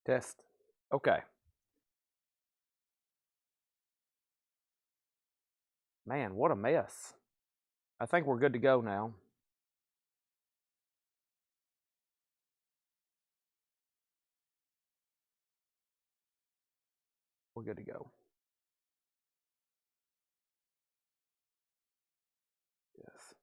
Test. Okay. Man, what a mess. I think we're good to go now. We're good to go. Yes.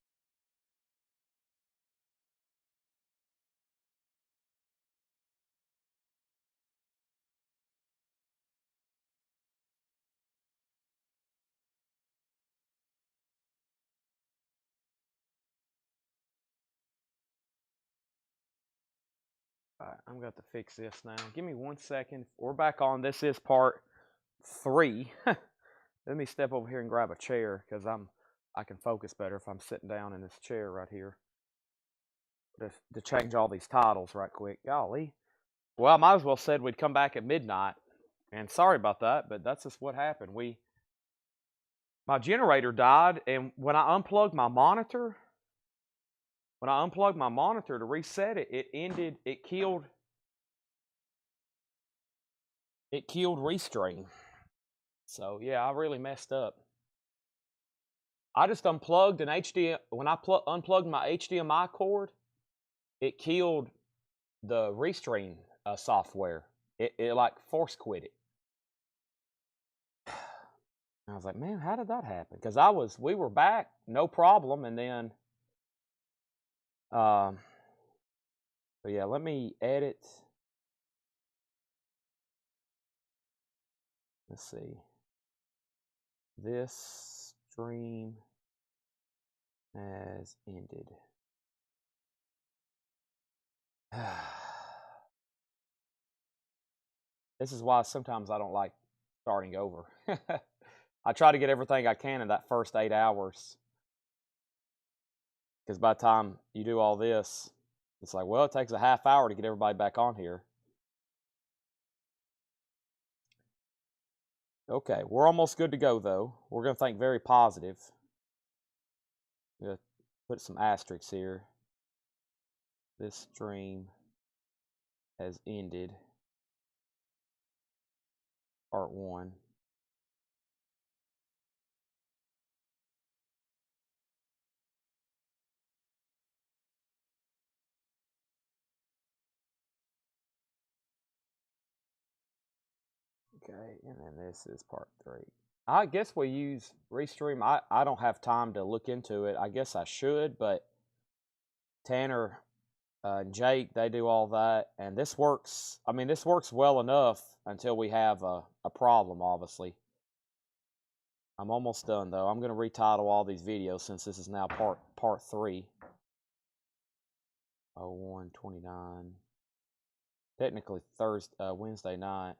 All right, I'm going to fix this now. Give me 1 second. We're back on. This is part 3. Let me step over here and grab a chair because I can focus better if I'm sitting down in this chair right here. To change all these titles right quick. Golly. Well, I might as well said we'd come back at midnight. And sorry about that, but that's just what happened. My generator died, and when I unplugged my monitor, to reset it, it killed Restream. So yeah, I really messed up. I just unplugged an HDMI. When I unplugged my HDMI cord, it killed the Restream software. It like force quit it. I was like, man, how did that happen? Because we were back, no problem, and then, but yeah, let me edit. Let's see. This stream has ended. This is why sometimes I don't like starting over. I try to get everything I can in that first 8 hours. Because by the time you do all this, it's like, well, it takes a half hour to get everybody back on here. Okay, we're almost good to go, though. We're going to think very positive. I'm going to put some asterisks here. This stream has ended. Part 1. Okay, and then this is part 3. I guess we use Restream. I don't have time to look into it. I guess I should, but Tanner and Jake, they do all that. And this works. I mean, this works well enough until we have a problem, obviously. I'm almost done, though. I'm going to retitle all these videos since this is now part 3. 01/29. Technically Wednesday night.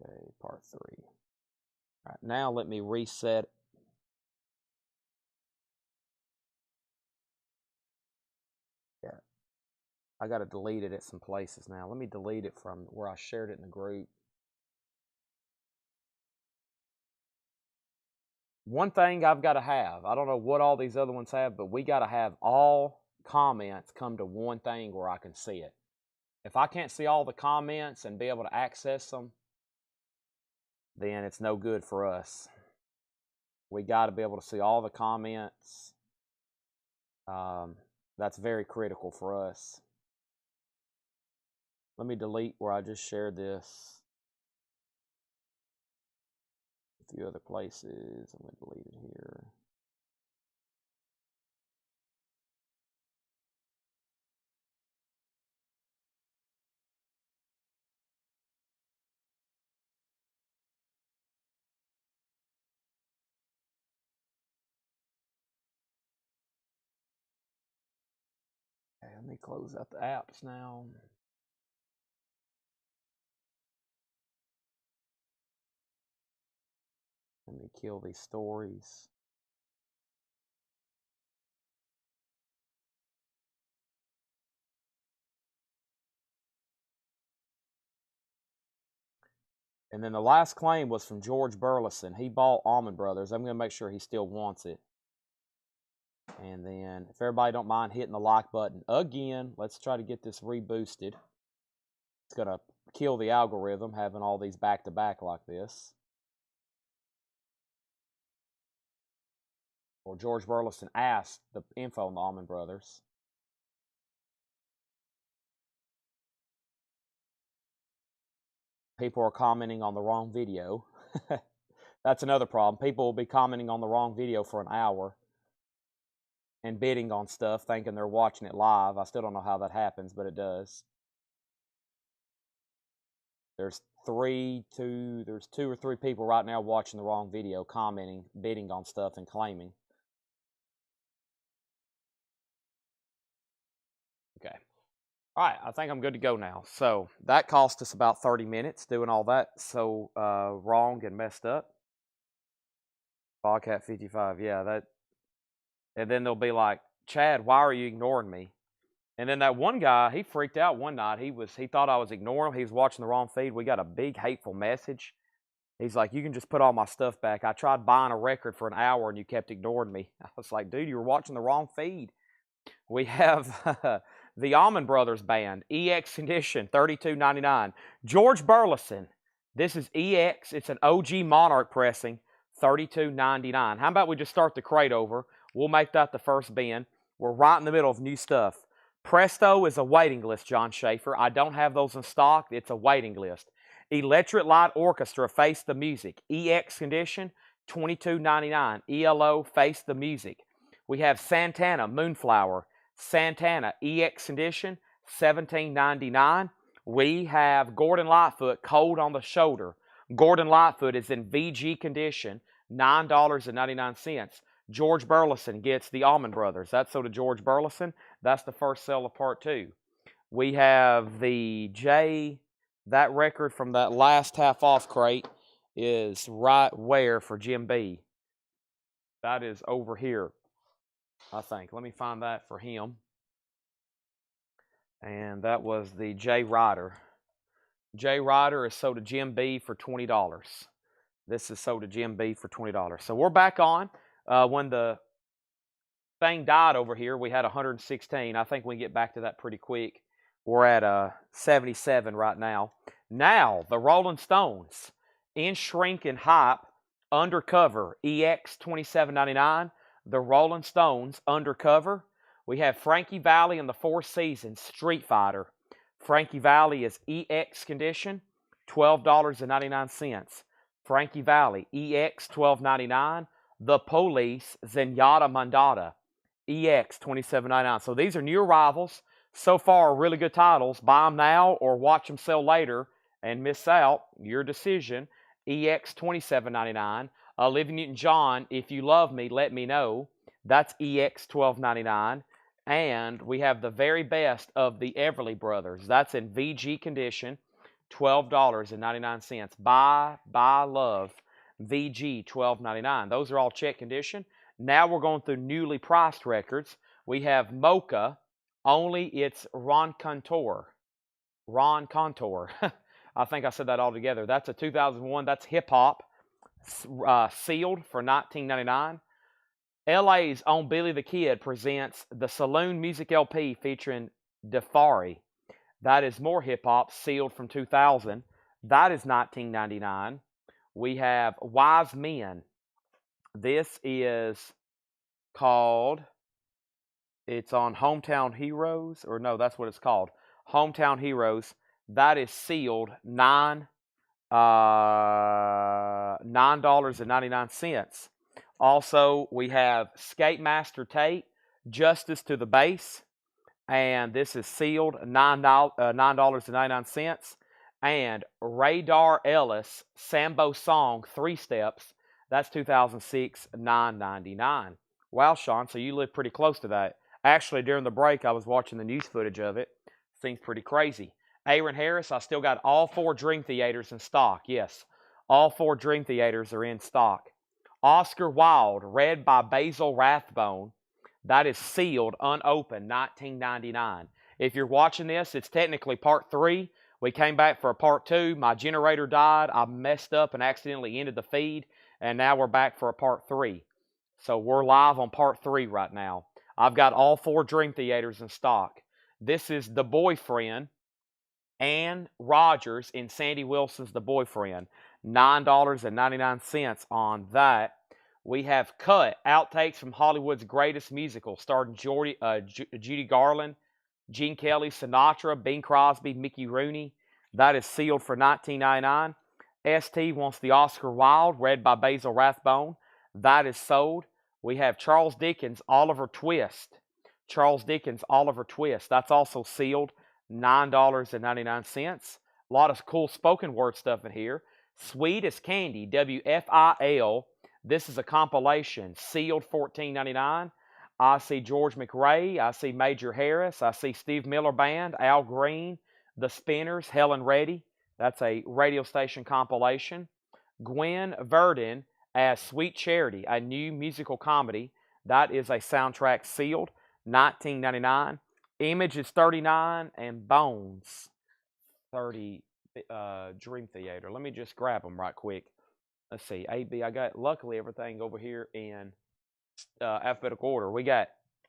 Okay, part 3. All right, now let me reset. Yeah, I got to delete it at some places now. Let me delete it from where I shared it in the group. One thing I've got to have, I don't know what all these other ones have, but we got to have all comments come to one thing where I can see it. If I can't see all the comments and be able to access them, then it's no good for us. We got to be able to see all the comments. That's very critical for us. Let me delete where I just shared this. A few other places. I'm going to delete it here. Okay, let me close out the apps now. Let me kill these stories. And then the last claim was from George Burleson. He bought Almond Brothers. I'm going to make sure he still wants it. And then, if everybody don't mind hitting the like button again, let's try to get this reboosted. It's going to kill the algorithm having all these back-to-back like this. Well, George Burleson asked the info on the Allman Brothers. People are commenting on the wrong video. That's another problem. People will be commenting on the wrong video for an hour and bidding on stuff thinking they're watching it live. I still don't know how that happens, but it does. There's two or three people right now watching the wrong video, commenting, bidding on stuff, and claiming. Okay. All right, I think I'm good to go now. So that cost us about 30 minutes doing all that so wrong and messed up. Bobcat 55, yeah, that. And then they'll be like, Chad, why are you ignoring me? And then that one guy, he freaked out one night. He thought I was ignoring him. He was watching the wrong feed. We got a big hateful message. He's like, you can just put all my stuff back. I tried buying a record for an hour and you kept ignoring me. I was like, dude, you were watching the wrong feed. We have the Allman Brothers Band, EX Condition, $32.99. George Burleson, this is EX. It's an OG Monarch pressing, $32.99. How about we just start the crate over? We'll make that the first bin. We're right in the middle of new stuff. Presto is a waiting list, John Schaefer. I don't have those in stock. It's a waiting list. Electric Light Orchestra, Face the Music. EX Condition, $22.99. ELO, Face the Music. We have Santana, Moonflower. Santana, EX Condition, $17.99. We have Gordon Lightfoot, Cold on the Shoulder. Gordon Lightfoot is in VG Condition, $9.99. George Burleson gets the Allman Brothers. That's so to George Burleson. That's the first sale of part 2. We have the that record from that last half off crate is right where for Jim B. That is over here, I think. Let me find that for him. And that was the J Ryder. J Ryder is sold to Jim B for $20. This is sold to Jim B for $20. So we're back on. When the thing died over here, we had 116. I think we can get back to that pretty quick. We're at 77 right now. Now, the Rolling Stones, In Shrink and Hype, Undercover, EX $27.99. The Rolling Stones, Undercover. We have Frankie Valli and the Four Seasons, Street Fighter. Frankie Valli is EX Condition, $12.99. Frankie Valli, EX $12.99. The Police, Zenyatta Mandata, EX $27.99. So these are new arrivals. So far, really good titles. Buy them now or watch them sell later and miss out. Your decision. EX $27.99. Olivia Newton-John, If You Love Me, Let Me Know. That's EX $12.99. And we have the very best of the Everly Brothers. That's in VG Condition, $12.99. Buy Love. VG $12.99. Those are all check condition. Now we're going through newly priced records. We have Mocha, only it's Ron Contour. Ron Contour. I think I said that all together. That's a 2001. That's hip hop. Sealed for $19.99. LA's own Billy the Kid presents the Saloon Music LP featuring Defari. That is more hip hop. Sealed from 2000. That is $19.99. We have Wise Men. This is called, it's on Hometown Heroes, or no, that's what it's called. Hometown Heroes. That is sealed $9.99. Also, we have Skate Master Tate, Justice to the Base. And this is sealed $9.99. And Radar Ellis, Sambo Song, 3 Steps. That's 2006, $9.99. Wow, Sean, so you live pretty close to that. Actually, during the break, I was watching the news footage of it. Seems pretty crazy. Aaron Harris, I still got all 4 Dream Theaters in stock. Yes, all 4 Dream Theaters are in stock. Oscar Wilde, read by Basil Rathbone. That is sealed, unopened, $19.99. If you're watching this, it's technically part 3. We came back for a part 2. My generator died. I messed up and accidentally ended the feed. And now we're back for a part 3. So we're live on part 3 right now. I've got all 4 Dream Theaters in stock. This is The Boyfriend, Ann Rogers in Sandy Wilson's The Boyfriend. $9.99 on that. We have Cut, Outtakes from Hollywood's Greatest Musical, starring Judy Garland, Gene Kelly, Sinatra, Bing Crosby, Mickey Rooney. That is sealed for $19.99. ST Wants the Oscar Wilde, read by Basil Rathbone. That is sold. We have Charles Dickens' Oliver Twist. Charles Dickens' Oliver Twist. That's also sealed. $9.99. A lot of cool spoken word stuff in here. Sweet as Candy, WFIL. This is a compilation, sealed $14.99. I see George McRae. I see Major Harris. I see Steve Miller Band, Al Green, The Spinners, Helen Reddy. That's a radio station compilation. Gwen Verdon as Sweet Charity, a new musical comedy. That is a soundtrack sealed, $19.99. Image is $39, and Bones, $30. Dream Theater. Let me just grab them right quick. Let's see. A, B. I got, luckily, everything over here in alphabetical order. We got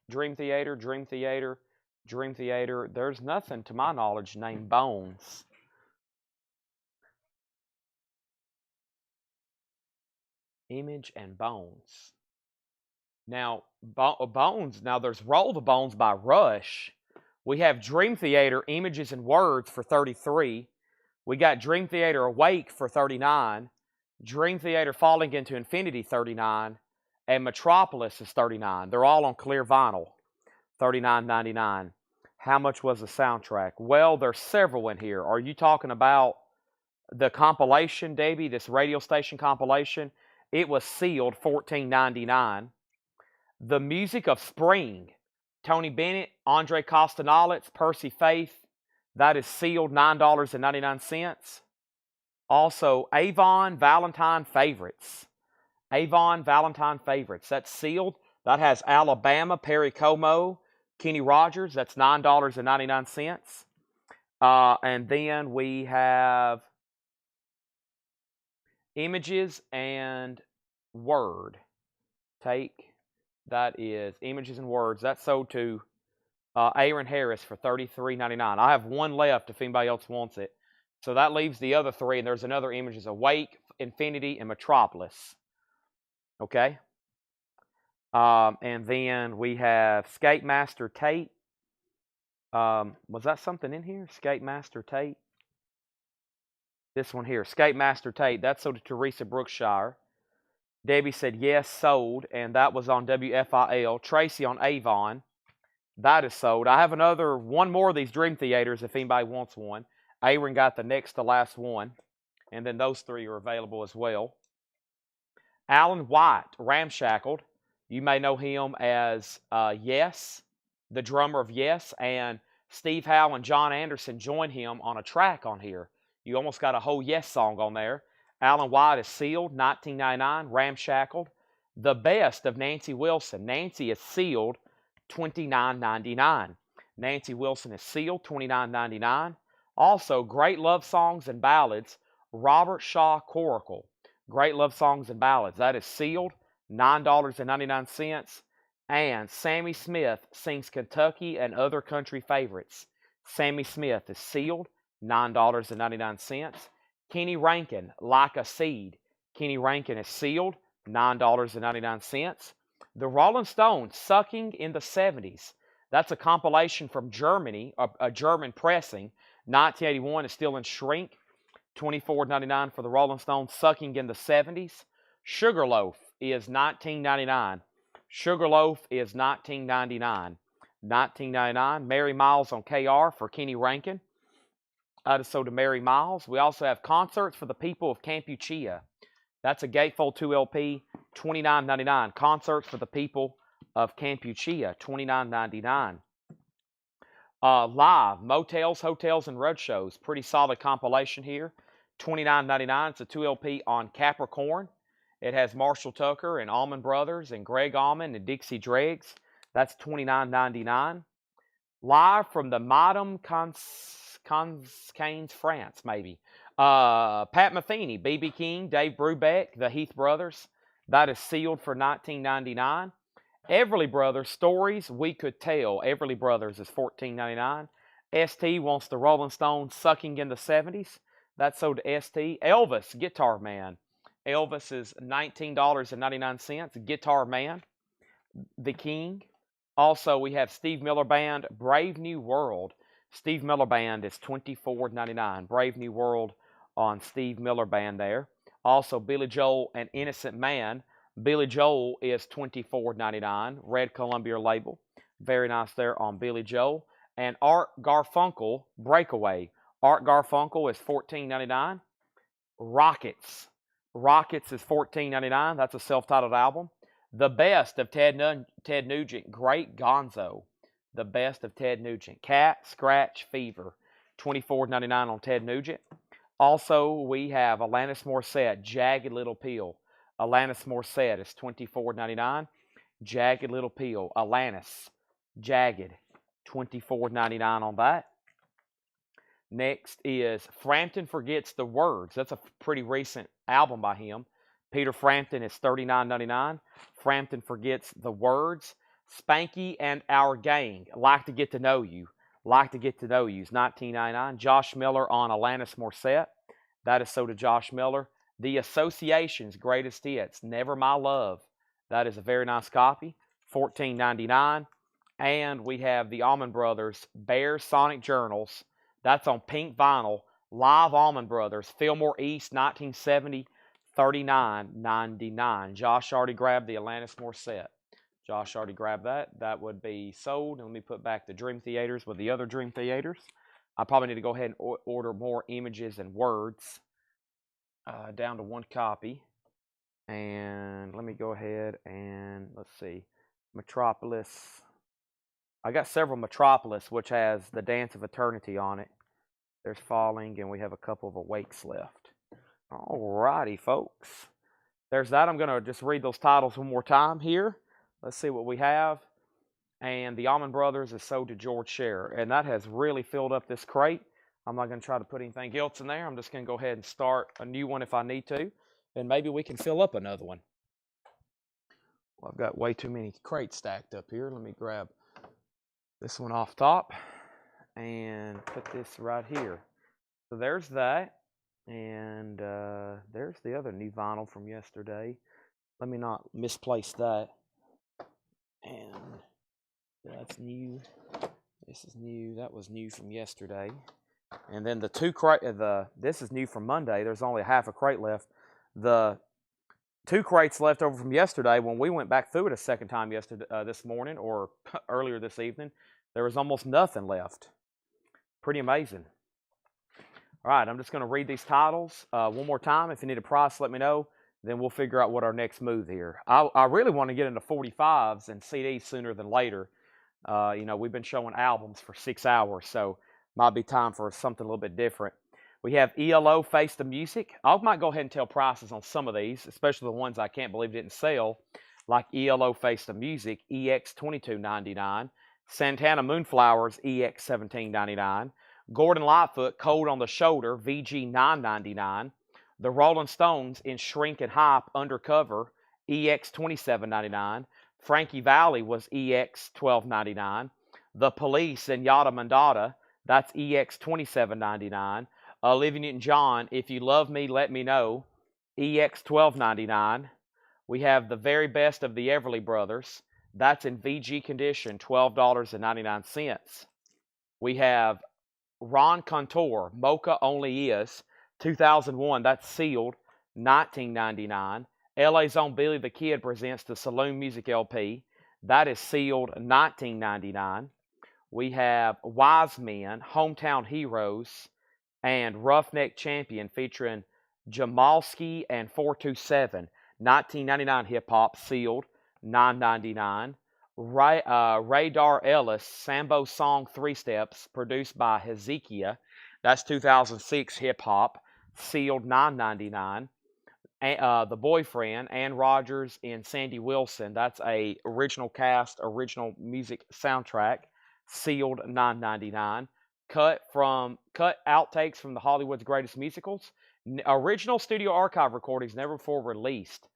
Dream Theater, Dream Theater, Dream Theater. There's nothing, to my knowledge, named Bones. Image and Bones. Now, Bones, now there's Roll the Bones by Rush. We have Dream Theater, Images and Words for $33. We got Dream Theater Awake for $39. Dream Theater Falling into Infinity, $39. And Metropolis is $39. They're all on clear vinyl, $39.99. How much was the soundtrack? Well, there's several in here. Are you talking about the compilation, Davey, this radio station compilation? It was sealed, $14.99. The Music of Spring, Tony Bennett, Andre Costonauts, Percy Faith. That is sealed, $9.99. Also, Avon Valentine Favorites. Avon Valentine Favorites. That's sealed. That has Alabama, Perry Como, Kenny Rogers. That's $9.99. And then we have Images and Word. Take. That is Images and Words. That's sold to Aaron Harris for $33.99. I have one left if anybody else wants it. So that leaves the other 3, and there's another Images: Awake, Infinity, and Metropolis. Okay? And then we have Skate Master Tate. Was that something in here? Skate Master Tate? This one here, Skate Master Tate. That's sold to Teresa Brookshire. Debbie said yes, sold, and that was on WFIL. Tracy on Avon. That is sold. I have one more of these Dream Theaters if anybody wants one. Aaron got the next to last one, and then those 3 are available as well. Alan White, Ramshackled. You may know him as Yes, the drummer of Yes, and Steve Howe and John Anderson joined him on a track on here. You almost got a whole Yes song on there. Alan White is sealed, $19.99. Ramshackled. The Best of Nancy Wilson. Nancy is sealed, $29.99. Nancy Wilson is sealed, $29.99. Also, Great Love Songs and Ballads, Robert Shaw Coracle. Great Love Songs and Ballads. That is sealed, $9.99. And Sammy Smith Sings Kentucky and Other Country Favorites. Sammy Smith is sealed, $9.99. Kenny Rankin, Like a Seed. Kenny Rankin is sealed, $9.99. The Rolling Stones, Sucking in the 70s. That's a compilation from Germany, a German pressing. 1981 is still in shrink. $24.99 for the Rolling Stones, Sucking in the 70s. Sugarloaf is $19.99. Sugarloaf is $19.99. $19.99. Mary Miles on KR for Kenny Rankin. That is sold to Mary Miles. We also have Concerts for the People of Campuchia. That's a Gatefold 2 LP, $29.99. Concerts for the People of Campuchia, $29.99. Live, Motels, Hotels, and Road Shows. Pretty solid compilation here. $29.99. It's a 2 LP on Capricorn. It has Marshall Tucker and Allman Brothers and Greg Allman and Dixie Dregs. That's $29.99. Live from the Madame Canes, France, maybe. Pat Metheny, B.B. King, Dave Brubeck, the Heath Brothers. That is sealed for $19.99. Everly Brothers, Stories We Could Tell. Everly Brothers is $14.99. ST wants the Rolling Stones Sucking in the 70s. That's sold to ST. Elvis, Guitar Man. Elvis is $19.99. Guitar Man, The King. Also, we have Steve Miller Band, Brave New World. Steve Miller Band is $24.99. Brave New World on Steve Miller Band there. Also, Billy Joel and Innocent Man. Billy Joel is $24.99. Red Columbia label. Very nice there on Billy Joel. And Art Garfunkel, Breakaway. Art Garfunkel is $14.99. Rockets. Rockets is $14.99. That's a self-titled album. The Best of Ted Nugent, Great Gonzo. The Best of Ted Nugent. Cat Scratch Fever, $24.99 on Ted Nugent. Also, we have Alanis Morissette, Jagged Little Pill. Alanis Morissette is $24.99. Jagged Little Pill. Alanis, Jagged, $24.99 on that. Next is Frampton Forgets the Words. That's a pretty recent album by him. Peter Frampton is $39.99. Frampton Forgets the Words. Spanky and Our Gang, Like to Get to Know You. Like to Get to Know You is $19.99. Josh Miller on Alanis Morissette. That is sold to Josh Miller. The Association's Greatest Hits, Never My Love. That is a very nice copy, $14.99. And we have the Allman Brothers, Bear Sonic Journals. That's on pink vinyl. Live Allman Brothers, Fillmore East, 1970, $39.99. Josh already grabbed the Alanis Morissette. Josh already grabbed that. That would be sold. And let me put back the Dream Theaters with the other Dream Theaters. I probably need to go ahead and order more images and words down to one copy. And let me go ahead and let's see. Metropolis. I got several Metropolis, which has the Dance of Eternity on it. There's Falling, and we have a couple of Awakes left. Alrighty, folks. There's that. I'm going to just read those titles one more time here. Let's see what we have. And the Allman Brothers is sold to George Scherer. And that has really filled up this crate. I'm not going to try to put anything else in there. I'm just going to go ahead and start a new one if I need to. And maybe we can fill up another one. Well, I've got way too many crates stacked up here. Let me grab this one off top and put this right here. So there's that. And there's the other new vinyl from yesterday. Let me not misplace that. And that's new. This is new. That was new from yesterday. And then the two crate, this is new from Monday. There's only half a crate left. The two crates left over from yesterday, when we went back through it a second time yesterday, this morning or earlier this evening, there was almost nothing left. Pretty amazing. All right, I'm just going to read these titles one more time. If you need a price, let me know. Then we'll figure out what our next move here. I really want to get into 45s and CDs sooner than later. We've been showing albums for 6 hours, so might be time for something a little bit different. We have ELO Face the Music. I might go ahead and tell prices on some of these, especially the ones I can't believe didn't sell, like ELO Face the Music, EX $22.99. Santana Moonflowers, EX $17.99. Gordon Lightfoot, Cold on the Shoulder, VG $9.99. The Rolling Stones in Shrink and Hype, Undercover, EX $27.99. Frankie Valli was EX $12.99. The Police in Yada Mandata, that's EX $27.99. Olivia Newton-John, If You Love Me, Let Me Know, EX $12.99. We have The Very Best of the Everly Brothers. That's in VG condition, $12.99. We have Ron Contour, Mocha Only Is, 2001. That's sealed, $19.99. LA's own Billy the Kid presents the Saloon Music LP. That is sealed, $19.99. We have Wise Men, Hometown Heroes, and Roughneck Champion featuring Jamalski and 427. 1999 hip-hop, sealed, $9.99. Radar Ellis, Sambo Song 3 Steps, produced by Hezekiah. That's 2006 hip-hop, sealed, $9.99. The Boyfriend, Ann Rogers and Sandy Wilson. That's a original cast, original music soundtrack, sealed, $9.99. Cut outtakes from the Hollywood's Greatest Musicals. Original studio archive recordings never before released.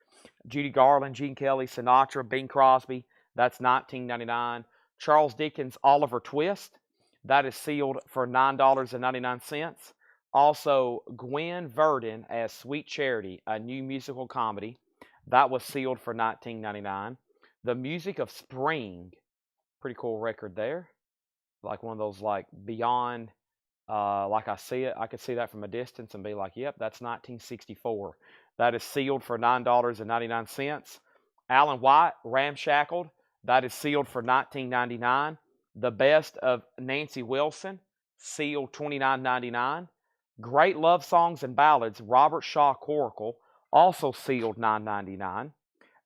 Judy Garland, Gene Kelly, Sinatra, Bing Crosby. That's $19.99. Charles Dickens' Oliver Twist. That is sealed for $9.99. Also, Gwen Verdon as Sweet Charity, a new musical comedy. That was sealed for $19.99. The Music of Spring. Pretty cool record there. Like one of those like beyond like I see it, I could see that from a distance and be like, yep, that's 1964. That is sealed for $9.99. Alan White, Ramshackled, that is sealed for $19.99. The Best of Nancy Wilson, sealed $29.99. Great Love Songs and Ballads, Robert Shaw Coracle, also sealed $9.99.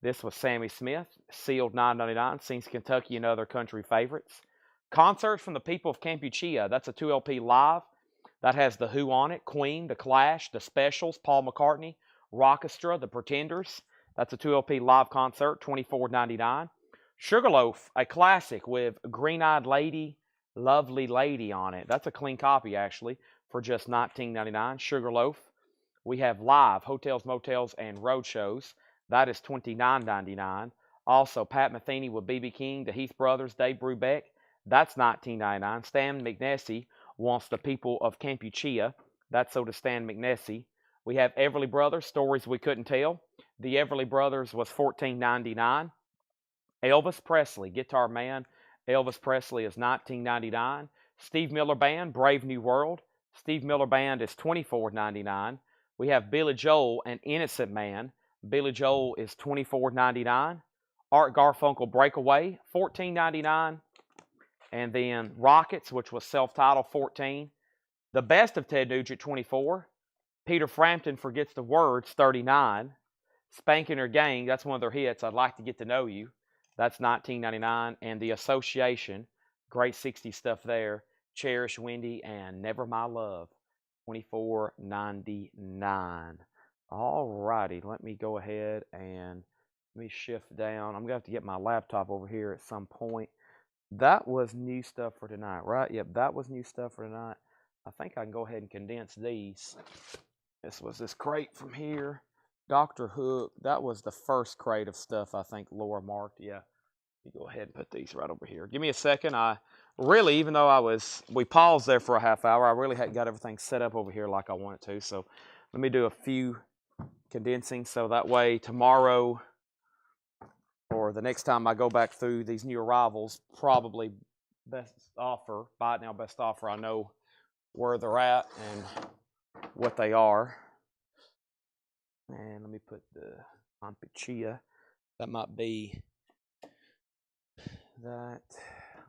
This was Sammy Smith, sealed $9.99, sings Kentucky and other country favorites. Concerts from the People of Campuchia, that's a 2 LP live. That has The Who on it, Queen, The Clash, The Specials, Paul McCartney, Rockestra, The Pretenders. That's a 2 LP live concert, $24.99. Sugarloaf, a classic with Green Eyed Lady, Lovely Lady on it. That's a clean copy, actually, for just $19.99. Sugarloaf. We have live, Hotels, Motels, and Road Shows. That is $29.99. Also, Pat Metheny with B.B. King, the Heath Brothers, Dave Brubeck. That's $19.99. Stan McNessie wants the People of Campuchia. That's so does Stan McNessie. We have Everly Brothers, Stories We Couldn't Tell. The Everly Brothers was $14.99. Elvis Presley, Guitar Man. Elvis Presley is $19.99. Steve Miller Band, Brave New World. Steve Miller Band is $24.99. We have Billy Joel, An Innocent Man. Billy Joel is $24.99. Art Garfunkel, Breakaway, $14.99. And then Rockets, which was self-titled, $14. The Best of Ted Nugent, $24. Peter Frampton, Forgets the Words, $39. Spankin' Her Gang, that's one of their hits, I'd Like to Get to Know You. That's $19.99. And The Association, great 60s stuff there. Cherish Wendy and Never My Love, $24.99. All righty, let me go ahead and let me shift down. I'm going to have to get my laptop over here at some point. That was new stuff for tonight, right? Yep, that was new stuff for tonight. I think I can go ahead and condense these. This was this crate from here. Dr. Hook, that was the first crate of stuff I think Laura marked. Yeah, let me go ahead and put these right over here. Give me a second. I really, even though we paused there for a half hour, I really hadn't got everything set up over here like I wanted to. So let me do a few condensing so that way tomorrow or the next time I go back through these new arrivals, probably best offer, buy it now, best offer, I know where they're at and what they are. And let me put the Campuchia. That might be that.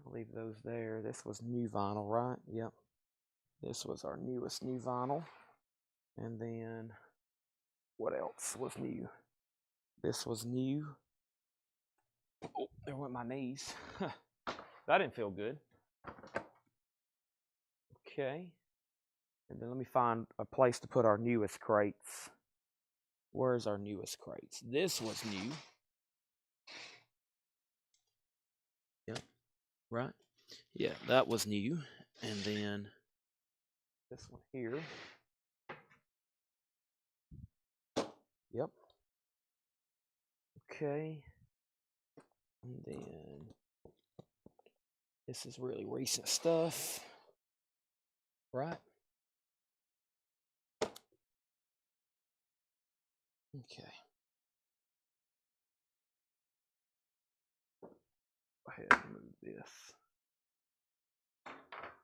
I'll leave those there. This was new vinyl, right? Yep. This was our newest new vinyl. And then what else was new? This was new. Oh, there went my knees. That didn't feel good. Okay. And then let me find a place to put our newest crates. Where's our newest crates? This was new. Yep. Right? Yeah, that was new. And then this one here. Yep. Okay. And then this is really recent stuff. Right? Okay. Go ahead and move this.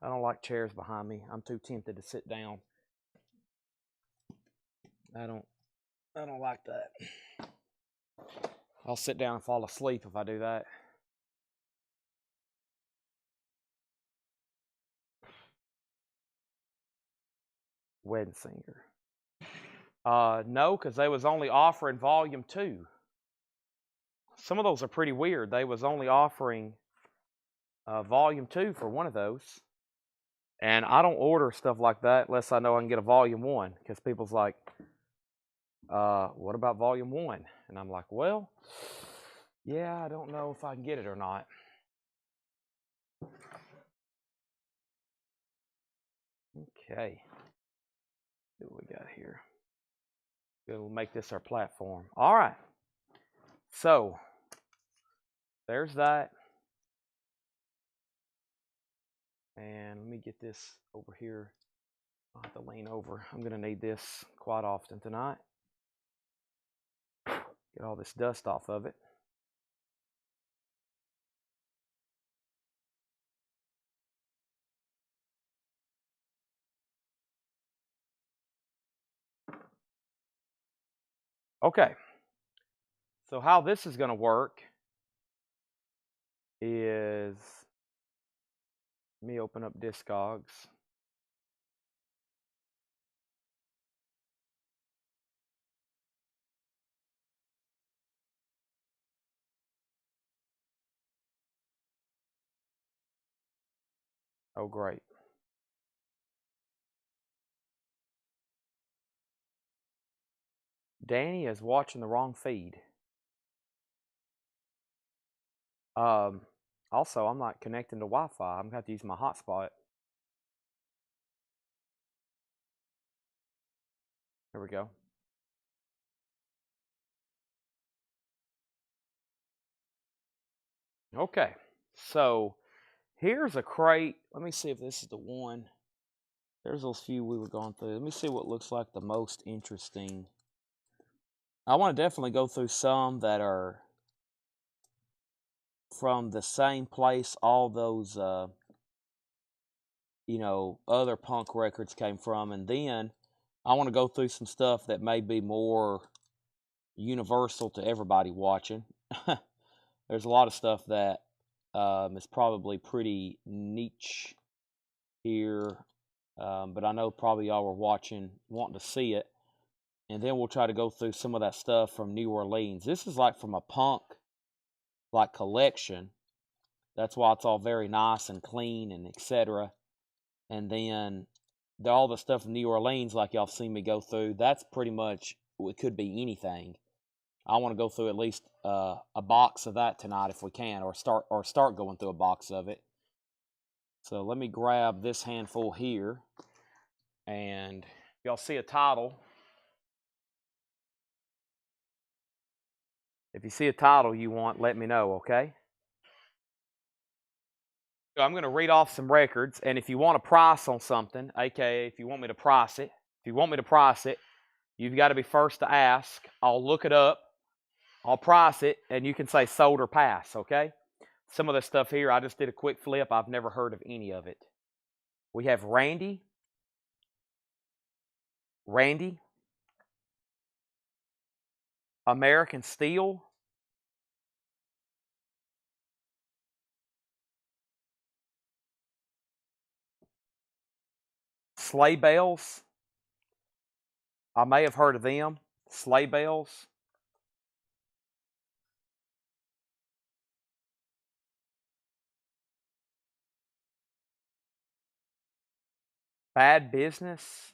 I don't like chairs behind me. I'm too tempted to sit down. I don't like that. I'll sit down and fall asleep if I do that. Wedding Singer. No, because they was only offering volume 2. Some of those are pretty weird. They was only offering volume 2 for one of those. And I don't order stuff like that unless I know I can get a volume 1. Because people's like, what about volume 1? And I'm like, well, yeah, I don't know if I can get it or not. Okay. See what we got here. We'll make this our platform. All right. So there's that. And let me get this over here. I'll have to lean over. I'm going to need this quite often tonight. Get all this dust off of it. Okay. So how this is going to work is, let me open up Discogs. Oh, great. Danny is watching the wrong feed. Also, I'm not connecting to Wi-Fi. I'm going to have to use my hotspot. Here we go. Okay. So here's a crate. Let me see if this is the one. There's those few we were going through. Let me see what looks like the most interesting. I want to definitely go through some that are from the same place all those, other punk records came from. And then I want to go through some stuff that may be more universal to everybody watching. There's a lot of stuff that is probably pretty niche here, but I know probably y'all were watching, wanting to see it. And then we'll try to go through some of that stuff from New Orleans. This is like from a punk like collection. That's why it's all very nice and clean and etc. And then all the stuff from New Orleans, like y'all have seen me go through, that's pretty much, it could be anything. I want to go through at least a box of that tonight if we can, or start going through a box of it. So let me grab this handful here, and y'all see a title. If you see a title you want, let me know, okay? So I'm going to read off some records, and if you want a price on something, aka if you want me to price it, you've got to be first to ask. I'll look it up, I'll price it, and you can say sold or pass, okay? Some of this stuff here, I just did a quick flip. I've never heard of any of it. We have Randy, American Steel, Sleigh Bells. I may have heard of them. Sleigh Bells. Bad Business.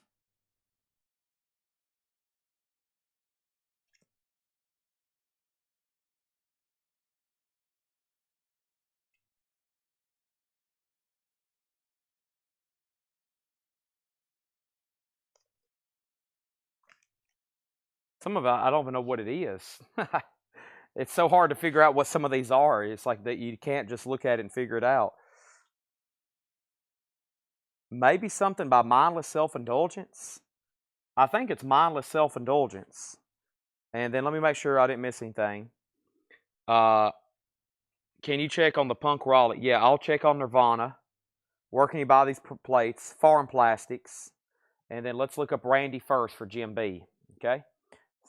Some of it, I don't even know what it is. It's so hard to figure out what some of these are. It's like that you can't just look at it and figure it out. Maybe something by Mindless Self-Indulgence. I think it's Mindless Self-Indulgence. And then let me make sure I didn't miss anything. Can you check on the Punk Raleigh? Yeah, I'll check on Nirvana. Where can you buy these plates? Foreign Plastics. And then let's look up Randy first for Jim B. Okay?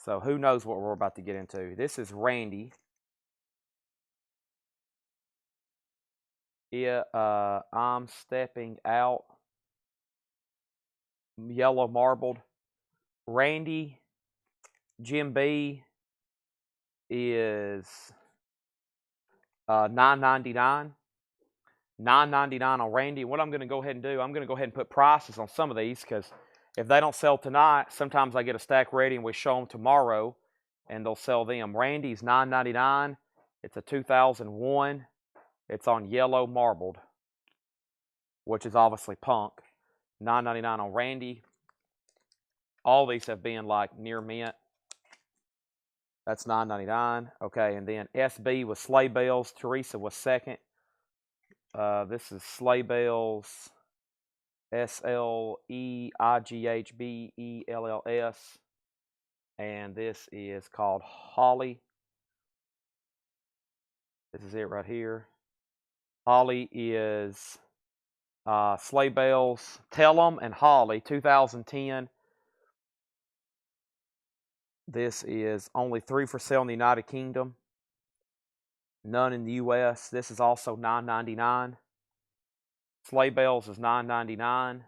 So who knows what we're about to get into. This is Randy. Yeah, I'm stepping out. Yellow marbled. Randy, Jim B is $9.99. $9.99 on Randy. What I'm going to go ahead and do, I'm going to go ahead and put prices on some of these, because if they don't sell tonight, sometimes I get a stack ready and we show them tomorrow and they'll sell them. Randy's $9.99. It's a 2001. It's on yellow marbled, which is obviously punk. $9.99 on Randy. All these have been like near mint. That's $9.99. Okay, and then SB was Sleigh Bells. Teresa was second. This is Sleigh Bells. SLEIGHBELLS. And this is called Holly. This is it right here. Holly is Sleigh Bells, Tell 'em, and Holly, 2010. This is only 3 for sale in the United Kingdom. None in the U.S. This is also $9.99. Sleigh Bells is $9.99.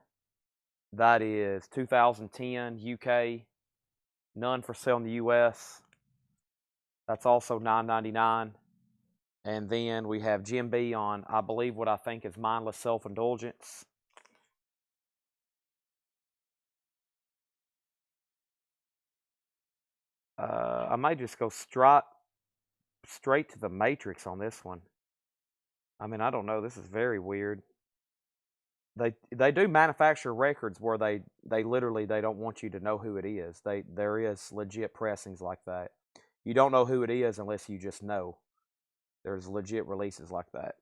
That is 2010 UK. None for sale in the U.S. That's also $9.99. And then we have Jim B on, I believe, what I think is Mindless Self-Indulgence. I might just go straight to the Matrix on this one. I mean, I don't know. This is very weird. They do manufacture records where they literally they don't want you to know who it is. There is legit pressings like that. You don't know who it is unless you just know. There's legit releases like that.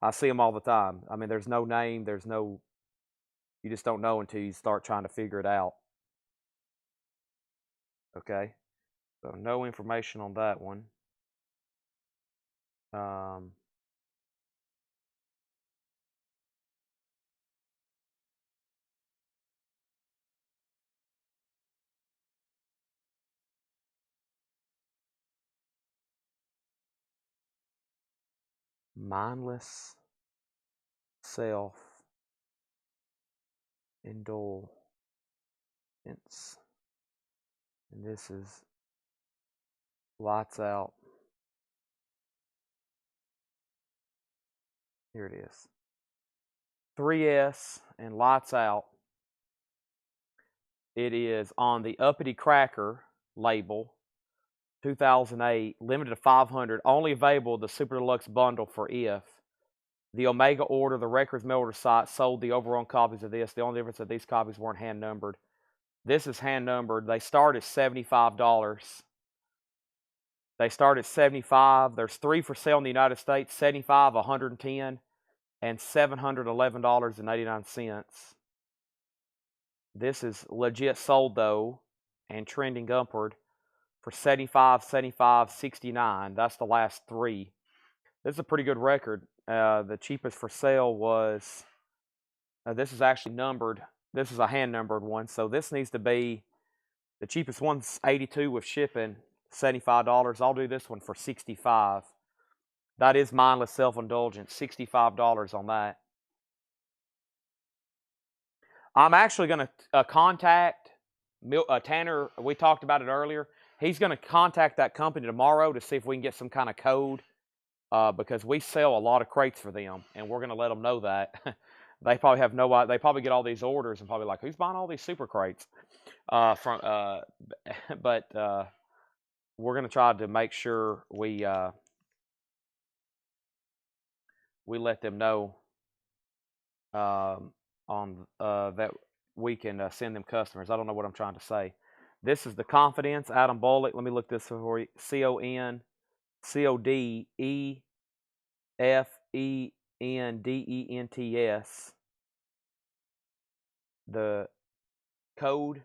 I see them all the time. I mean, there's no name. You just don't know until you start trying to figure it out. Okay, so no information on that one. Mindless self-indulgence. And this is Lights Out. Here it is. 3S and Lights Out. It is on the Uppity Cracker label, 2008, limited to 500, only available the Super Deluxe bundle for If. The Omega order, the records mail order site, sold the overrun copies of this. The only difference is that these copies weren't hand numbered. This is hand numbered. They start at $75. They start at $75. There's 3 for sale in the United States, $75, $110, and $711.89. This is legit sold though, and trending upward for $75, $75, $69. That's the last 3. This is a pretty good record. The cheapest for sale was, this is actually numbered. This is a hand numbered one, so this needs to be, the cheapest one's $82 with shipping, $75. I'll do this one for $65. That is Mindless Self-Indulgence, $65 on that. I'm actually going to contact Tanner. We talked about it earlier. He's going to contact that company tomorrow to see if we can get some kind of code, because we sell a lot of crates for them, and we're going to let them know that. They probably have no idea. They probably get all these orders and probably like, who's buying all these super crates? But we're going to try to make sure we let them know on that we can send them customers. I don't know what I'm trying to say. This is the Confidence, Adam Bullock. Let me look this for you. CONCODEFENDENTS. The code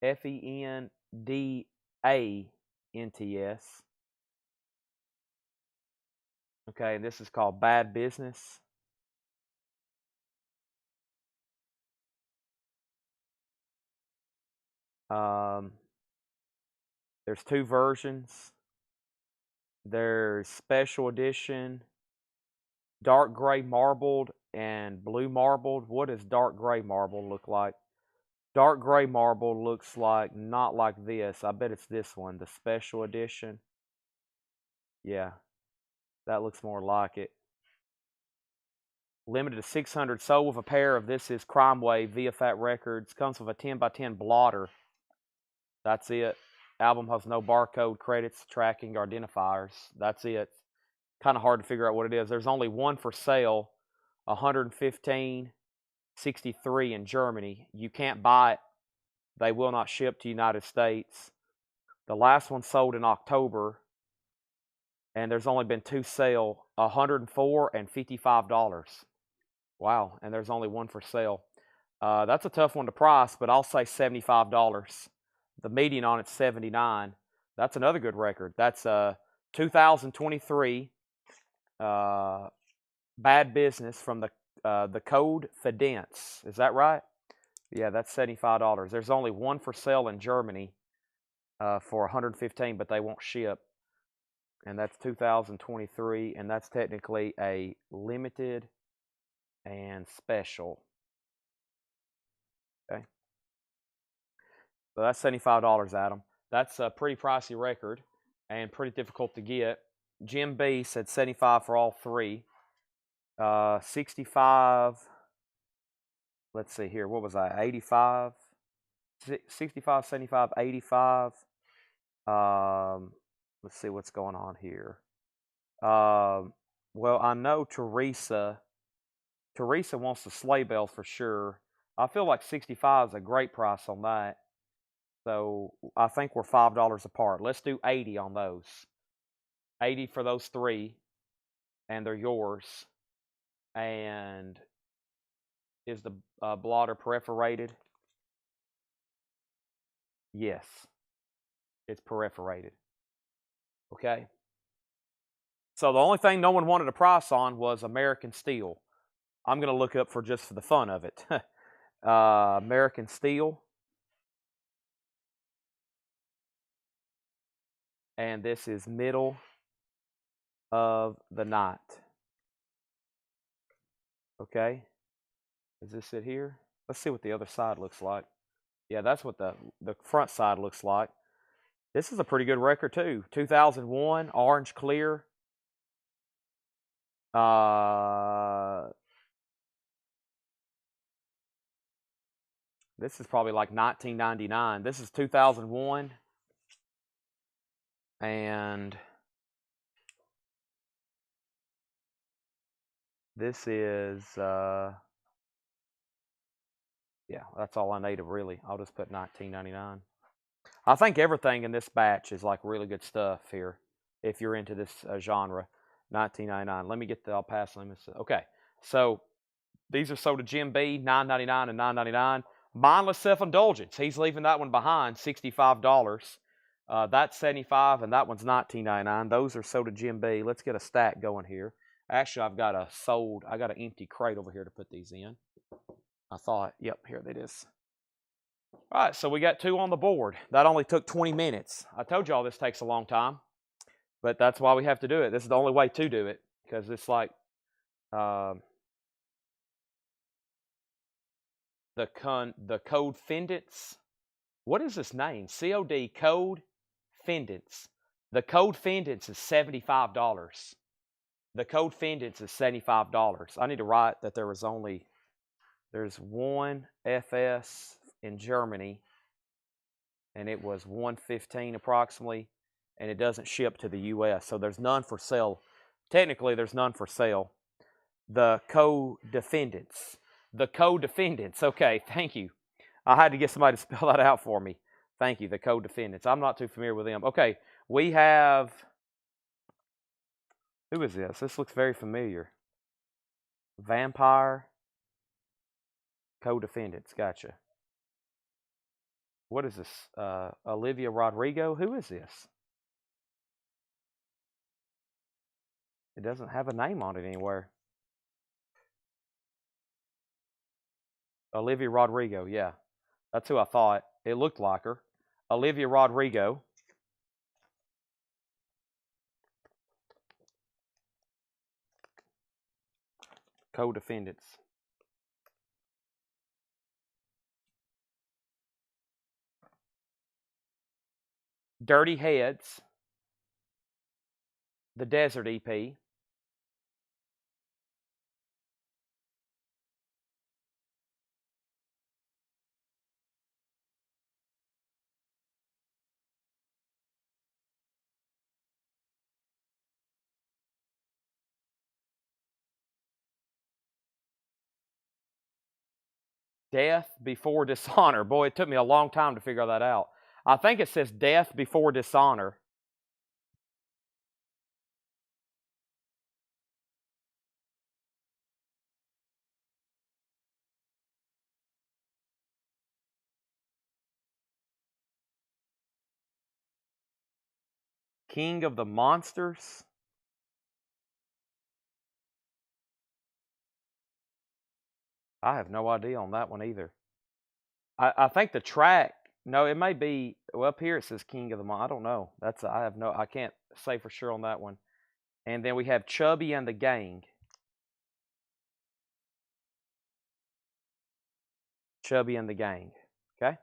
FENDANTS. Okay, this is called Bad Business. There's 2 versions. There's Special Edition, Dark Gray Marbled, and Blue Marbled. What does Dark Gray Marbled look like? Dark Gray Marbled looks like, not like this. I bet it's this one, the Special Edition. Yeah, that looks more like it. Limited to 600, sold with a pair of, this is Crime Wave via Fat Records. Comes with a 10x10 blotter. That's it. Album has no barcode, credits, tracking, or identifiers. That's it. Kind of hard to figure out what it is. There's only one for sale, $115.63 in Germany. You can't buy it. They will not ship to United States. The last one sold in October, and there's only been 2 sale, $104 and $55. Wow, and there's only one for sale. That's a tough one to price, but I'll say $75. The median on it's 79. That's another good record. That's 2023 Bad Business from the Code Fidence. Is that right? Yeah, that's $75. There's only one for sale in Germany for 115, but they won't ship. And that's 2023, and that's technically a limited and special. Okay. So that's $75, Adam. That's a pretty pricey record and pretty difficult to get. Jim B said 75 for all three. 65. Let's see here. What was I? 85. 65, 75, 85. Let's see what's going on here. Well, I know Teresa wants the sleigh bells for sure. I feel like 65 is a great price on that. So I think we're $5 apart. Let's do 80 on those. 80 for those three, and they're yours. And is the blotter perforated? Yes, it's perforated. Okay. So the only thing no one wanted a price on was American Steel. I'm going to look up just for the fun of it. American Steel. And this is middle of the night. Okay. Is this it here? Let's see what the other side looks like. Yeah, that's what the front side looks like. This is a pretty good record too. 2001, orange clear. This is probably like 1999. This is 2001. And this is, yeah, that's all I need really. I'll just put 1999. I think everything in this batch is like really good stuff here. If you're into this genre, 1999. Let me get the El Paso limits. Okay, so these are sold to Jim B, $9.99 and $9.99. Mindless Self-Indulgence. He's leaving that one behind, $65. That's $75, and that one's $19.99. Those are sold to Jim B. Let's get a stack going here. Actually, I got an empty crate over here to put these in. I thought, yep, here it is. All right, so we got 2 on the board. That only took 20 minutes. I told y'all this takes a long time, but that's why we have to do it. This is the only way to do it, because it's like the Code Fendence. What is this name? COD Code Fendence. The Code Fendence is $75. The Code Fendence is $75. I need to write that there's one FS in Germany, and it was 115 approximately, and it doesn't ship to the U.S., so there's none for sale. Technically, there's none for sale. The Co-Defendants. The Co-Defendants. Okay, thank you. I had to get somebody to spell that out for me. Thank you, the Co-Defendants. I'm not too familiar with them. Okay, we have... Who is this? This looks very familiar. Vampire Co-Defendants. Gotcha. What is this? Olivia Rodrigo? Who is this? It doesn't have a name on it anywhere. Olivia Rodrigo, yeah. That's who I thought. It looked like her. Olivia Rodrigo. Co-Defendants. Dirty Heads. The Desert EP. Death Before Dishonor. Boy, it took me a long time to figure that out. I think it says Death Before Dishonor. King of the Monsters. I have no idea on that one either. I think the track. No, it may be. Well, up here it says King of the Monsters. I don't know. I can't say for sure on that one. And then we have Chubby and the Gang. Chubby and the Gang. Okay.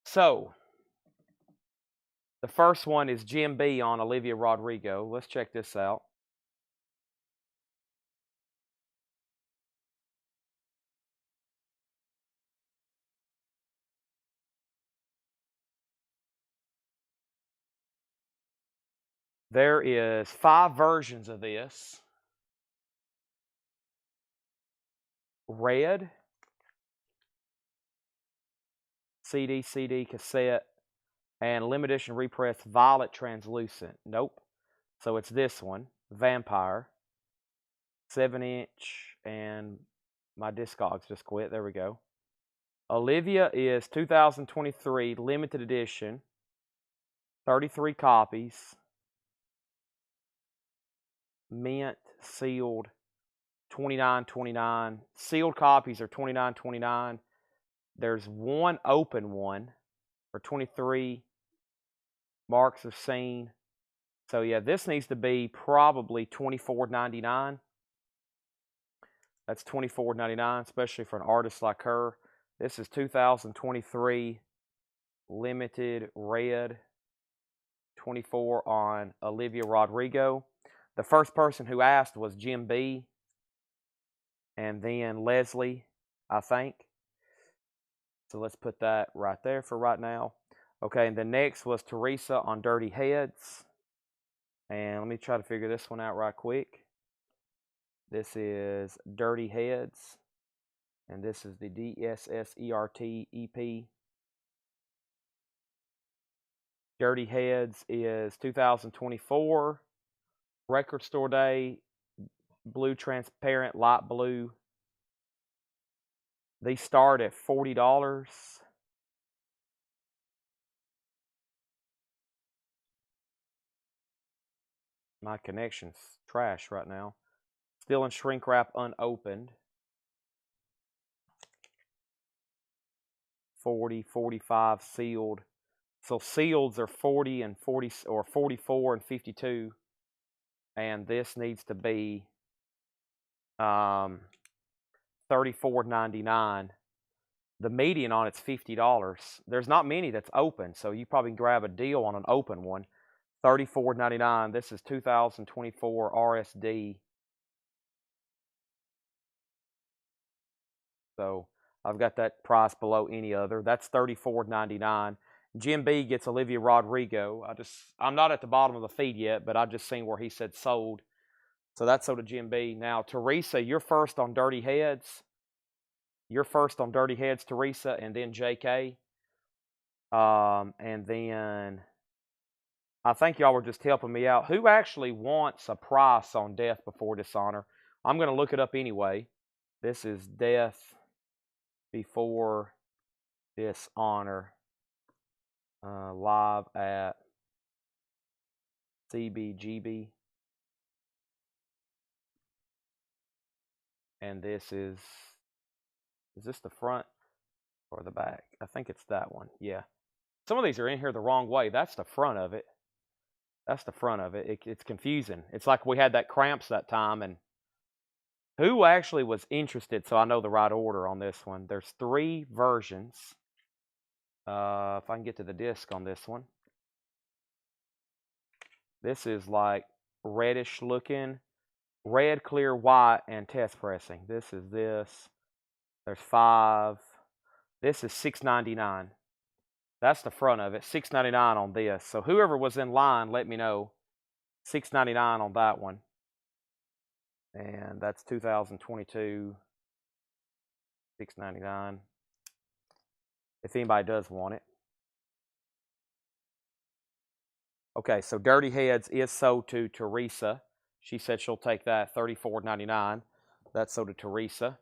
So the first one is Jim B on Olivia Rodrigo. Let's check this out. There is 5 versions of this. Red, CD, cassette, and limited edition repress violet translucent. Nope. So it's this one, Vampire, 7-inch, and my Discogs just quit. There we go. Olivia is 2023 limited edition, 33 copies, mint, sealed, $29.29. Sealed copies are $29.29. There's one open one for 23. Marks are seen. So yeah, this needs to be probably $24.99. That's $24.99, especially for an artist like her. This is 2023 limited red, 24 on Olivia Rodrigo. The first person who asked was Jim B. And then Leslie, I think. So let's put that right there for right now. Okay, and the next was Teresa on Dirty Heads. And let me try to figure this one out right quick. This is Dirty Heads. And this is the DSSERT EP. Dirty Heads is 2024. Record Store Day. Blue transparent, light blue. They start at $40. My connection's trash right now. Still in shrink wrap, unopened. 40, 45 sealed. So sealeds are 40 and 40, or 44 and 52. And this needs to be $34.99. The median on it's $50. There's not many that's open, so you probably can grab a deal on an open one. $34.99. This is 2024 RSD. So I've got that price below any other. That's $34.99. Jim B gets Olivia Rodrigo. I'm not at the bottom of the feed yet, but I've just seen where he said sold. So that's sold to Jim B. Now, Teresa, you're first on Dirty Heads. You're first on Dirty Heads, Teresa, and then JK. And then I think y'all were just helping me out. Who actually wants a price on Death Before Dishonor? I'm going to look it up anyway. This is Death Before Dishonor. Live at CBGB. And this is this the front or the back? I think it's that one. Yeah. Some of these are in here the wrong way. That's the front of it. That's the front of it. It's confusing. It's like we had that cramps that time. And who actually was interested, so I know the right order on this one. There's 3 versions. If I can get to the disc on this one. This is like reddish looking. Red, clear, white, and test pressing. This is this. There's 5. This is $6.99. That's the front of it. $6.99 on this. So whoever was in line, let me know. $6.99 on that one. And that's 2022. $6.99. If anybody does want it. Okay, so Dirty Heads is sold to Teresa. She said she'll take that, $34.99. That's sold to Teresa.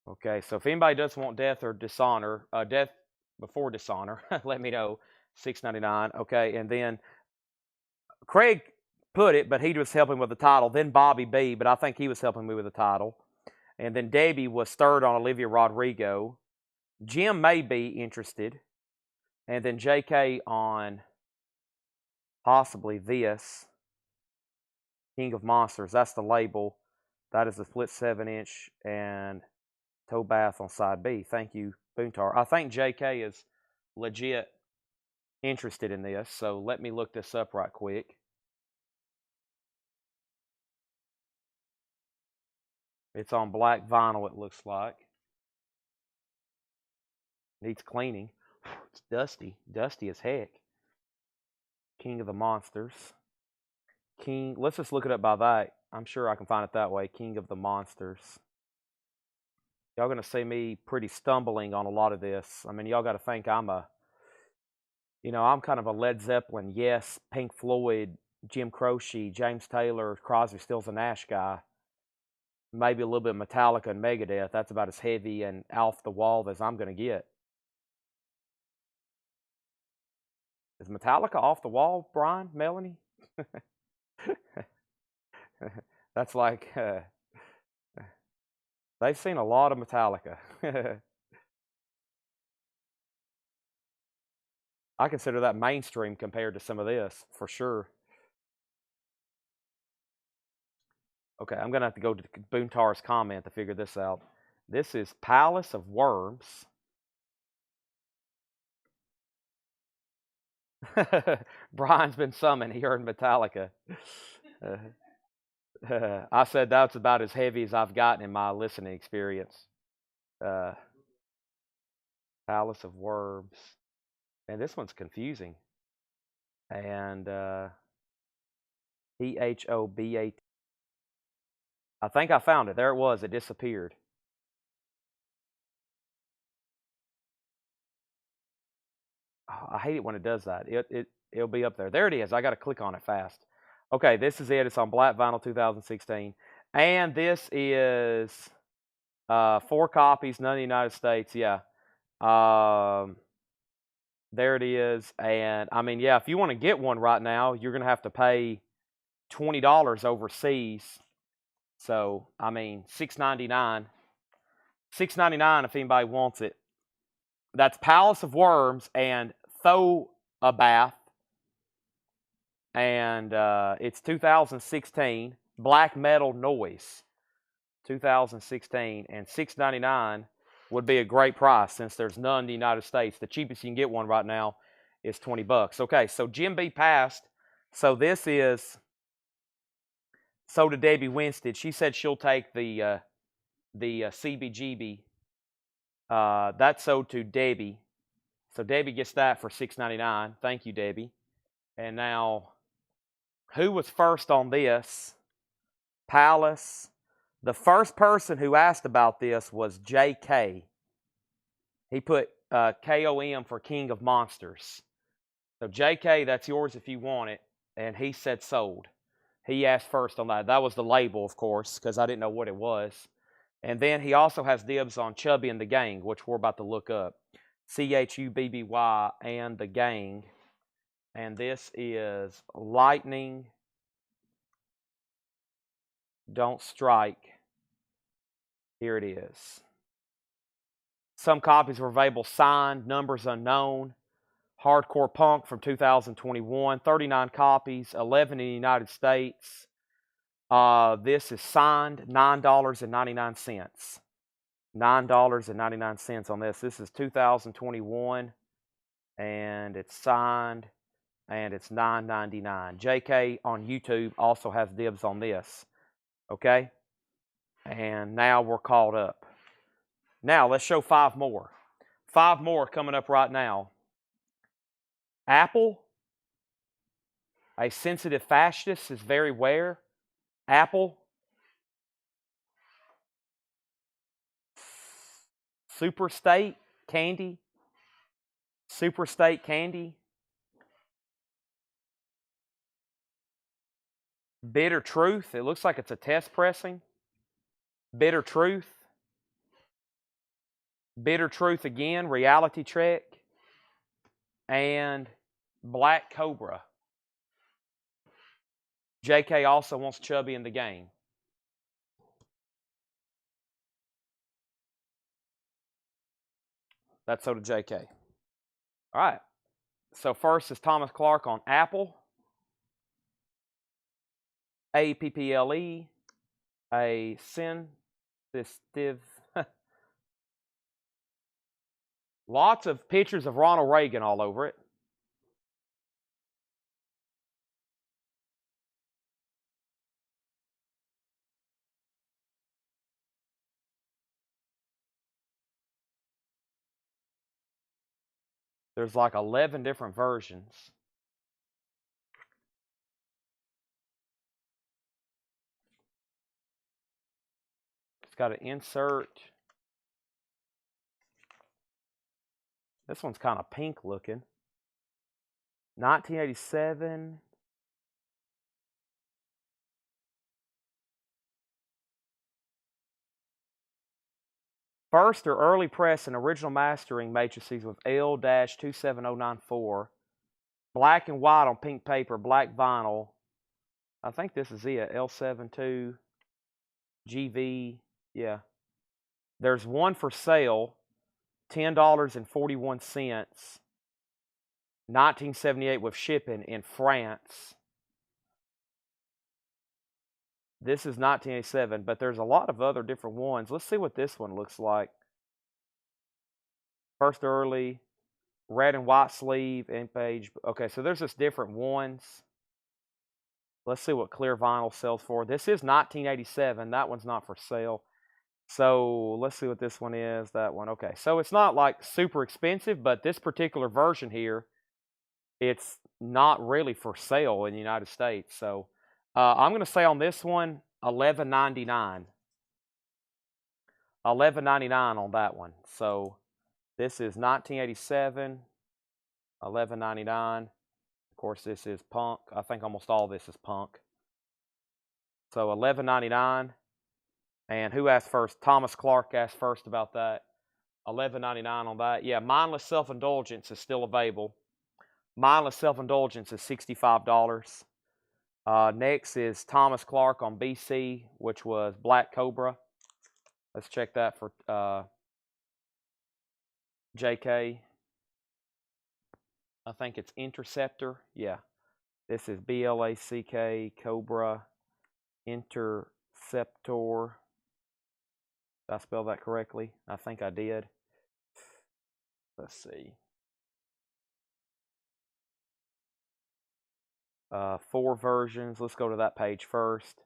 Okay, so if anybody does want Death or Dishonor, Death before Dishonor, let me know. $6.99. Okay, and then Craig put it, but he was helping with the title. Then Bobby B, but I think he was helping me with the title. And then Debbie was third on Olivia Rodrigo. Jim may be interested. And then JK on possibly this. King of Monsters. That's the label. That is the split 7-inch and toe bath on side B. Thank you, Boontar. I think JK is legit interested in this, so let me look this up right quick. It's on black vinyl, it looks like. Needs cleaning. It's dusty. Dusty as heck. King of the Monsters. King, let's just look it up by that. I'm sure I can find it that way. King of the Monsters. Y'all going to see me pretty stumbling on a lot of this. I mean, y'all got to think I'm I'm kind of a Led Zeppelin, Yes, Pink Floyd, Jim Croce, James Taylor, Crosby, Stills, and Nash guy. Maybe a little bit of Metallica and Megadeth. That's about as heavy and off the wall as I'm going to get. Is Metallica off the wall, Brian, Melanie? That's like, they've seen a lot of Metallica. I consider that mainstream compared to some of this, for sure. Okay, I'm going to have to go to Boontar's comment to figure this out. This is Palace of Worms. Brian's been summoned. He heard Metallica. I said that's about as heavy as I've gotten in my listening experience. Palace of Worms. And this one's confusing. And Phobat. I think I found it. There it was. It disappeared. Oh, I hate it when it does that. It'll be up there. There it is. I got to click on it fast. Okay, this is it. It's on black vinyl 2016. And this is 4 copies, none in the United States. Yeah. There it is. And I mean, yeah, if you want to get one right now, you're going to have to pay $20 overseas. So, I mean, $6.99. $6.99 if anybody wants it. That's Palace of Worms and Thobath. And it's 2016. Black Metal Noise. 2016. And $6.99 would be a great price since there's none in the United States. The cheapest you can get one right now is $20. Okay, so Jim B passed. So this is sold to Debbie Winstead. She said she'll take the CBGB. That's sold to Debbie. So Debbie gets that for $6.99. Thank you, Debbie. And now, who was first on this? Palace. The first person who asked about this was JK. He put KOM for King of Monsters. So JK, that's yours if you want it. And he said sold. He asked first on that. That was the label, of course, because I didn't know what it was. And then he also has dibs on Chubby and the Gang, which we're about to look up. CHUBBY and the Gang. And this is Lightning Don't Strike. Here it is. Some copies were available signed, numbers unknown. Hardcore Punk from 2021, 39 copies, 11 in the United States. This is signed, $9.99. $9.99 on this. This is 2021, and it's signed, and it's $9.99. JK on YouTube also has dibs on this. Okay? And now we're caught up. Now, let's show 5 more. 5 more coming up right now. Apple, a sensitive fascist, is very rare. Apple. Super State Candy. Super State Candy. Bitter Truth. It looks like it's a test pressing. Bitter Truth. Bitter Truth again, Reality Check. And Black Cobra. JK also wants Chubby in the game. That's so to JK. All right. So first is Thomas Clark on Apple. APPLE. A sensitive. Lots of pictures of Ronald Reagan all over it. There's like 11 different versions. It's got an insert. This one's kind of pink looking. 1987. First or early press and original mastering matrices with L-27094. Black and white on pink paper, black vinyl. I think this is it. L72 GV. Yeah. There's one for sale. $10.41. 1978 with shipping in France. This is 1987, but there's a lot of other different ones. Let's see what this one looks like. First early, red and white sleeve, end page. Okay, so there's just different ones. Let's see what clear vinyl sells for. This is 1987. That one's not for sale. So let's see what this one is. That one. Okay, so it's not like super expensive, but this particular version here, it's not really for sale in the United States. So I'm going to say on this one, $11.99. $11.99 on that one. So this is 1987, $11.99. Of course, this is punk. I think almost all this is punk. So $11.99. And who asked first? Thomas Clark asked first about that. $11.99 on that. Yeah, Mindless Self-Indulgence is still available. Mindless Self-Indulgence is $65. Next is Thomas Clark on BC, which was Black Cobra. Let's check that for JK. I think it's Interceptor. Yeah. This is BLACK Cobra Interceptor. Did I spell that correctly? I think I did. Let's see. 4 versions. Let's go to that page first.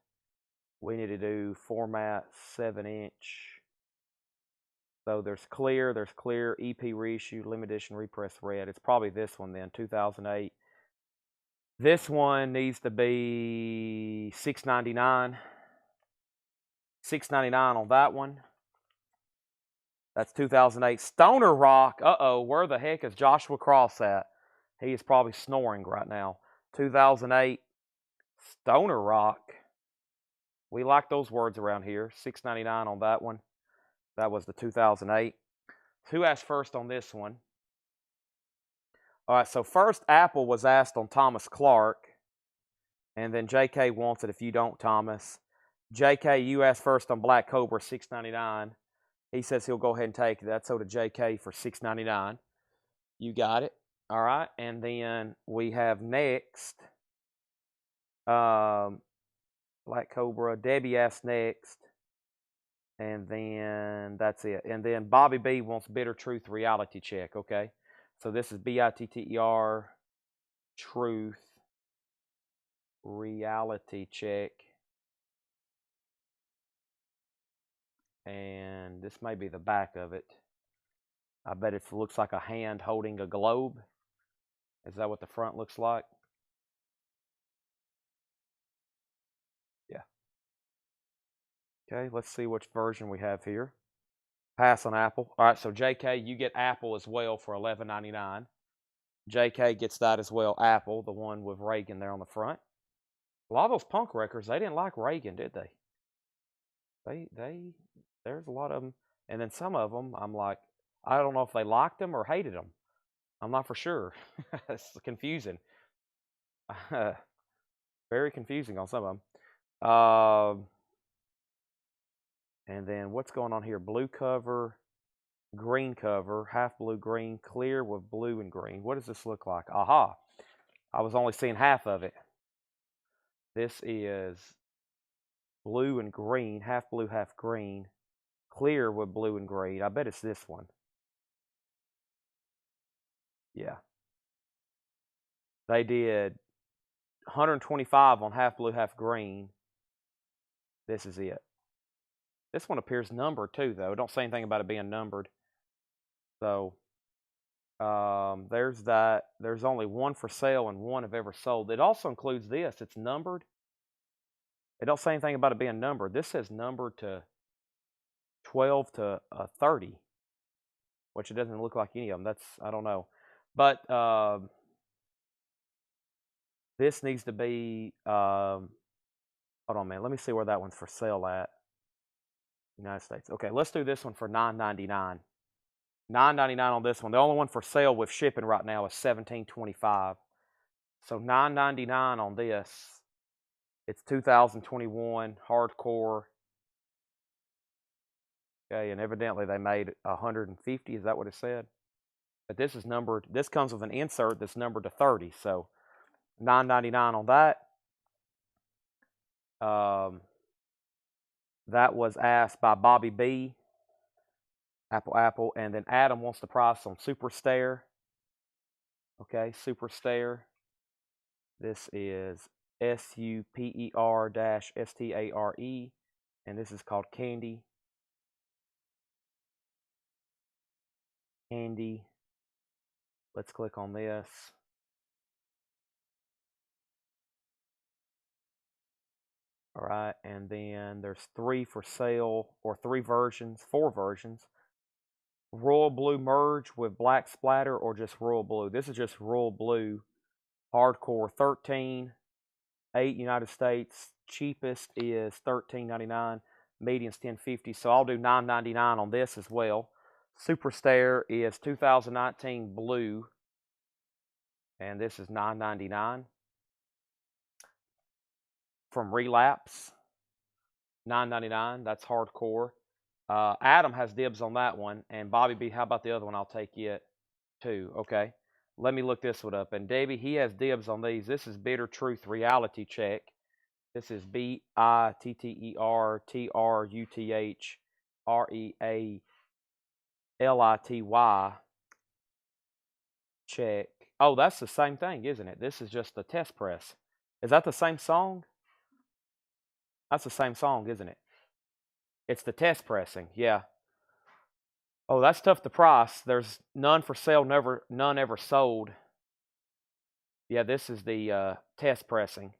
We need to do format 7-inch. So there's clear, EP reissue, limited edition, repress red. It's probably this one then, 2008. This one needs to be $6.99. $6.99 on that one. That's 2008. Stoner Rock. Uh-oh, where the heck is Joshua Cross at? He is probably snoring right now. 2008. Stoner Rock. We like those words around here. $6.99 on that one. That was the 2008. Who asked first on this one? All right, so first Apple was asked on Thomas Clark. And then JK wants it if you don't, Thomas. JK, you asked first on Black Cobra, $6.99. He says he'll go ahead and take it. That's so to JK for $6.99. You got it. All right. And then we have next Black Cobra. Debbie asked next. And then that's it. And then Bobby B wants Bitter Truth Reality Check. Okay. So this is BITTER Truth Reality Check. And this may be the back of it. I bet it looks like a hand holding a globe. Is that what the front looks like? Yeah. Okay, let's see which version we have here. Pass on Apple. All right, so JK, you get Apple as well for $11.99. JK gets that as well, Apple, the one with Reagan there on the front. A lot of those punk records, they didn't like Reagan, did they? There's a lot of them, and then some of them, I'm like, I don't know if they liked them or hated them. I'm not for sure. It's confusing. Very confusing on some of them. And then what's going on here? Blue cover, green cover, half blue, green, clear with blue and green. What does this look like? Aha. I was only seeing half of it. This is blue and green, half blue, half green, clear with blue and green. I bet it's this one. Yeah. They did 125 on half blue, half green. This is it. This one appears numbered too, though. It don't say anything about it being numbered. So there's that. There's only one for sale and one have ever sold. It also includes this. It's numbered. It don't say anything about it being numbered. This says numbered to 12 to 30, which it doesn't look like any of them. That's, I don't know. But this needs to be, hold on, man. Let me see where that one's for sale at. United States. Okay, let's do this one for $9.99. $9.99 on this one. The only one for sale with shipping right now is $17.25. So $9.99 on this. It's 2021 hardcore. Okay, and evidently they made 150. Is that what it said? But this is numbered. This comes with an insert that's numbered to 30. So $9.99 on that. That was asked by Bobby B. Apple, and then Adam wants the price on Super Stare. Okay, Super Stare. This is SUPER-STARE, and this is called Candy. Candy. Let's click on this. All right, and then there's 3 for sale, or 3 versions, 4 versions. Royal Blue merge with black splatter, or just Royal Blue. This is just Royal Blue hardcore. 13, 8 United States. Cheapest is $13.99. Median's $10.50. So I'll do $9.99 on this as well. Super Stare is 2019 blue, and this is $9.99. From Relapse, $9.99. That's hardcore. Adam has dibs on that one, and Bobby B, how about the other one? I'll take it too. Okay, let me look this one up. And Davey, he has dibs on these. This is Bitter Truth Reality Check. This is BITTERTRUTHREALITY check. Oh, that's the same thing, isn't it? This is just the test press. Is that the same song? That's the same song, isn't it? It's the test pressing, yeah. Oh, that's tough to price. There's none for sale, none ever sold. Yeah, this is the test pressing.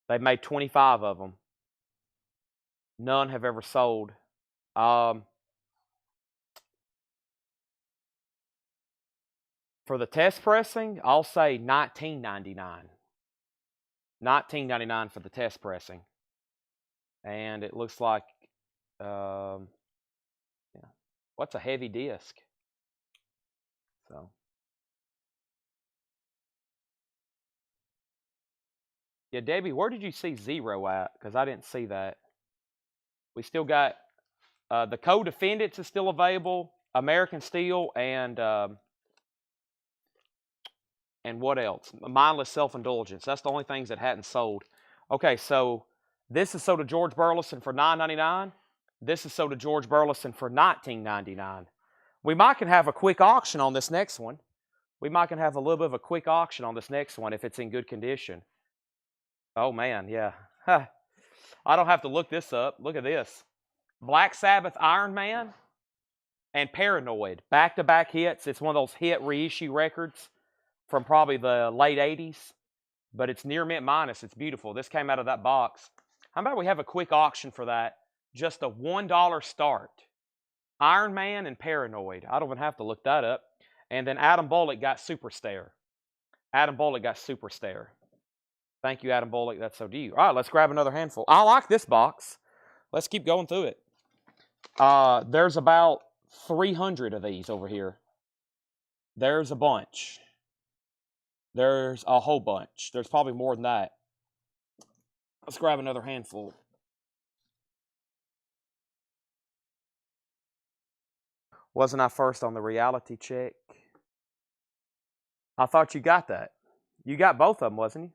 They made 25 of them. None have ever sold. For the test pressing, I'll say $19.99. $19.99 for the test pressing. And it looks like, yeah. What's a heavy disc? So, yeah, Debbie, where did you see 0 at? Because I didn't see that. We still got the Co-Defendants is still available, American Steel, and what else? Mindless Self-Indulgence. That's the only things that hadn't sold. Okay, so this is sold to George Burleson for $9.99. This is sold to George Burleson for $19.99. We might can have a quick auction on this next one. We might can have a little bit of a quick auction on this next one if it's in good condition. Oh, man, yeah. I don't have to look this up. Look at this. Black Sabbath Iron Man and Paranoid. Back-to-back hits. It's one of those hit reissue records from probably the late 80s. But it's near mint minus. It's beautiful. This came out of that box. How about we have a quick auction for that? Just a $1 start. Iron Man and Paranoid. I don't even have to look that up. And then Adam Bullock got Super Stare. Adam Bullock got Super Stare. Thank you, Adam Bullock. That's so do you. All right, let's grab another handful. I like this box. Let's keep going through it. There's about 300 of these over here. There's a bunch. There's a whole bunch. There's probably more than that. Let's grab another handful. Wasn't I first on the reality check? I thought you got that. You got both of them, wasn't you?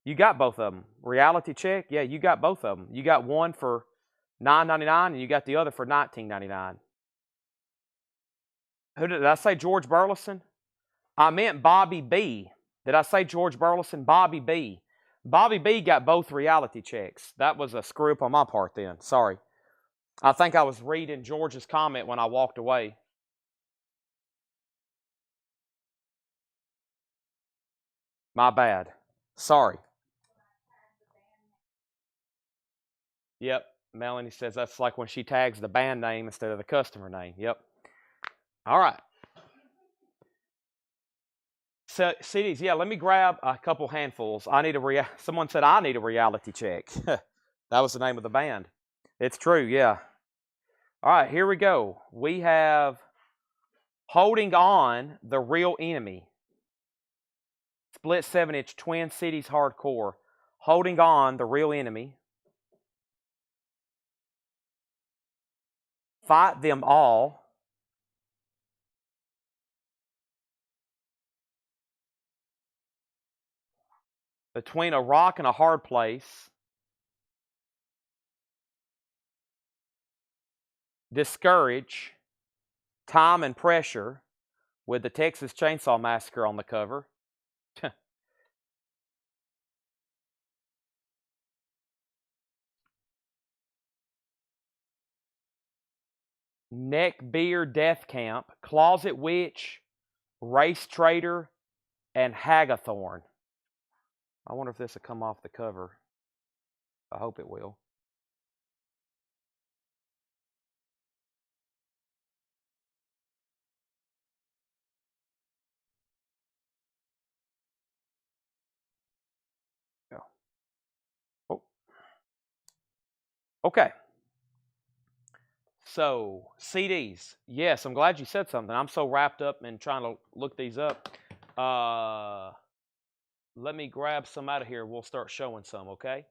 You got both of them. Reality check? Yeah, you got both of them. You got one for $9.99 and you got the other for $19.99. Who did I say? George Burleson? I meant Bobby B. Did I say George Burleson? Bobby B. Bobby B got both reality checks. That was a screw up on my part then. Sorry. I think I was reading George's comment when I walked away. My bad. Sorry. Yep. Melanie says that's like when she tags the band name instead of the customer name. Yep. All right. So, CDs, yeah, let me grab a couple handfuls. Someone said I need a reality check. That was the name of the band. It's true, yeah. All right, here we go. We have Holding On, The Real Enemy. Split 7-inch Twin Cities Hardcore. Holding On, The Real Enemy. Fight Them All. Between a Rock and a Hard Place. Discourage. Time and Pressure. With the Texas Chainsaw Massacre on the cover. Neckbeard Death Camp. Closet Witch. Race Trader. And Hagathorn. I wonder if this will come off the cover. I hope it will. Yeah. Oh. Okay. So, CDs. Yes, I'm glad you said something. I'm so wrapped up in trying to look these up. Let me grab some out of here. We'll start showing some, okay?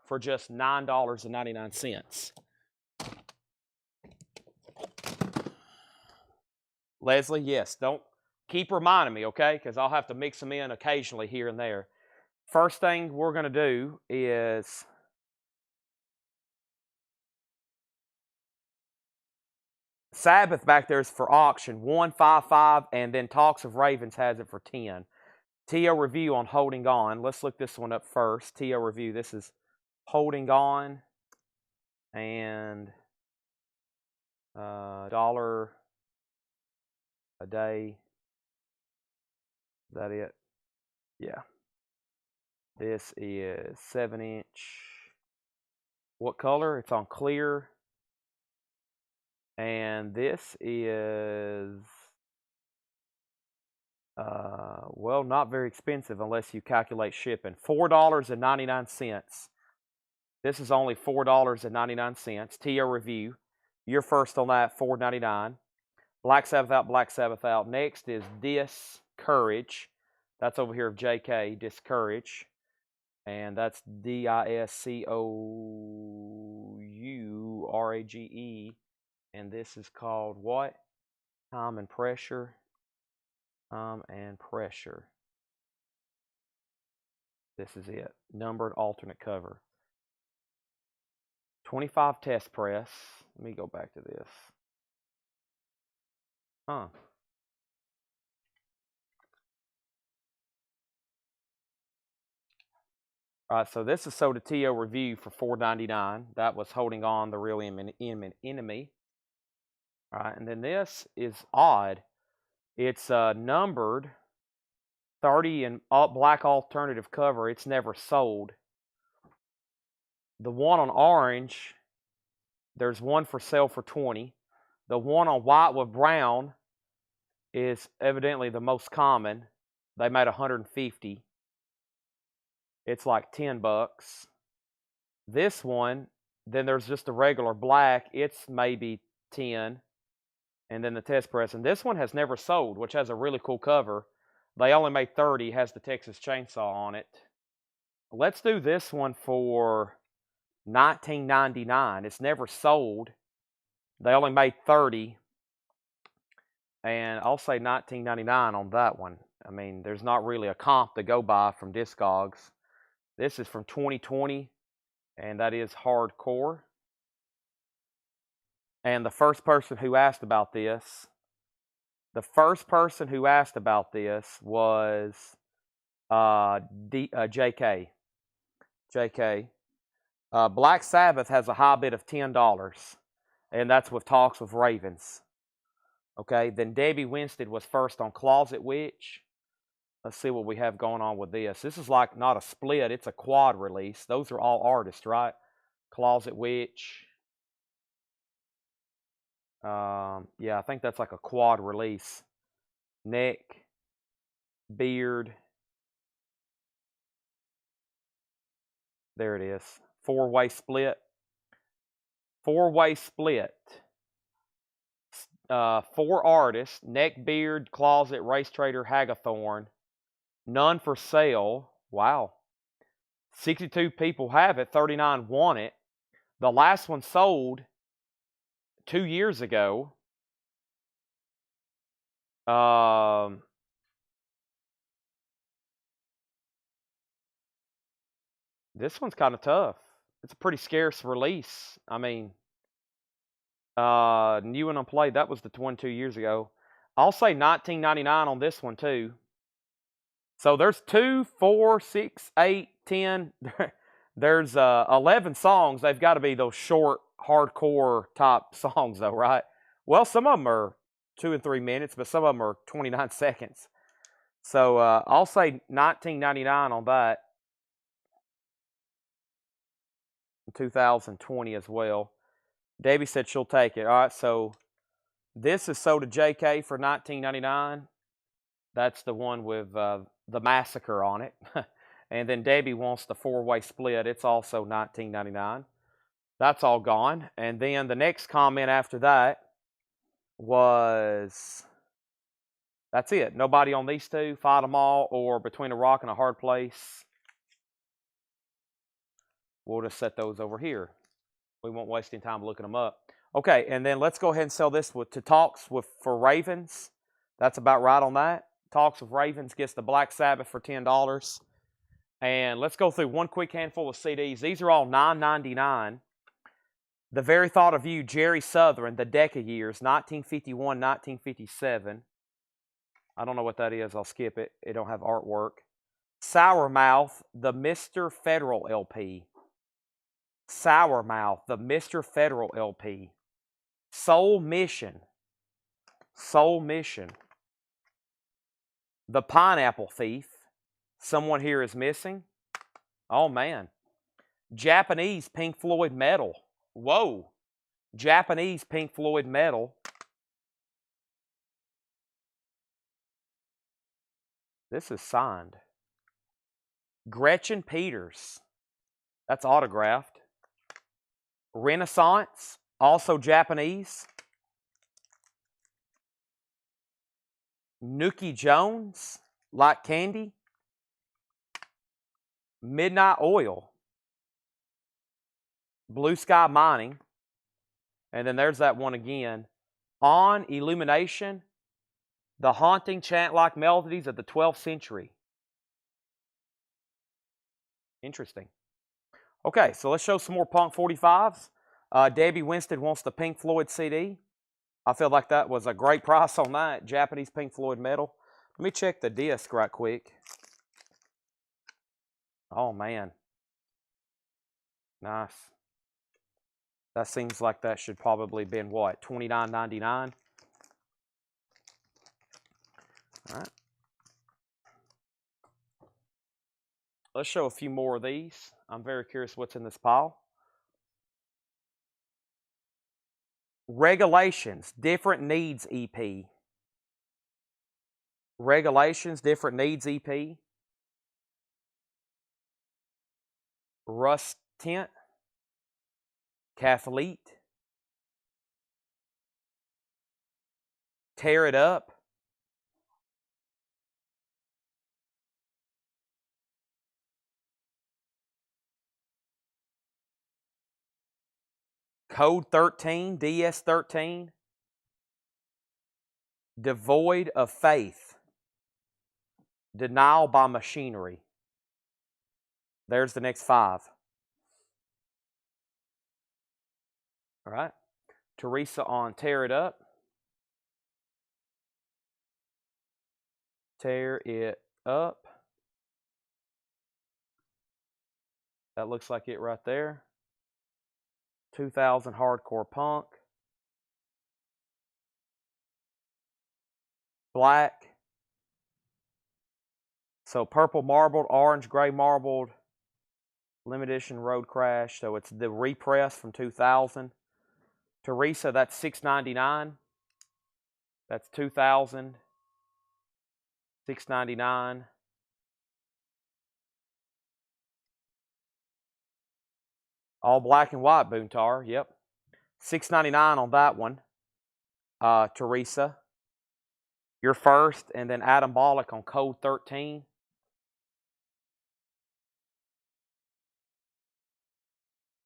For just $9.99. Leslie, yes. Don't keep reminding me, okay? Because I'll have to mix them in occasionally here and there. First thing we're going to do is Sabbath back there is for auction, 155, and then Talks of Ravens has it for 10. TO review on Holding On. Let's look this one up first. TO review. This is Holding On, and $1 a day. Is that it? Yeah. This is 7-inch. What color? It's on clear. And this is, well, not very expensive unless you calculate shipping. $4.99. This is only $4.99. TO review. You're first on that, $4.99. Black Sabbath out, Black Sabbath out. Next is Discourage. That's over here of JK, Discourage. And that's DISCOURAGE. And this is called what? Time and Pressure. Time and Pressure. This is it. Numbered alternate cover. 25 test press. Let me go back to this. Huh. All right, so this is sold at TO Review for $4.99. That was Holding On, The Real Enemy. All right, and then this is odd. It's numbered 30 and black alternative cover. It's never sold. The one on orange, there's one for sale for 20. The one on white with brown is evidently the most common. They made 150. It's like $10. This one, then there's just a regular black. It's maybe 10. And then the test press. And this one has never sold, which has a really cool cover. They only made 30, has the Texas Chainsaw on it. Let's do this one for $19.99. It's never sold. They only made 30. And I'll say $19.99 on that one. I mean, there's not really a comp to go by from Discogs. This is from 2020, and that is hardcore. And the first person who asked about this was JK. JK. Black Sabbath has a high bid of $10, and that's with Talks with Ravens. Okay, then Debbie Winstead was first on Closet Witch. Let's see what we have going on with this. This is like not a split, it's a quad release. Those are all artists, right? Closet Witch. Yeah, I think that's like a quad release. Neck, Beard. There it is. Four-way split. Four-way split. 4 artists. Neck, Beard, Closet, Race Trader, Hagathorn. None for sale. Wow. 62 people have it. 39 want it. The last one sold 2 years ago. This one's kind of tough. It's a pretty scarce release. I mean, new and unplayed. That was the one 2 years ago. I'll say $19.99 on this one too. So there's 2, 4, 6, 8, 10. There's 11 songs. They've got to be those short, hardcore type songs, though, right? Well, some of them are 2 and 3 minutes, but some of them are 29 seconds. So I'll say $19.99 on that. 2020 as well. Debbie said she'll take it. All right, so this is sold to JK for $19.99. That's the one with the massacre on it. And then Debbie wants the 4-way split. It's also $19.99. That's all gone. And then the next comment after that was, that's it. Nobody on these two. Fight them all or Between a Rock and a Hard Place. We'll just set those over here. We won't waste any time looking them up. Okay, and then let's go ahead and sell this to Talks for Ravens. That's about right on that. Talks with Ravens gets the Black Sabbath for $10. And let's go through one quick handful of CDs. These are all $9.99. The Very Thought of You, Jerry Southern, The Decca Years, 1951, 1957. I don't know what that is. I'll skip it. It don't have artwork. Sour Mouth, the Mr. Federal LP. Sour Mouth, the Mr. Federal LP. Soul Mission. Soul Mission. The Pineapple Thief. Someone Here Is Missing. Oh, man. Japanese Pink Floyd Metal. Whoa. Japanese Pink Floyd Metal. This is signed. Gretchen Peters. That's autographed. Renaissance. Also Japanese. Nookie Jones. Like Candy. Midnight Oil. Blue Sky Mining. And then there's that one again. On Illumination. The Haunting Chant-like Melodies of the 12th Century. Interesting. Okay, so let's show some more Punk 45s. Debbie Winstead wants the Pink Floyd CD. I feel like that was a great price on that. Japanese Pink Floyd metal. Let me check the disc right quick. Oh, man. Nice. That seems like that should probably have been, what, $29.99? All right. Let's show a few more of these. I'm very curious what's in this pile. Regulations, Different Needs EP. Regulations, Different Needs EP. Rust Tent, Cathlete, Tear It Up, Code 13, DS13, Devoid of Faith, Denial by Machinery. There's the next 5. All right. Teresa on Tear It Up. Tear It Up. That looks like it right there. 2000 Hardcore Punk. Black. So purple marbled, orange, gray marbled, limited edition Road Crash. So it's the repress from 2000. Teresa, that's $6.99. That's 2000. $6.99. All black and white Boontar. Yep. $6.99 on that one. Teresa. You're first, and then Adam Bollock on Code 13.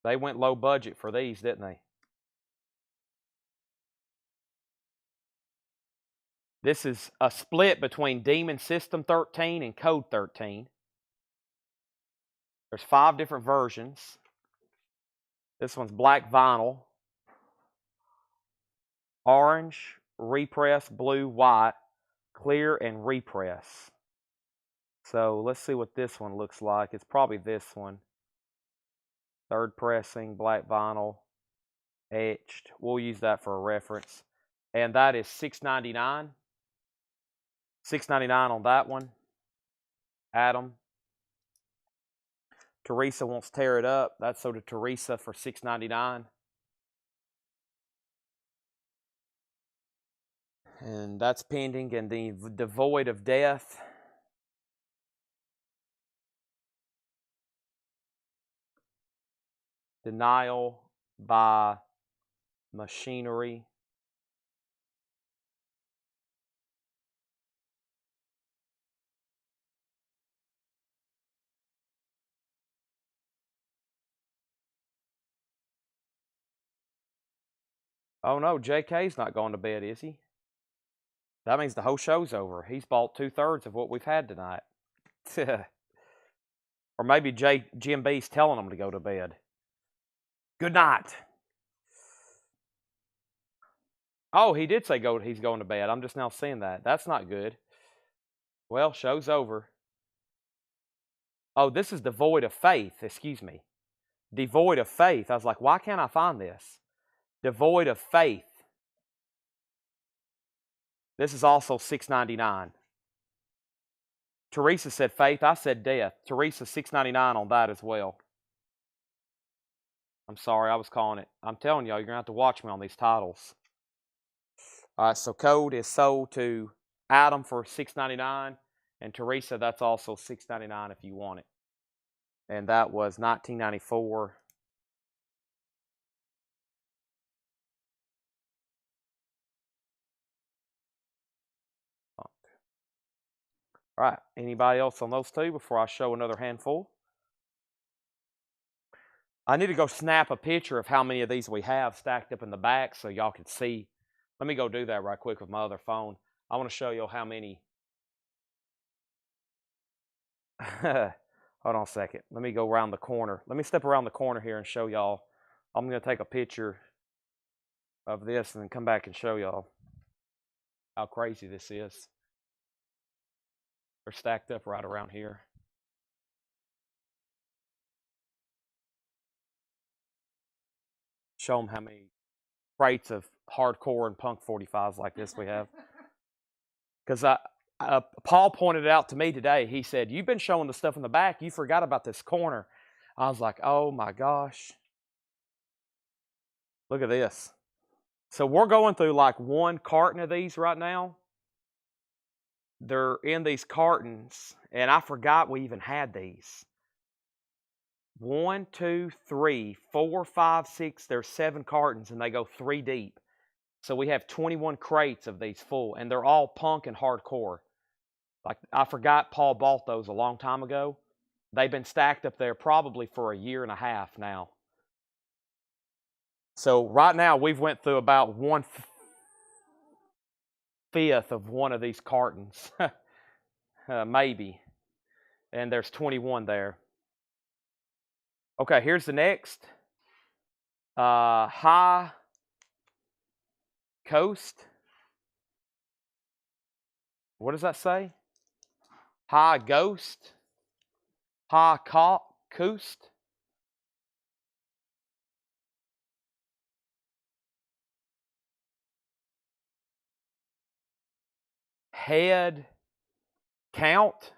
They went low budget for these, didn't they? This is a split between Demon System 13 and Code 13. There's 5 different versions. This one's black vinyl, orange, repress, blue, white, clear, and repress. So let's see what this one looks like. It's probably this one. 3rd pressing, black vinyl, etched. We'll use that for a reference. And that is $6.99. $6.99 on that one. Adam. Teresa wants Tear It Up. That's so to Teresa for $6.99. And that's pending. And the Devoid of Death. Denial by Machinery. Oh no, JK's not going to bed, is he? That means the whole show's over. He's bought 2/3 of what we've had tonight. Or maybe Jim B's telling him to go to bed. Good night. Oh, he did say he's going to bed. I'm just now seeing that. That's not good. Well, show's over. Oh, this is Devoid of Faith. Excuse me. Devoid of Faith. I was like, why can't I find this? Devoid of Faith. This is also $6.99. Teresa said faith. I said death. Teresa, $6.99 on that as well. I'm sorry, I was calling it. I'm telling y'all, you're going to have to watch me on these titles. All right, so Code is sold to Adam for $6.99. And Teresa, that's also $6.99 if you want it. And that was $19.94. All right, anybody else on those 2 before I show another handful? I need to go snap a picture of how many of these we have stacked up in the back so y'all can see. Let me go do that right quick with my other phone. I want to show you how many. Hold on a second. Let me go around the corner. Let me step around the corner here and show y'all. I'm going to take a picture of this and then come back and show y'all how crazy this is. They're stacked up right around here. Show them how many crates of hardcore and punk 45s like this we have. Because Paul pointed it out to me today. He said, you've been showing the stuff in the back. You forgot about this corner. I was like, oh my gosh. Look at this. So we're going through like 1 carton of these right now. They're in these cartons, and I forgot we even had these. 1, 2, 3, 4, 5, 6. There's 7 cartons, and they go 3 deep. So we have 21 crates of these full, and they're all punk and hardcore. Like, I forgot Paul bought those a long time ago. They've been stacked up there probably for a year and a half now. So right now we've went through about 1/5 of one of these cartons, maybe. And there's 21 there. Okay, here's the next. High Coast. What does that say? High Ghost. High Coast. Head count.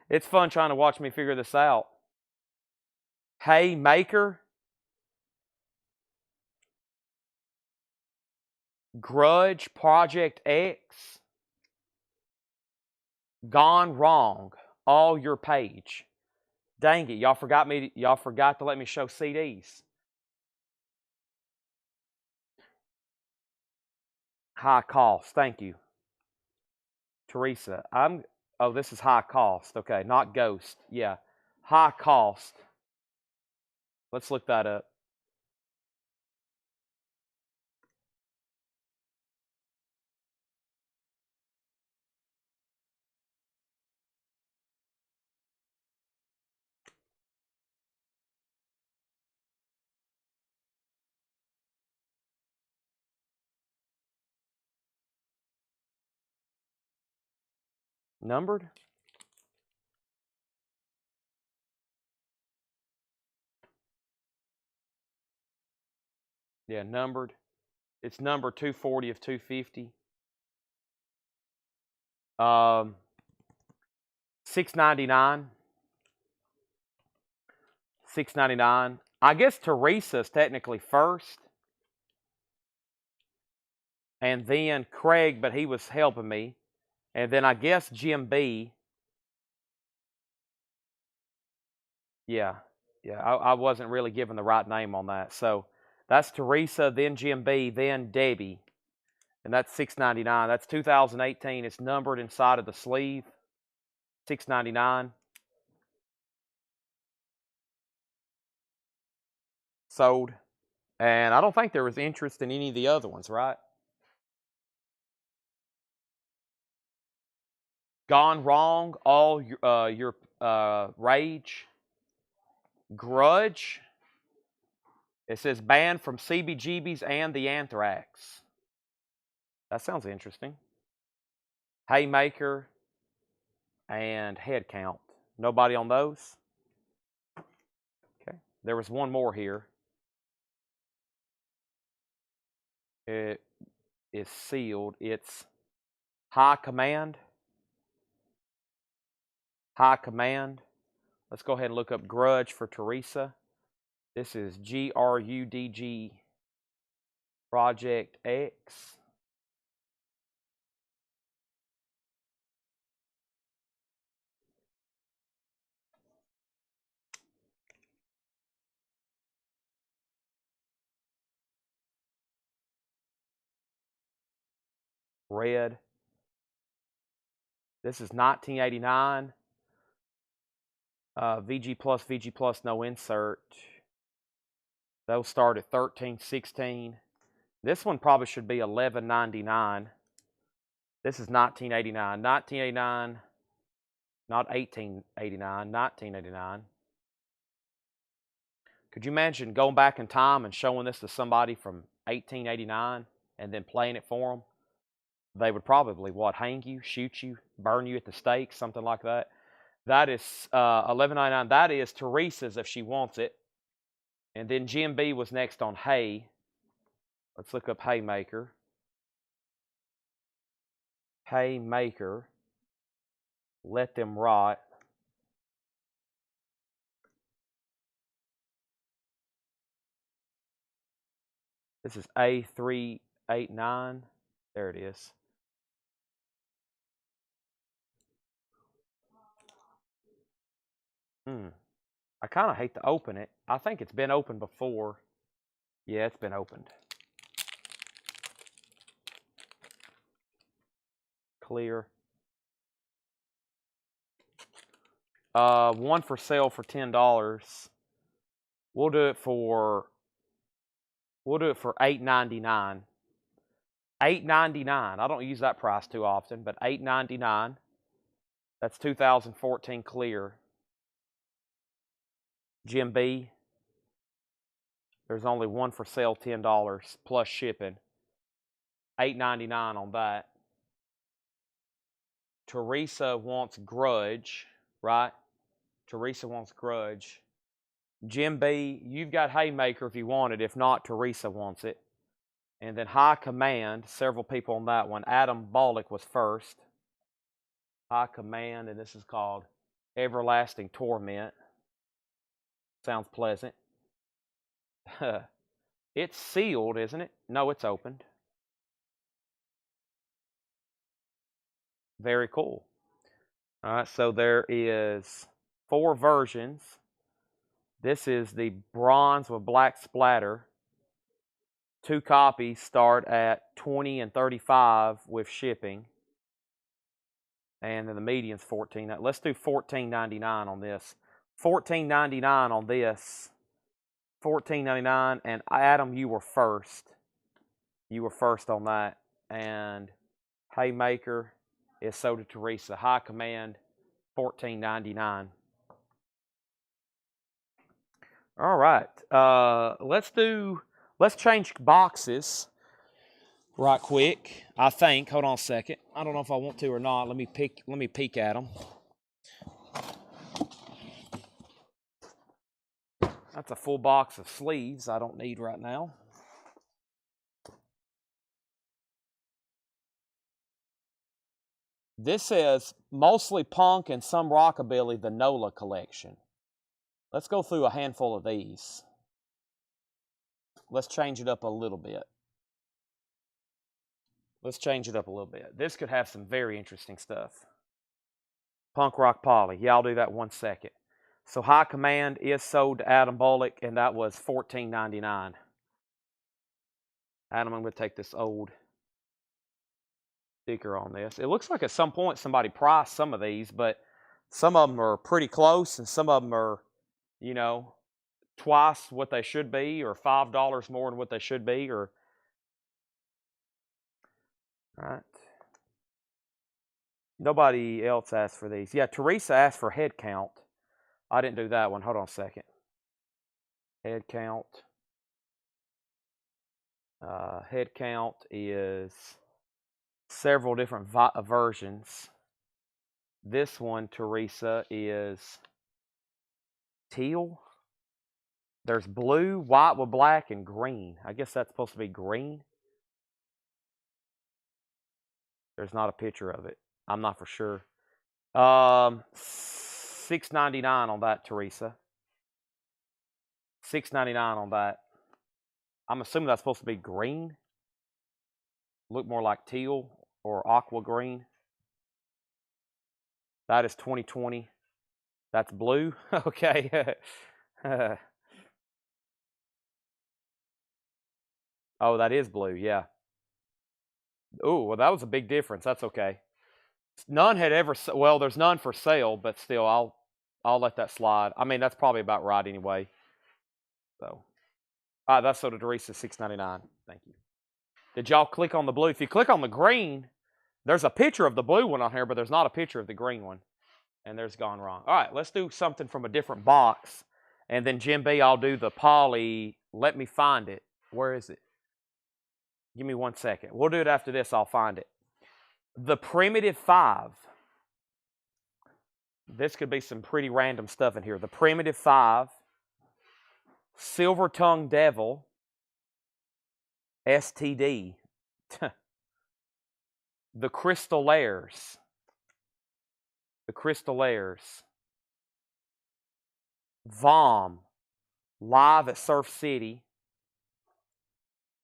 It's fun trying to watch me figure this out. Haymaker. Grudge Project X. Gone Wrong. All Your Page. Dang it, y'all forgot to let me show CDs. High Cost. Thank you. Teresa. Oh, this is High Cost. Okay, not Ghost. Yeah. High Cost. Let's look that up. Numbered? Yeah, numbered. It's number 240 of 250. 699. 699. I guess Teresa's technically first. And then Craig, but he was helping me. And then I guess Jim B. Yeah. Yeah, I wasn't really given the right name on that. So that's Teresa, then Jim B, then Debbie. And that's $6.99. That's 2018. It's numbered inside of the sleeve. $6.99. Sold. And I don't think there was interest in any of the other ones, right? Gone Wrong, All Your Rage. Grudge. It says banned from CBGBs and the Anthrax. That sounds interesting. Haymaker and Head Count. Nobody on those? Okay. There was one more here. It is sealed. It's High Command. High Command. Let's go ahead and look up Grudge for Teresa. This is GRUDG Project X. Red. This is 1989. VG plus, no insert. Those start at $13.16. This one probably should be $11.99. This is 1989. 1989, not 1889, 1989. Could you imagine going back in time and showing this to somebody from 1889 and then playing it for them? They would probably, hang you, shoot you, burn you at the stake, something like that. That is $11.99. That is Teresa's if she wants it. And then Jim B was next on Hay. Let's look up Haymaker. Haymaker. Let Them Rot. This is A389. There it is. I kind of hate to open it. I think it's been opened before. Yeah, it's been opened. Clear. One for sale for $10. We'll do it for $8.99. $8.99. I don't use that price too often, but $8.99. That's 2014 clear. Jim B. There's only one for sale, $10 plus shipping. $8.99 on that. Teresa wants Grudge, right? Teresa wants Grudge. Jim B, you've got Haymaker if you want it. If not, Teresa wants it. And then High Command, several people on that one. Adam Bollock was first. High Command, and this is called Everlasting Torment. Sounds pleasant. It's sealed, isn't it? No, it's opened. Very cool. All right, so there is 4 versions. This is the bronze with black splatter. 2 copies start at $20 and $35 with shipping. And then the median's $14. Let's do $14.99 on this. $14.99 on this. $14.99. And Adam, you were first. You were first on that. And Haymaker is sold to Teresa. High Command, $14.99. All right. Let's change boxes right quick. I think. Hold on a second. I don't know if I want to or not. Let me peek at them. That's a full box of sleeves I don't need right now. This says mostly punk and some rockabilly, the NOLA collection. Let's go through a handful of these. Let's change it up a little bit. This could have some very interesting stuff. Punk Rock Polly. Yeah, I'll do that 1 second. So High Command is sold to Adam Bollock, and that was $14.99. Adam, I'm going to take this old sticker on this. It looks like at some point somebody priced some of these, but some of them are pretty close, and some of them are, you know, twice what they should be, or $5 more than what they should be, or... All right. Nobody else asked for these. Yeah, Teresa asked for head count. I didn't do that one. Hold on a second. Head count. Head count is several different versions. This one, Teresa, is teal. There's blue, white with black, and green. I guess that's supposed to be green. There's not a picture of it. I'm not for sure. $6.99 on that, Teresa. $6.99 on that. I'm assuming that's supposed to be green. Look more like teal or aqua green. That is 2020. That's blue. Okay. Oh, that is blue. Yeah. Oh, well, that was a big difference. That's okay. None had ever. Well, there's none for sale, but still, I'll let that slide. I mean, that's probably about right anyway. So, that's sold to Teresa, $6.99. Thank you. Did y'all click on the blue? If you click on the green, there's a picture of the blue one on here, but there's not a picture of the green one. And there's gone wrong. All right, let's do something from a different box. And then Jim B, I'll do the poly. Let me find it. Where is it? Give me 1 second. We'll do it after this. I'll find it. The Primitive 5. This could be some pretty random stuff in here. The Primitive 5. Silver Tongue Devil. STD. The Crystalaires. The Crystalaires. Vom. Live at Surf City.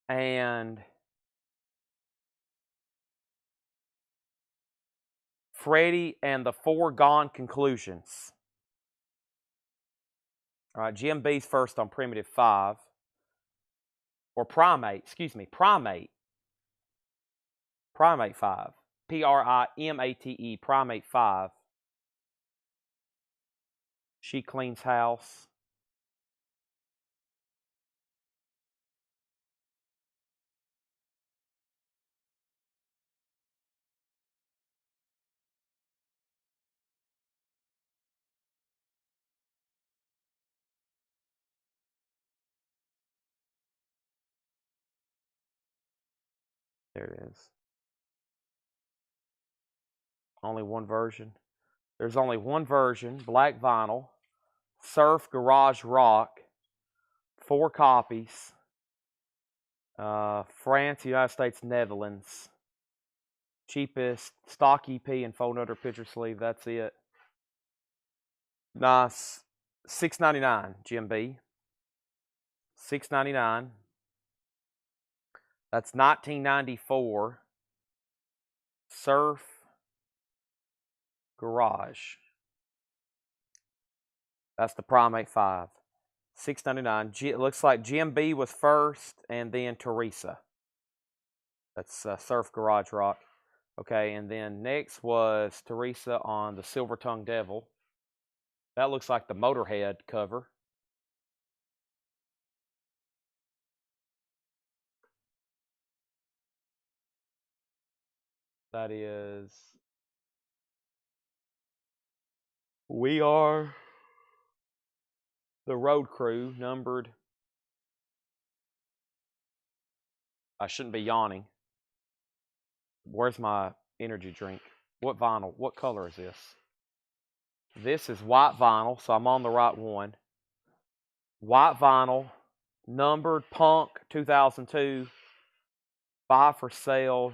And Freddie and the Foregone Conclusions. All right, GMB's first on primitive 5. Or primate, excuse me, primate. Primate 5. Primate, primate 5. She cleans house. There it is. Only one version. There's only one version, black vinyl, surf, garage, rock, 4 copies. France, United States, Netherlands. Cheapest, stock EP and phone under picture sleeve. That's it. Nice. $6.99 GMB. $6.99. That's 1994. Surf Garage. That's the Primate 5. $6.99. It looks like GMB was first, and then Teresa. That's Surf Garage Rock. Okay, and then next was Teresa on the Silver Tongue Devil. That looks like the Motorhead cover. That is We Are the Road Crew, numbered. I shouldn't be yawning. Where's my energy drink? What vinyl? What color is this? This is white vinyl, so I'm on the right one. White vinyl, numbered, Punk 2002, 5 for sale.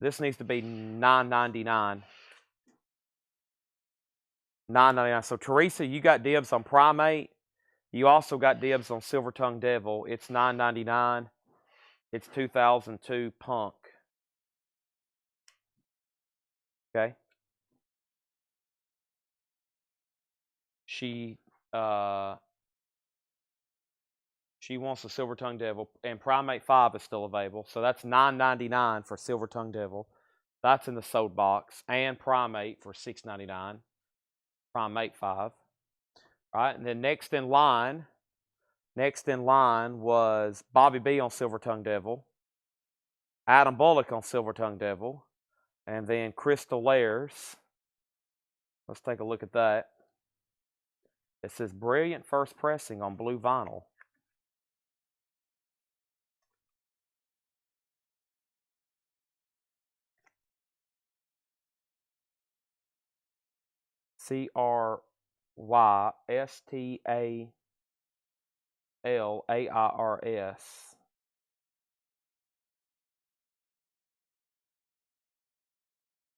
This needs to be $9.99. $9.99. So Teresa, you got dibs on Primate. You also got dibs on Silver Tongue Devil. It's $9.99. It's 2002 Punk. Okay. She wants the Silver Tongue Devil, and Primate 5 is still available. So that's $9.99 for Silver Tongue Devil. That's in the sold box. And Primate for $6.99. Primate 5. All right, and then next in line was Bobby B on Silver Tongue Devil, Adam Bullock on Silver Tongue Devil, and then Crystal Lairs. Let's take a look at that. It says brilliant first pressing on blue vinyl. CRYSTALAIRS.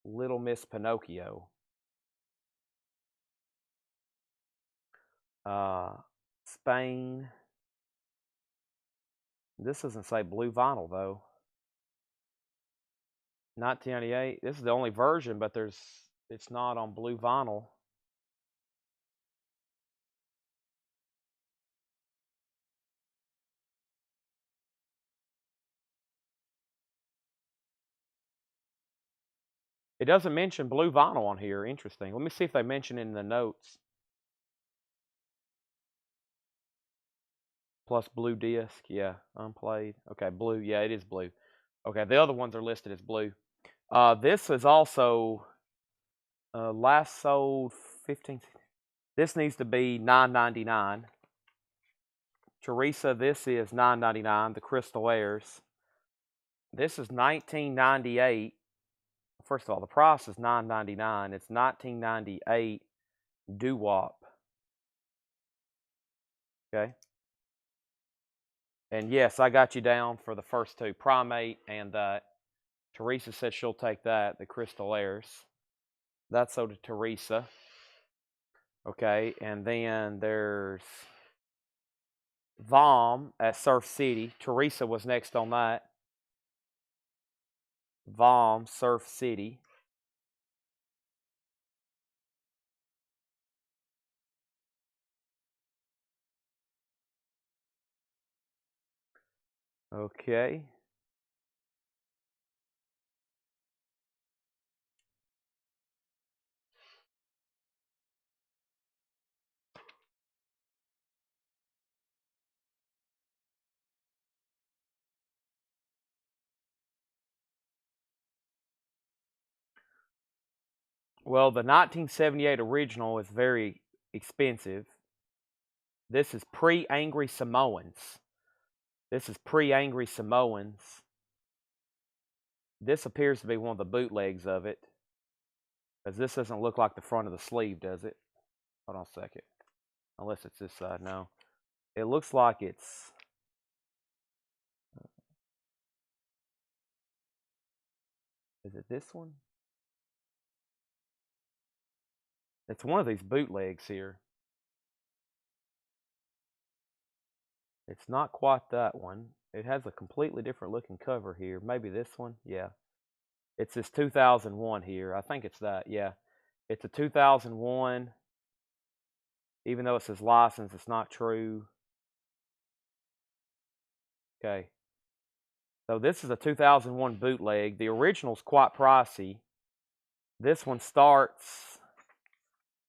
Little Miss Pinocchio. Spain. This doesn't say blue vinyl though. 1998. This is the only version, but it's not on blue vinyl. It doesn't mention blue vinyl on here. Interesting. Let me see if they mention it in the notes. Plus blue disc. Yeah, unplayed. Okay, blue. Yeah, it is blue. Okay, the other ones are listed as blue. This is also last sold 15. This needs to be $9.99. Teresa, this is $9.99. The Crystal Airs. This is $19.98. First of all, the price is $9.99. It's $19.98 doo-wop. Okay. And yes, I got you down for the first two, Primate and that. Teresa said she'll take that, the Crystal Airs. That's so to Teresa. Okay, and then there's Vom at Surf City. Teresa was next on that. Vom, Surf City. Okay. Well, the 1978 original is very expensive. This is pre-Angry Samoans. This is pre-Angry Samoans. This appears to be one of the bootlegs of it. Because this doesn't look like the front of the sleeve, does it? Hold on a second. Unless it's this side. No. It looks like it's... Is it this one? It's one of these bootlegs here. It's not quite that one. It has a completely different looking cover here. Maybe this one? Yeah. It's this 2001 here. I think it's that. Yeah. It's a 2001. Even though it says license, it's not true. Okay. So this is a 2001 bootleg. The original's quite pricey. This one starts...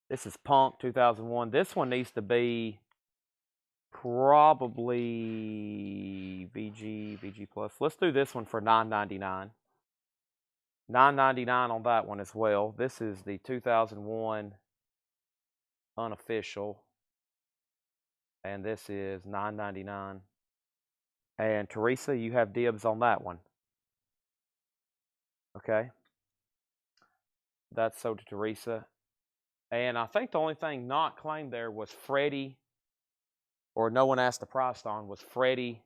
This is Punk 2001. This one needs to be probably VG Plus. Let's do this one for $9.99. $9.99 on that one as well. This is the 2001 unofficial. And this is $9.99. And Teresa, you have dibs on that one. Okay. That's sold to Teresa. And I think the only thing not claimed there was Freddie, or no one asked the price on, was Freddie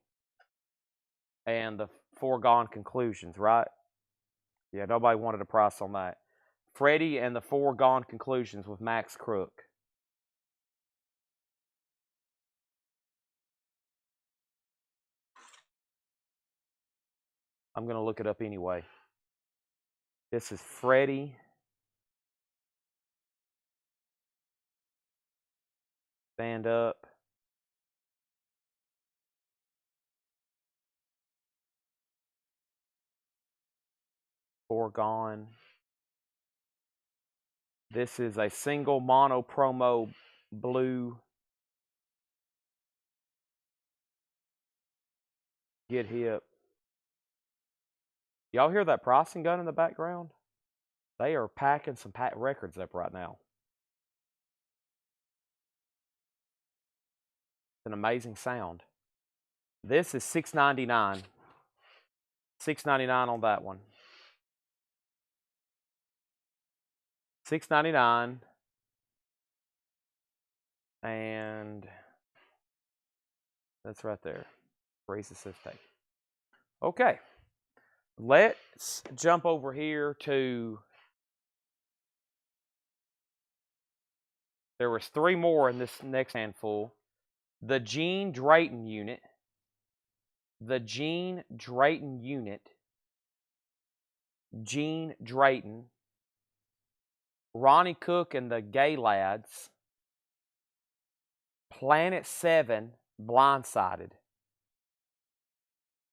and the Foregone Conclusions, right? Yeah, nobody wanted a price on that. Freddie and the Foregone Conclusions with Max Crook. I'm going to look it up anyway. This is Freddie. Stand up. Foregone. This is a single mono promo blue. Get hip. Y'all hear that pricing gun in the background? They are packing some records up right now. It's an amazing sound. This is $6.99. $6.99 on that one. $6.99. And that's right there. Teresa says take. Okay. Let's jump over here to... There was 3 more in this next handful. The Gene Drayton Unit. The Gene Drayton Unit. Gene Drayton. Ronnie Cook and the Gay Lads. Planet 7, Blindsided.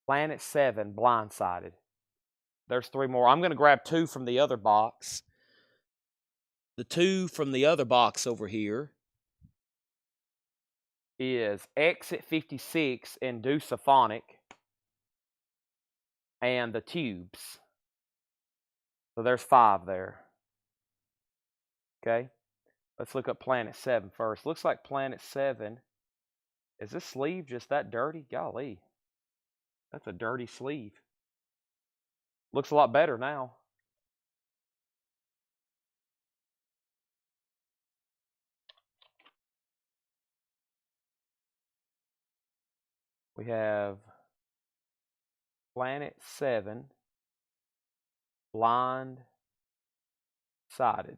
Planet 7, Blindsided. There's 3 more. I'm going to grab 2 from the other box. The 2 from the other box over here is Exit 56 and Deucephonic and the Tubes. So there's 5 there. Okay. Let's look up Planet 7 first. Looks like Planet 7. Is this sleeve just that dirty? Golly. That's a dirty sleeve. Looks a lot better now. We have Planet 7, Blind Sided.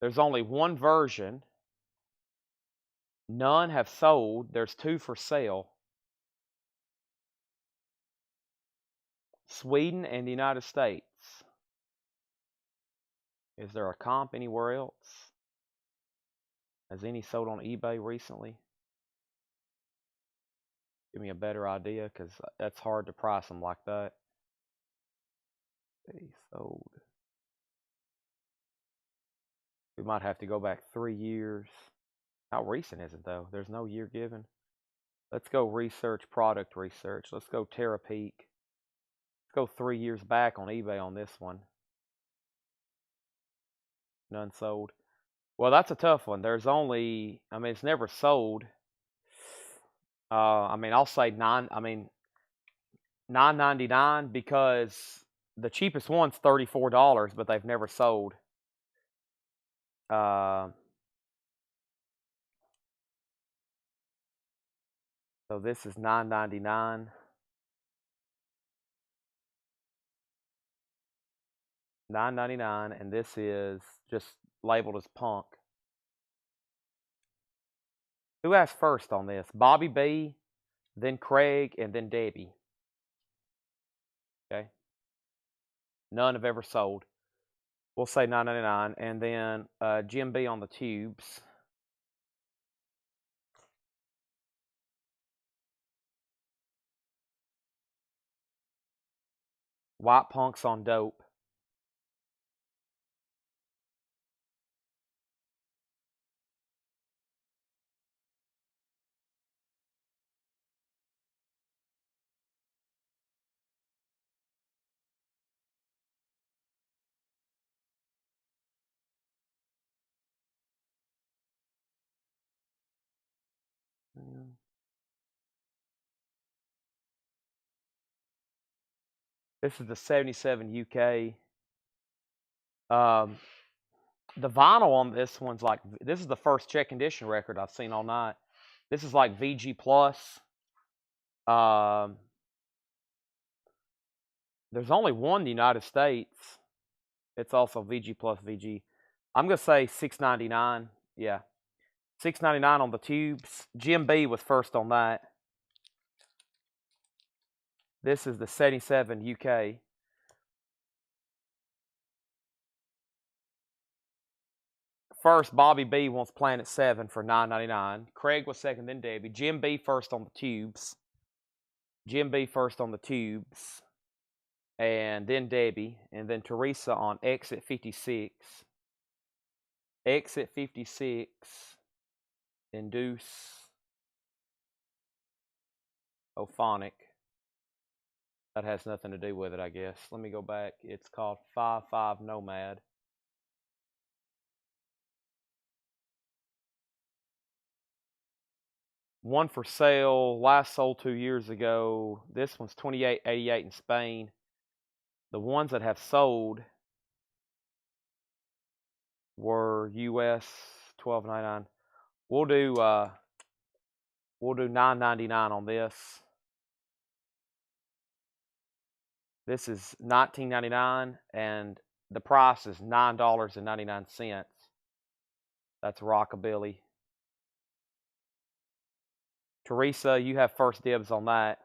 There's only one version. None have sold. There's 2 for sale. Sweden and the United States. Is there a comp anywhere else? Has any sold on eBay recently? Give me a better idea, because that's hard to price them like that. They sold. We might have to go back 3 years. How recent is it, though? There's no year given. Let's go research, product research. Let's go Terapeak. Let's go 3 years back on eBay on this one. None sold. Well, that's a tough one. There's only, I mean, it's never sold. I mean, I'll say $9.99, because the cheapest one's $34, but they've never sold. So this is $9.99. $9.99, and this is just labeled as punk. Who asked first on this? Bobby B, then Craig, and then Debbie. Okay. None have ever sold. We'll say $9.99, and then Jim B on the tubes. White Punks on dope. This is the 77 UK. The vinyl on this one's like, this is the first check condition record I've seen all night. This is like VG plus. There's only one in the United States. It's also VG plus VG. I'm gonna say $6.99. Yeah, $6.99 on the tubes. Jim B was first on that. This is the 77 UK. First, Bobby B wants Planet 7 for $9.99. Craig was second, then Debbie. Jim B first on the tubes. Jim B first on the tubes. And then Debbie. And then Teresa on Exit 56. Exit 56. Induce. Ophonic. That has nothing to do with it, I guess. Let me go back. It's called 55 Nomad. One for sale, last sold 2 years ago. This one's $28.88 in Spain. The ones that have sold were US $12.99. We'll do $9.99 on this. This is $19.99, and the price is $9.99. That's rockabilly. Teresa, you have first dibs on that.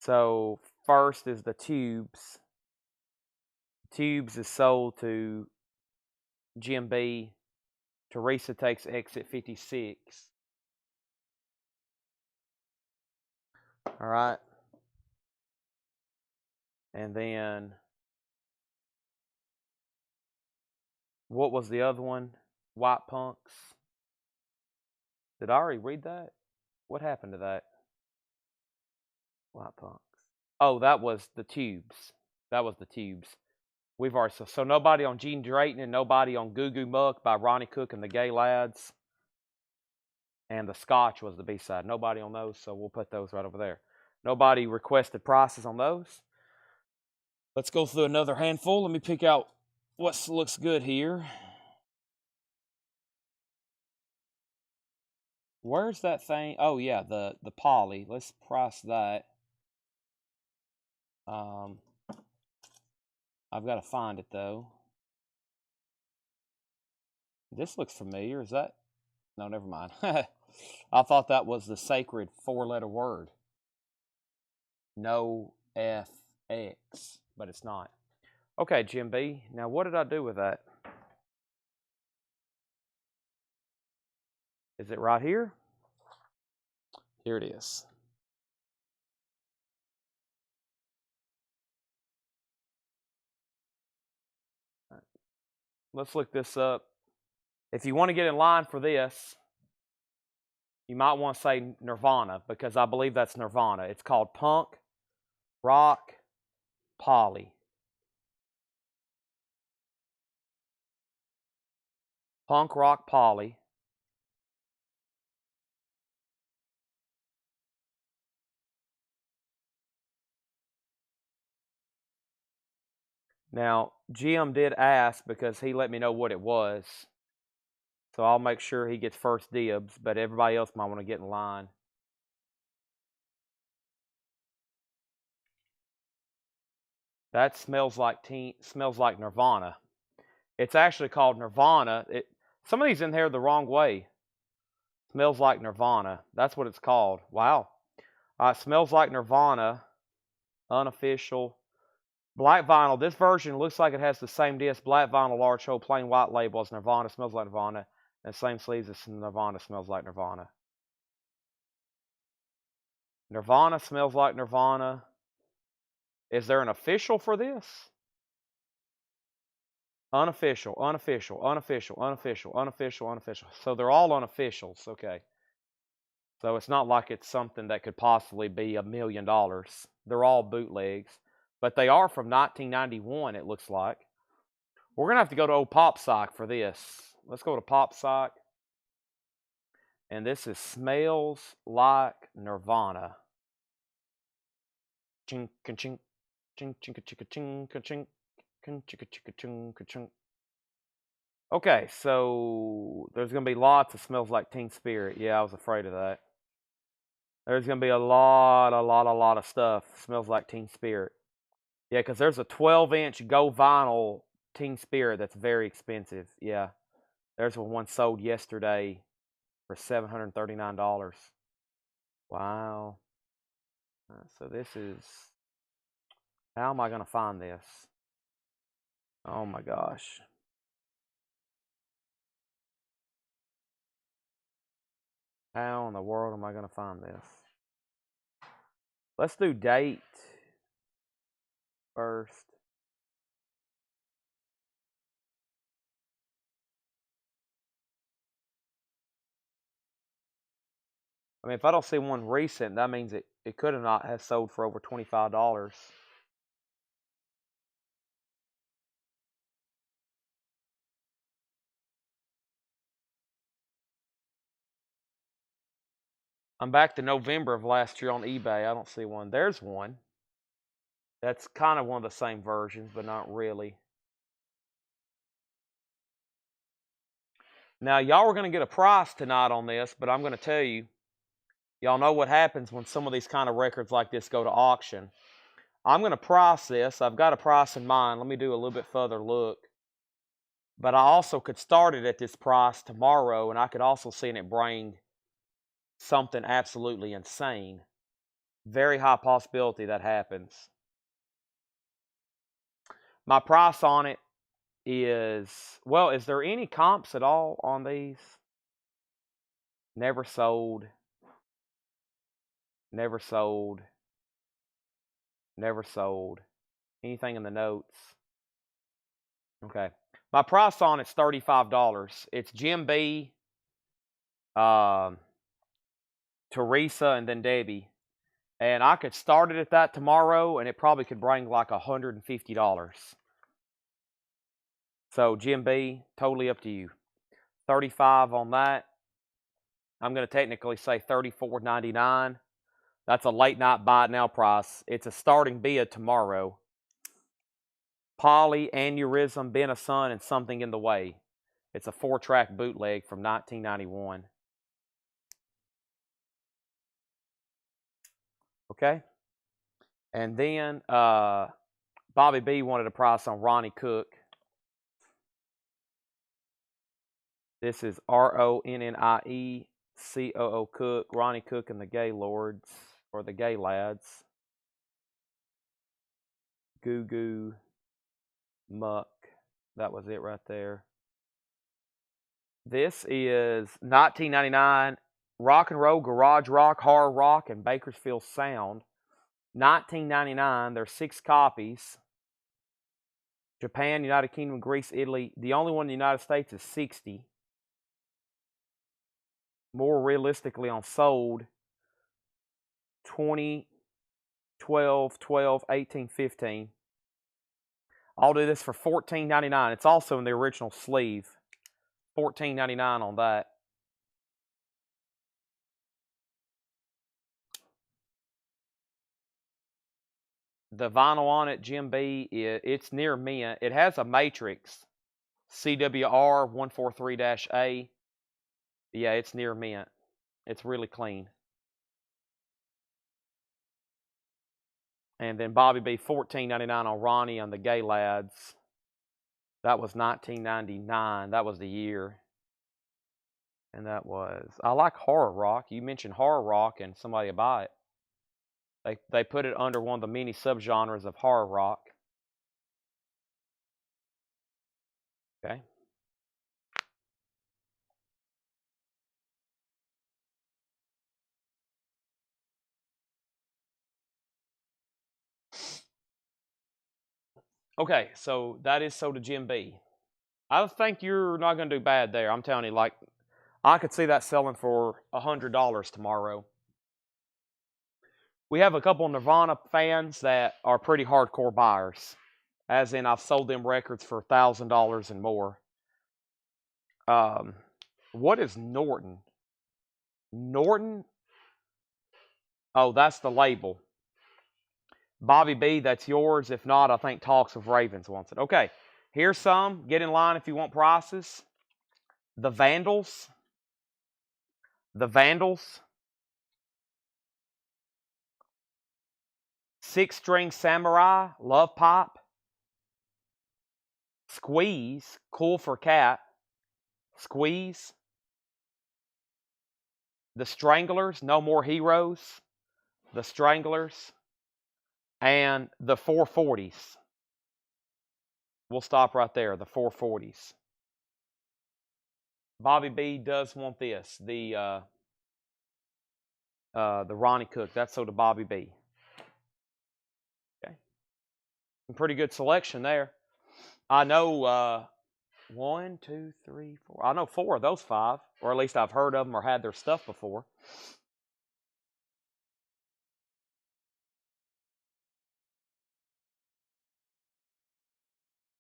So first is the tubes. Tubes is sold to Jim B. Teresa takes Exit 56. All right. And then, what was the other one? White Punks. Did I already read that? What happened to that? White Punks. Oh, that was the tubes. That was the tubes. We've already, so nobody on Gene Drayton, and nobody on Goo Goo Muck by Ronnie Cook and the Gay Lads. And the Scotch was the B-side. Nobody on those, so we'll put those right over there. Nobody requested prices on those. Let's go through another handful. Let me pick out what looks good here. Where's that thing? Oh yeah, the poly. Let's price that. I've got to find it though. This looks familiar. Is that? No, never mind. I thought that was the sacred 4-letter word. No FX, but it's not. Okay, Jim B. Now, what did I do with that? Is it right here? Here it is. Let's look this up. If you want to get in line for this, you might want to say Nirvana, because I believe that's Nirvana. It's called Punk Rock Polly. Punk Rock Polly. Now, Jim did ask because he let me know what it was. So I'll make sure he gets first dibs, but everybody else might want to get in line. That smells like Nirvana. It's actually called Nirvana. Some of these in here are the wrong way. Smells like Nirvana. That's what it's called. Wow. Smells like Nirvana. Unofficial. Black vinyl. This version looks like it has the same disc. Black vinyl, large hole, plain white label as Nirvana. Smells like Nirvana. And same sleeves as Nirvana. Smells like Nirvana. Nirvana smells like Nirvana. Is there an official for this? Unofficial, unofficial, unofficial, unofficial, unofficial, unofficial. So they're all unofficials. Okay. So it's not like it's something that could possibly be $1 million. They're all bootlegs. But they are from 1991, it looks like. We're going to have to go to old Pop Sock for this. Let's go to Pop Sock. And this is Smells Like Nirvana. Ching, ching, ching, ching, ching, ching, ching. Okay, so there's going to be lots of Smells Like Teen Spirit. Yeah, I was afraid of that. There's going to be a lot of stuff. Smells Like Teen Spirit. Yeah, because there's a 12-inch Go Vinyl Teen Spirit that's very expensive. Yeah, there's one sold yesterday for $739. Wow. So this is... How am I going to find this? Oh my gosh. How in the world am I going to find this? Let's do date first. I mean, if I don't see one recent, that means it could have not have sold for over $25. I'm back to November of last year on eBay. I don't see one. There's one. That's kind of one of the same versions, but not really. Now, y'all are going to get a price tonight on this, but I'm going to tell you, y'all know what happens when some of these kind of records like this go to auction. I'm going to price this. I've got a price in mind. Let me do a little bit further look. But I also could start it at this price tomorrow, and I could also see it bring something absolutely insane. Very high possibility that happens. My price on it is, well, is there any comps at all on these? Never sold. Never sold. Never sold. Anything in the notes? Okay. My price on it's $35. It's Jim B, Teresa, and then Debbie. And I could start it at that tomorrow, and it probably could bring like $150. So Jim B, totally up to you. 35 on that. I'm going to technically say $34.99. That's a late night buy it now price. It's a starting bid tomorrow. Polly, Aneurysm, Been a Son, and Something in the Way. It's a 4-track bootleg from 1991. Okay? And then Bobby B wanted a price on Ronnie Cook. This is RONNIE COO Cook, Ronnie Cook and the Gaylords, or the Gay Lads. Goo Goo Muck. That was it right there. This is 1999 Rock and Roll, Garage Rock, Horror Rock, and Bakersfield Sound. 1999. There's 6 copies. Japan, United Kingdom, Greece, Italy. The only one in the United States is 60. More realistically on sold 20, 12, 12, 18, 15. I'll do this for $14.99. It's also in the original sleeve. $14.99 on that. The vinyl on it, Jim B, it's near mint. It has a matrix, CWR 143-A. Yeah, it's near mint. It's really clean. And then Bobby B, $14.99 on Ronnie on the Gay Lads. That was 1999. That was the year. And that was, I like horror rock. You mentioned horror rock and somebody will buy it. They put it under one of the many subgenres of horror rock. Okay. Okay, so that is sold to Jim B. I think you're not going to do bad there. I'm telling you, like, I could see that selling for $100 tomorrow. We have a couple of Nirvana fans that are pretty hardcore buyers. As in, I've sold them records for $1,000 and more. What is Norton? Norton? Oh, that's the label. Bobby B, that's yours. If not, I think Talks of Ravens wants it. Okay, here's some. Get in line if you want prices. The Vandals. The Vandals. 6-string Samurai. Love Pop. Squeeze. Cool for Cat. Squeeze. The Stranglers. No More Heroes. The Stranglers. And the 440s. We'll stop right there. The 440s. Bobby B does want this. The Ronnie Cook. That's so to Bobby B. Okay. Pretty good selection there. I know 1, 2, 3, 4. I know 4 of those 5, or at least I've heard of them or had their stuff before.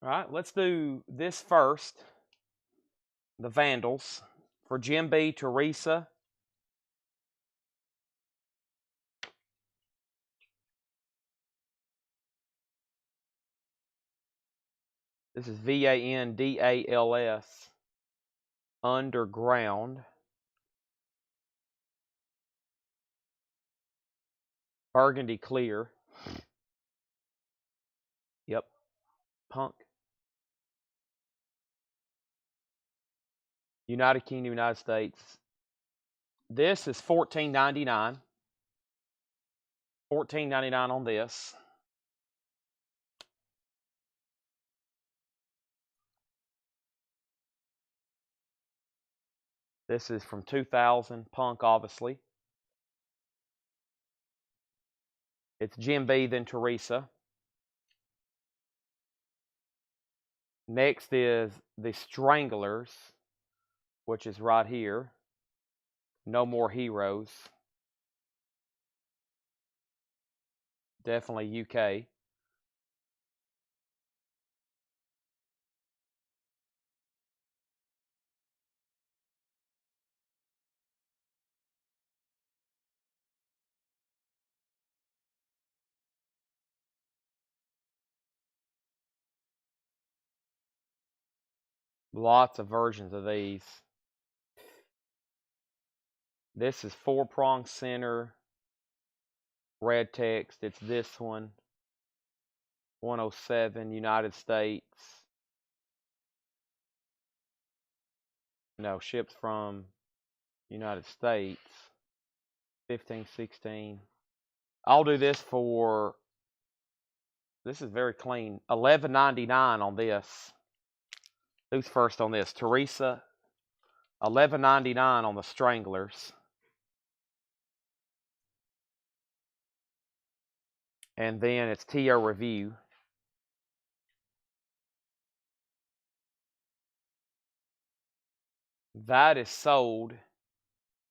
All right, let's do this first. The Vandals for Jim B, Teresa. This is Vandals. Underground. Burgundy Clear. Yep. Punk. United Kingdom, United States. This is $14.99. $14.99 on this. This is from 2000. Punk, obviously. It's Jim B, then Teresa. Next is the Stranglers, which is right here. No More Heroes. Definitely UK. Lots of versions of these. This is 4-prong center. Red text. It's this one. 107, United States. No, ships from United States. 15, 16. I'll do this for, this is very clean, $11.99 on this. Who's first on this? Teresa. $11.99 on the Stranglers. And then it's TO Review. That is sold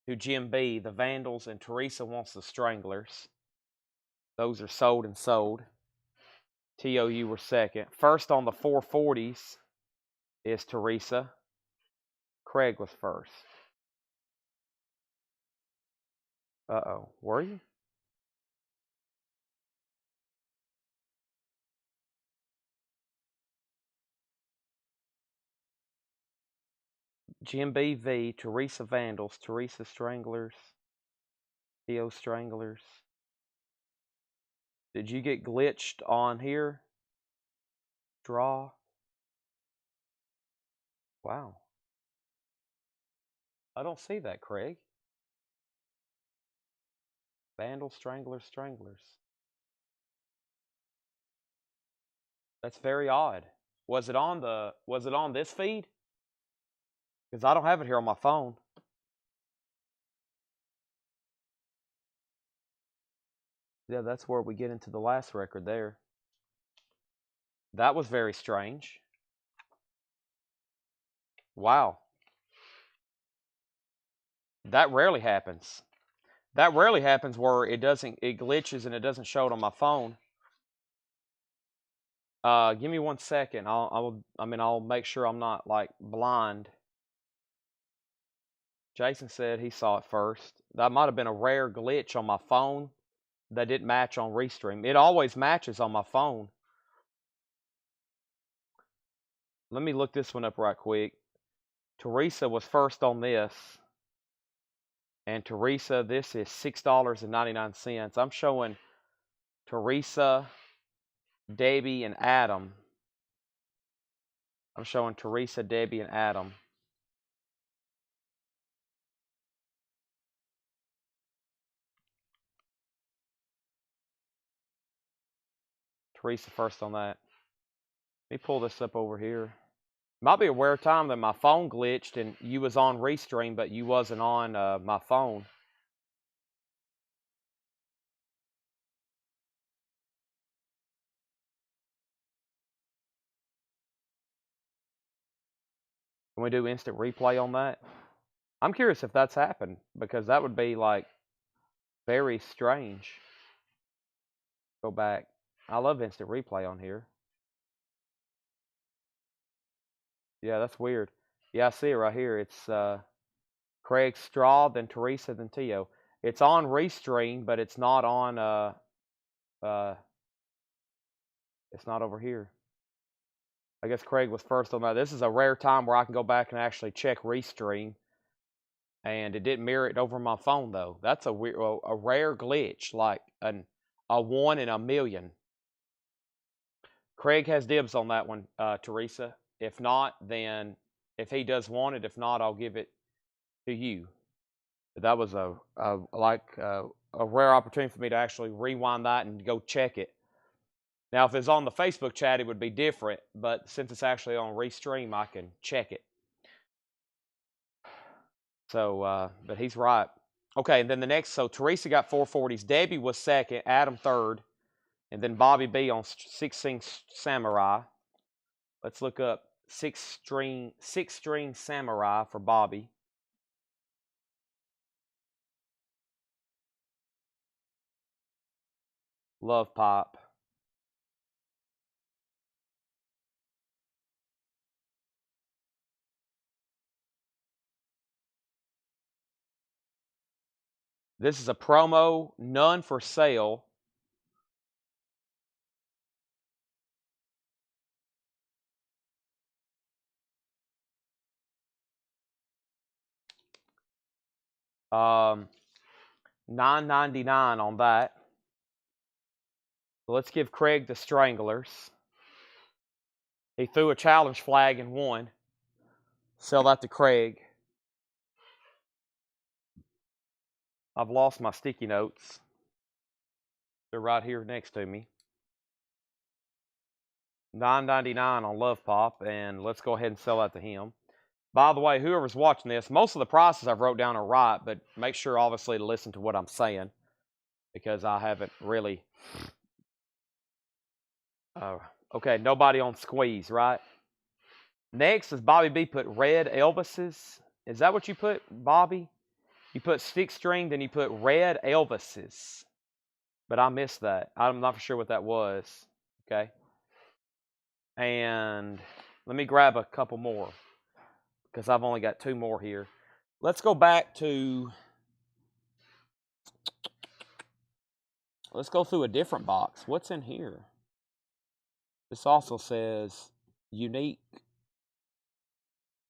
to Jim B. The Vandals, and Teresa wants the Stranglers. Those are sold and sold. TOU were second. First on the 440s is Teresa. Craig was first. Uh-oh. Were you? Jim B. V. Teresa Vandals. Teresa Stranglers. TO Stranglers. Did you get glitched on here? Draw. Wow. I don't see that, Craig. Vandals, Stranglers, Stranglers. That's very odd. Was it on this feed? Because I don't have it here on my phone. Yeah, that's where we get into the last record there. That was very strange. Wow. That rarely happens. That rarely happens where it glitches and it doesn't show it on my phone. Give me 1 second. I'll make sure I'm not like blind. Jason said he saw it first. That might have been a rare glitch on my phone that didn't match on Restream. It always matches on my phone. Let me look this one up right quick. Teresa was first on this. And Teresa, this is $6.99. I'm showing Teresa, Debbie, and Adam. I'm showing Teresa, Debbie, and Adam. Teresa first on that. Let me pull this up over here. Might be a rare time that my phone glitched and you was on Restream, but you wasn't on my phone. Can we do instant replay on that? I'm curious if that's happened, because that would be like very strange. Go back. I love instant replay on here. Yeah, that's weird. Yeah, I see it right here. It's Craig Straw, then Teresa, then Tio. It's on Restream, but it's not on it's not over here. I guess Craig was first on that. This is a rare time where I can go back and actually check Restream, and it didn't mirror it over my phone though. That's a rare glitch, like a 1 in a million. Craig has dibs on that one, Teresa. If not, then if he does want it, if not, I'll give it to you. But that was a rare opportunity for me to actually rewind that and go check it. Now, if it's on the Facebook chat, it would be different. But since it's actually on Restream, I can check it. So, but he's right. Okay, and then the next, so Teresa got 440s. Debbie was second. Adam third. And then Bobby B on 6-string Samurai. Let's look up 6-string Samurai for Bobby. Love Pop. This is a promo, none for sale. $9.99 on that. So let's give Craig the Stranglers. He threw a challenge flag and won. Sell that to Craig. I've lost my sticky notes. They're right here next to me. $9.99 on Love Pop, and let's go ahead and sell that to him. By the way, whoever's watching this, most of the prices I've wrote down are right, but make sure obviously to listen to what I'm saying because I haven't really. Okay, nobody on squeeze, right? Next is Bobby B put red Elvises. Is that what you put, Bobby? You put stick string, then you put red Elvises. But I missed that. I'm not for sure what that was. Okay. And let me grab a couple more because I've only got 2 more here. Let's go back to. Let's go through a different box. What's in here? This also says unique,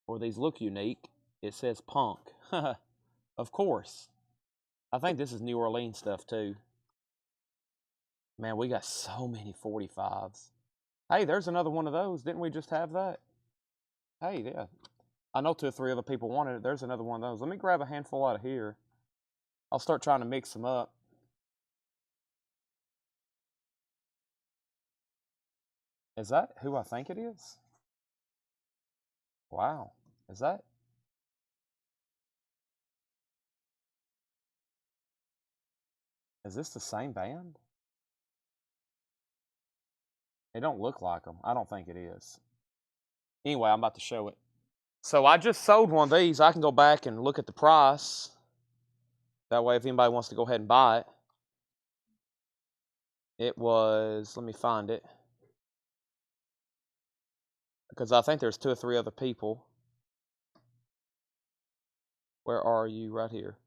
or these look unique. It says punk. Of course. I think this is New Orleans stuff too. Man, we got so many 45s. Hey, there's another one of those. Didn't we just have that? Hey, yeah. I know 2 or 3 other people wanted it. There's another one of those. Let me grab a handful out of here. I'll start trying to mix them up. Is that who I think it is? Wow. Is that? Is this the same band? It don't look like them. I don't think it is. Anyway, I'm about to show it. So I just sold one of these. I can go back and look at the price. That way, if anybody wants to go ahead and buy it. It was, let me find it. Because I think there's 2 or 3 other people. Where are you? Right here.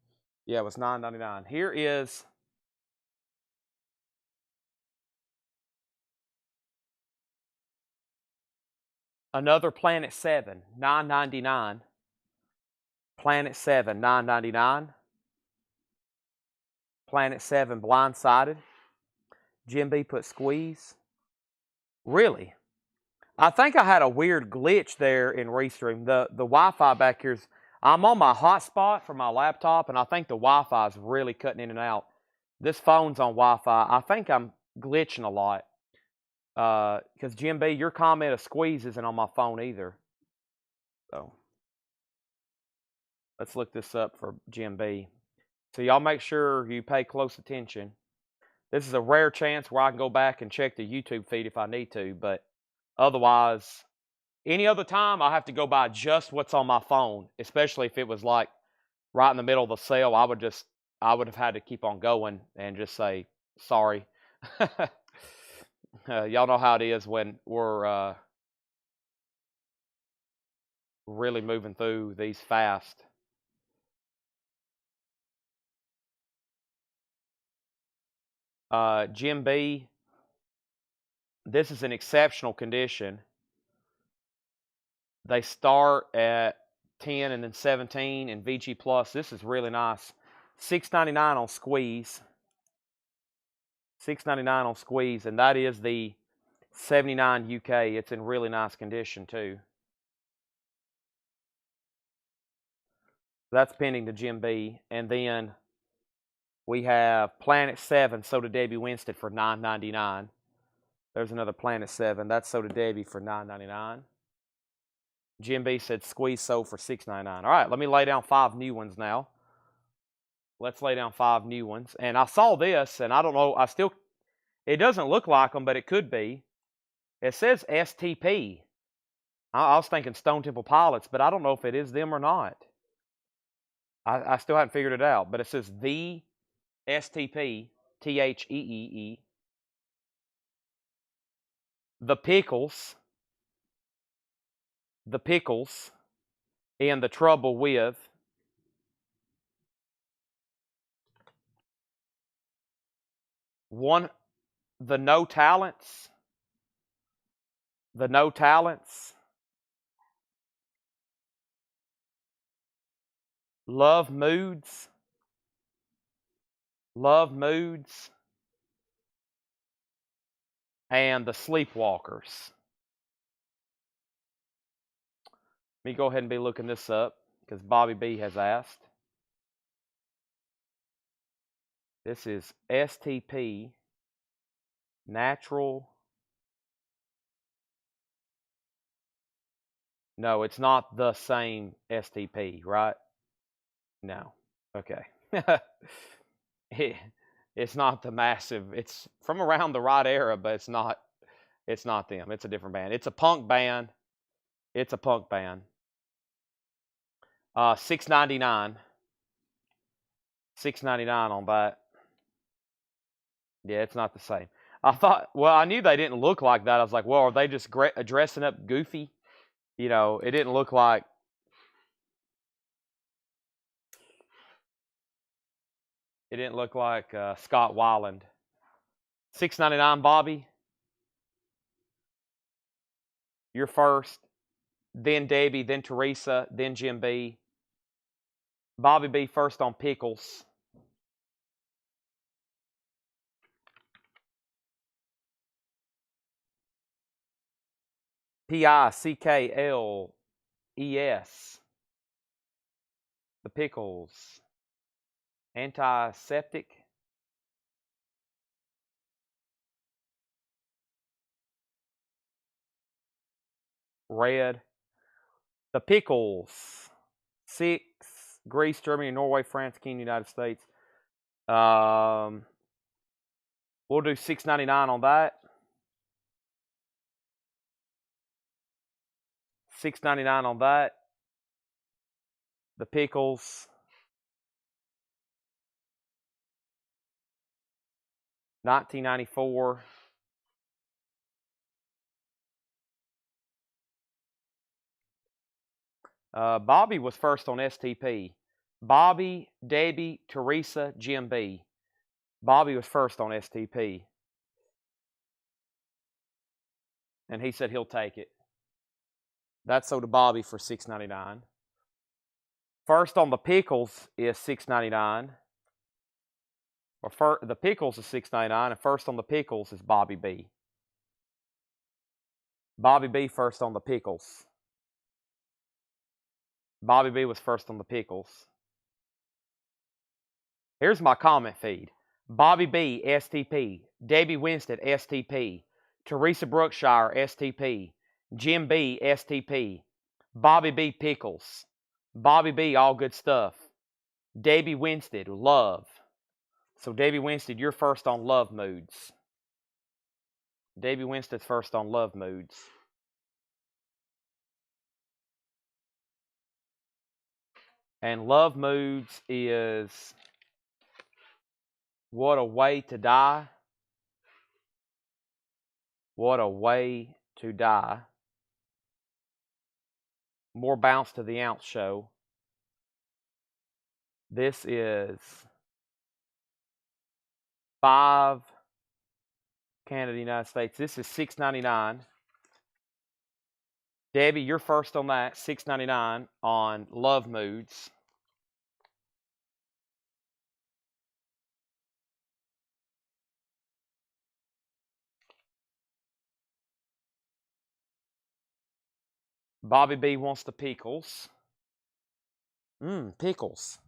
Yeah, it was $9.99. Here is another Planet 7, $9.99. Planet 7, $9.99. Planet 7, Blindsided. Jim B put Squeeze. Really? I think I had a weird glitch there in Restream. The Wi-Fi back here's, I'm on my hotspot for my laptop, and I think the Wi-Fi is really cutting in and out. This phone's on Wi-Fi. I think I'm glitching a lot. Because Jim B, your comment of Squeeze isn't on my phone either. So let's look this up for Jim B. So y'all make sure you pay close attention. This is a rare chance where I can go back and check the YouTube feed if I need to, but otherwise, any other time I have to go by just what's on my phone, especially if it was like right in the middle of the sale. I would have had to keep on going and just say sorry. Y'all know how it is when we're really moving through these fast. Jim B, this is an exceptional condition. They start at 10 and then 17 and VG Plus. This is really nice. $6.99 on Squeeze. $6.99 on Squeeze, and that is the 79 UK. It's in really nice condition too. That's pending to Jim B. And then we have Planet 7, Soda Debbie Winston for $9.99. There's another Planet 7. That's Soda Debbie for $9.99. Jim B said Squeeze sold for $6.99. All right, let me lay down 5 new ones now. Let's lay down 5 new ones. And I saw this, and I don't know. It doesn't look like them, but it could be. It says STP. I was thinking Stone Temple Pilots, but I don't know if it is them or not. I still haven't figured it out, but it says the STP, THEEE, the Pickles, and the Trouble With. The No Talents, Love Moods, and the Sleepwalkers. Let me go ahead and be looking this up because Bobby B has asked. This is STP, Natural No, it's not the same STP, right? No. Okay. It- it's not the massive. It's from around the right era, but it's not. It's not them. It's a different band. It's a punk band. It's a punk band. 6.99. 6.99 on that. Yeah, it's not the same. I thought. Well, I knew they didn't look like that. I was like, well, are they just dressing up goofy? You know, it didn't look like. It didn't look like Scott Weiland. 6.99, Bobby. You're first. Then Debbie. Then Teresa. Then Jim B. Bobby B first on pickles. Pickles. The pickles. Antiseptic. Red. The pickles. 6. Greece, Germany, Norway, France, Kenya, United States. We'll do 6.99 on that. 6.99 on that. The pickles. 1994. Bobby was first on STP. Bobby, Debbie, Teresa, Jim B. Bobby was first on STP. And he said he'll take it. That's sold to Bobby for $6.99. First on the pickles is $6.99. Or the pickles is $6.99, and first on the pickles is Bobby B. Bobby B first on the pickles. Bobby B was first on the pickles. Here's my comment feed. Bobby B, STP. Debbie Winston, STP. Teresa Brookshire, STP. Jim B, STP. Bobby B, pickles. Bobby B, all good stuff. Debbie Winston, love. So Debbie Winston, you're first on love moods. Debbie Winston's first on love moods. And love moods is What a Way to Die. What a Way to Die. More Bounce to the Ounce show. This is 5 Canada, United States. This is $6.99. Debbie, you're first on that. $6.99 on Love Moods. Bobby B wants the pickles. Pickles.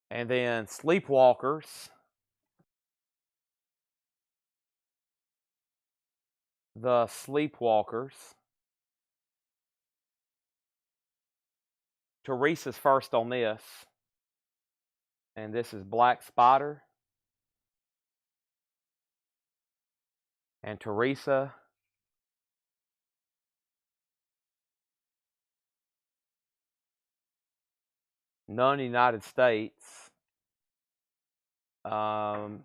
And then Sleepwalkers. The Sleepwalkers. Teresa's first on this. And this is Black Spider. And Teresa. None United States. I'll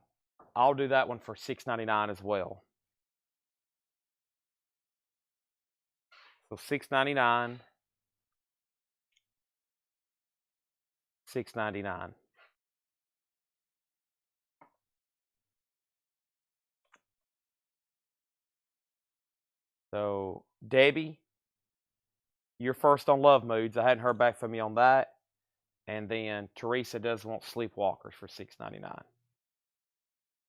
do that one for $6.99 as well. So $6.99. $6.99. So Debbie, you're first on Love Moods. I hadn't heard back from you on that. And then Teresa does want Sleepwalkers for $6.99.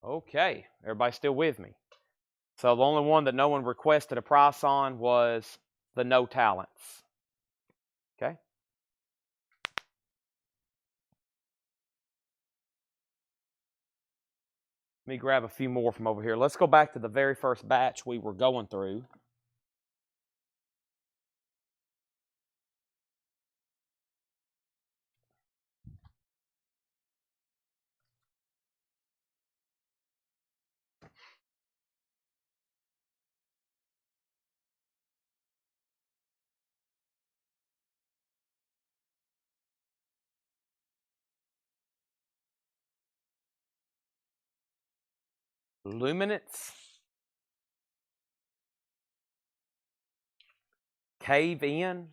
Okay, everybody still with me? So the only one that no one requested a price on was the No Talents. Okay. Let me grab a few more from over here. Let's go back to the very first batch we were going through. Luminance. Cave In.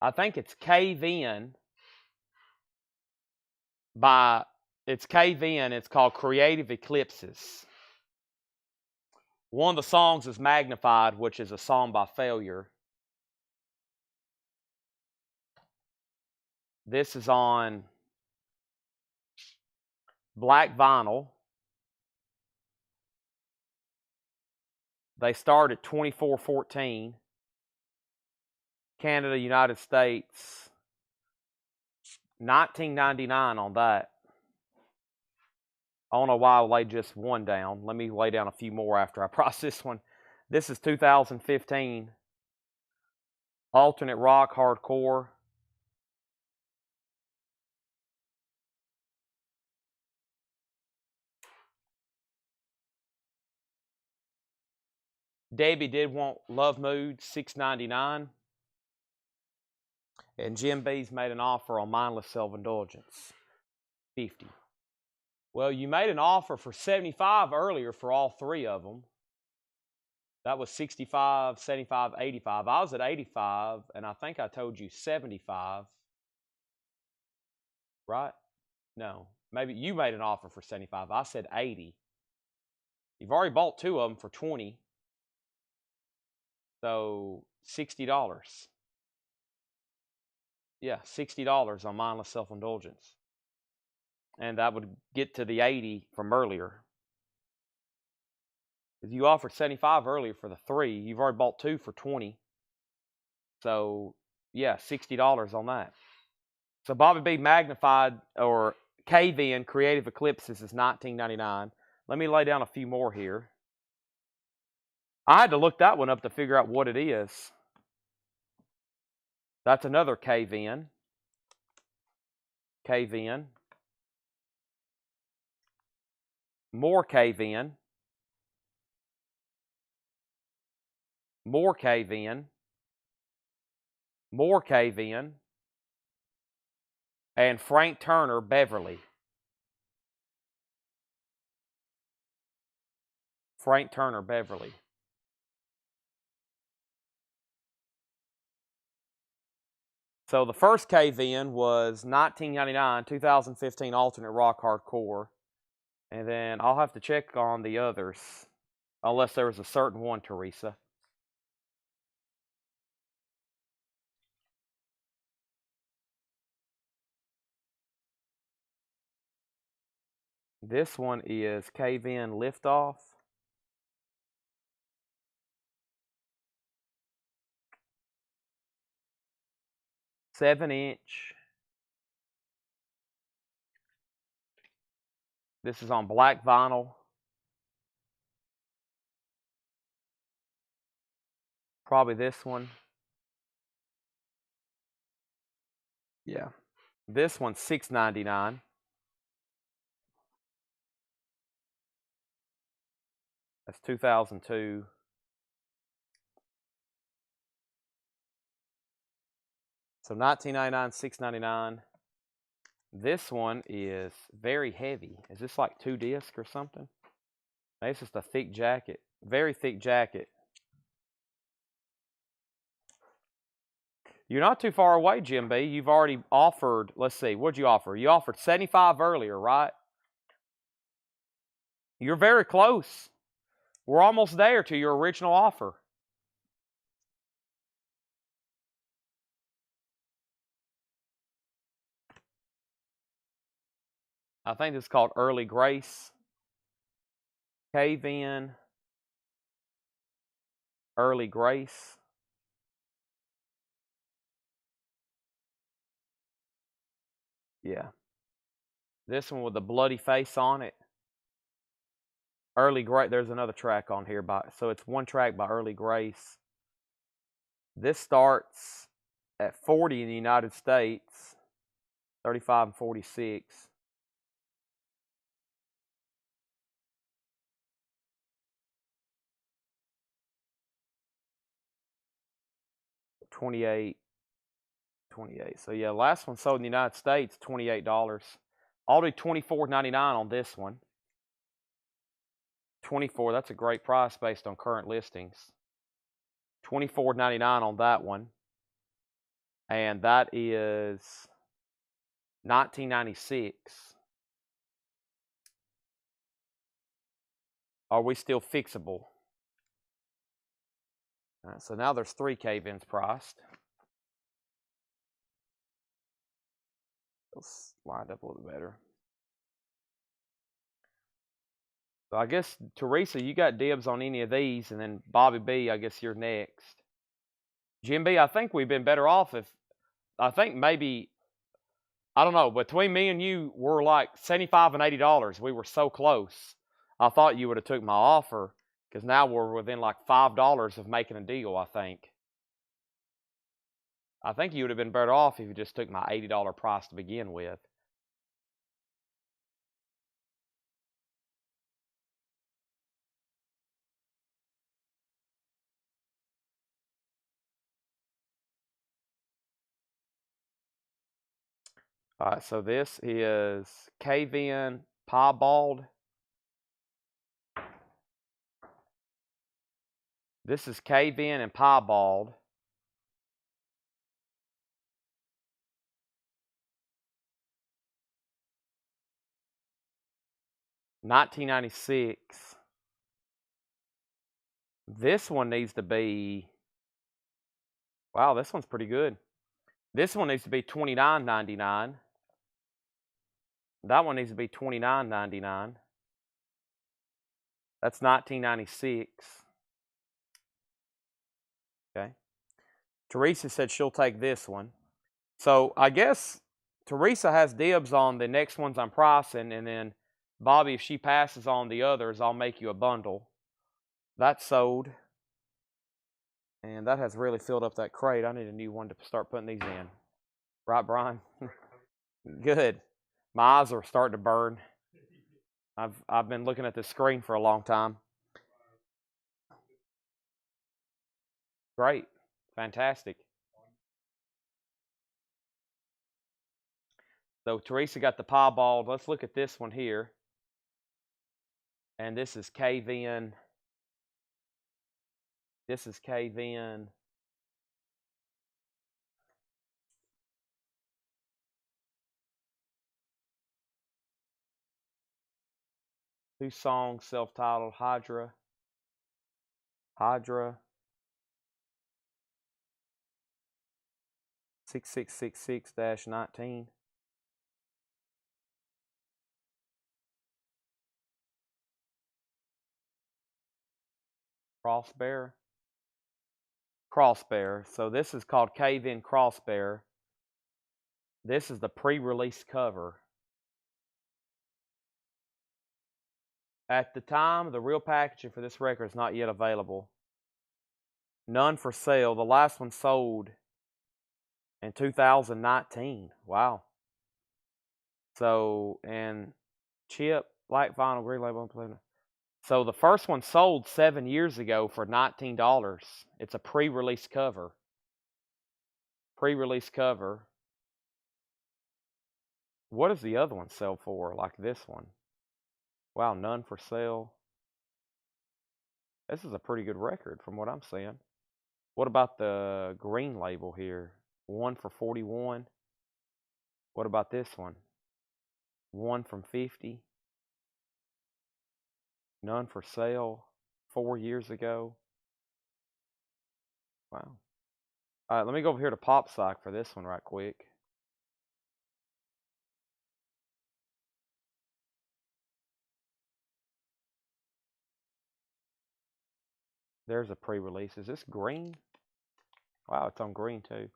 I think it's Cave In by, it's Cave In. It's called Creative Eclipses. One of the songs is Magnified, which is a song by Failure. This is on black vinyl. They start at $24.14. Canada, United States, $19.99 on that. I don't know why I laid just one down. Let me lay down a few more after I price this one. This is 2015. Alternate rock, hardcore. Debbie did want Love Mood, $6.99. And Jim B's made an offer on Mindless Self-Indulgence, $50. Well, you made an offer for $75 earlier for all three of them. That was $65, $75, $85. I was at $85, and I think I told you $75. Right? No. Maybe you made an offer for $75. I said $80. You've already bought two of them for $20. So $60. Yeah, $60 on Mindless Self-Indulgence. And that would get to the $80 from earlier. If you offered $75 earlier for the three, you've already bought two for $20. So, yeah, $60 on that. So Bobby B Magnified, or Cave In Creative Eclipses, is $19.99. Let me lay down a few more here. I had to look that one up to figure out what it is. That's another Cave In. Cave In. More Cave In. More Cave In. More Cave In. And Frank Turner, Beverly. Frank Turner, Beverly. So the first Cave In was $19.99, 2015 alternate rock hardcore. And then I'll have to check on the others, unless there was a certain one, Teresa. This one is Cave In Liftoff. Seven-inch. This is on black vinyl. Probably this one. Yeah. This one's $6.99. That's 2002. So $19.99, $6.99. This one is very heavy. Is this like 2 discs or something? Maybe it's just a thick jacket. Very thick jacket. You're not too far away, Jim B. You've already offered, let's see, what'd you offer? You offered $75 earlier, right? You're very close. We're almost there to your original offer. I think it's called Early Grace. Cave In. Early Grace. Yeah. This one with the bloody face on it. Early Grace. There's another track on here. So it's one track by Early Grace. This starts at 40 in the United States, 35 and 46. $28. So yeah, last one sold in the United States, $28. I'll do $24.99 on this one. 24, that's a great price based on current listings. $24.99 on that one. And that is 1996. Are we still fixable? All right, so now there's 3 cave-ins priced. Let's line up a little better. So I guess, Teresa, you got dibs on any of these, and then Bobby B, I guess you're next. Jim B, I think we've been better off if, I think maybe, I don't know, between me and you, we're like $75 and $80. We were so close. I thought you would have took my offer, because now we're within like $5 of making a deal, I think. I think you would have been better off if you just took my $80 price to begin with. All right, so this is cave-in piebald. This is cave-in and piebald. $19.96. This one needs to be, wow, this one's pretty good. This one needs to be $29.99. That one needs to be $29.99. That's $19.96. Okay. Teresa said she'll take this one. So I guess Teresa has dibs on the next ones I'm pricing, and then Bobby, if she passes on the others, I'll make you a bundle. That's sold. And that has really filled up that crate. I need a new one to start putting these in. Right, Brian? Good. My eyes are starting to burn. I've been looking at this screen for a long time. Great. Fantastic. So Teresa got the piebald. Let's look at this one here. And this is cave-in. This is cave-in. Two songs, self-titled, Hydra. Hydra. 6666-19. Crossbear. Crossbear. So this is called Cave-In Crossbear. This is the pre-release cover. At the time, the real packaging for this record is not yet available. None for sale. The last one sold in 2019. Wow. So, and chip, light vinyl, green label. So the first one sold 7 years ago for $19. It's a pre-release cover. Pre-release cover. What does the other one sell for? Like this one. Wow, none for sale. This is a pretty good record from what I'm seeing. What about the green label here? One for 41. What about this one? One from 50. None for sale. 4 years ago. Wow. All right, let me go over here to Pop Psych for this one right quick. There's a pre-release. Is this green? Wow, it's on green too.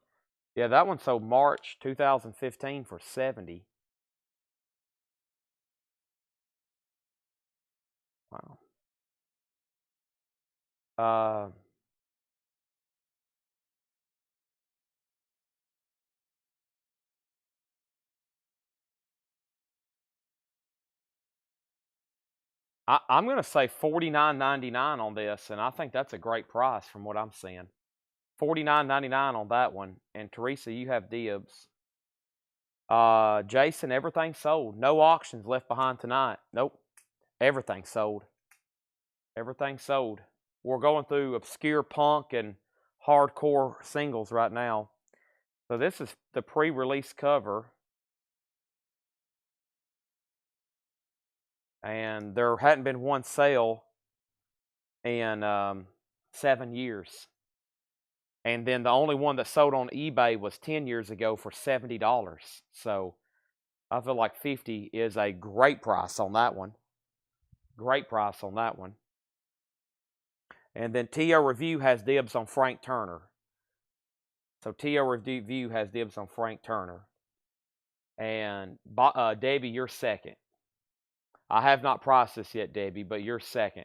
Yeah, that one sold March 2015 for 70. Wow. I'm going to say $49.99 on this, and I think that's a great price from what I'm seeing. $49.99 on that one. And Teresa, you have dibs. Jason, everything sold. No auctions left behind tonight. Nope. Everything sold. Everything sold. We're going through obscure punk and hardcore singles right now. So this is the pre-release cover. And there hadn't been one sale in 7 years. And then the only one that sold on eBay was 10 years ago for $70. So I feel like 50 is a great price on that one. Great price on that one. And then TO Review has dibs on Frank Turner. So TO Review has dibs on Frank Turner. And Debbie, you're second. I have not priced this yet, Debbie, but you're second.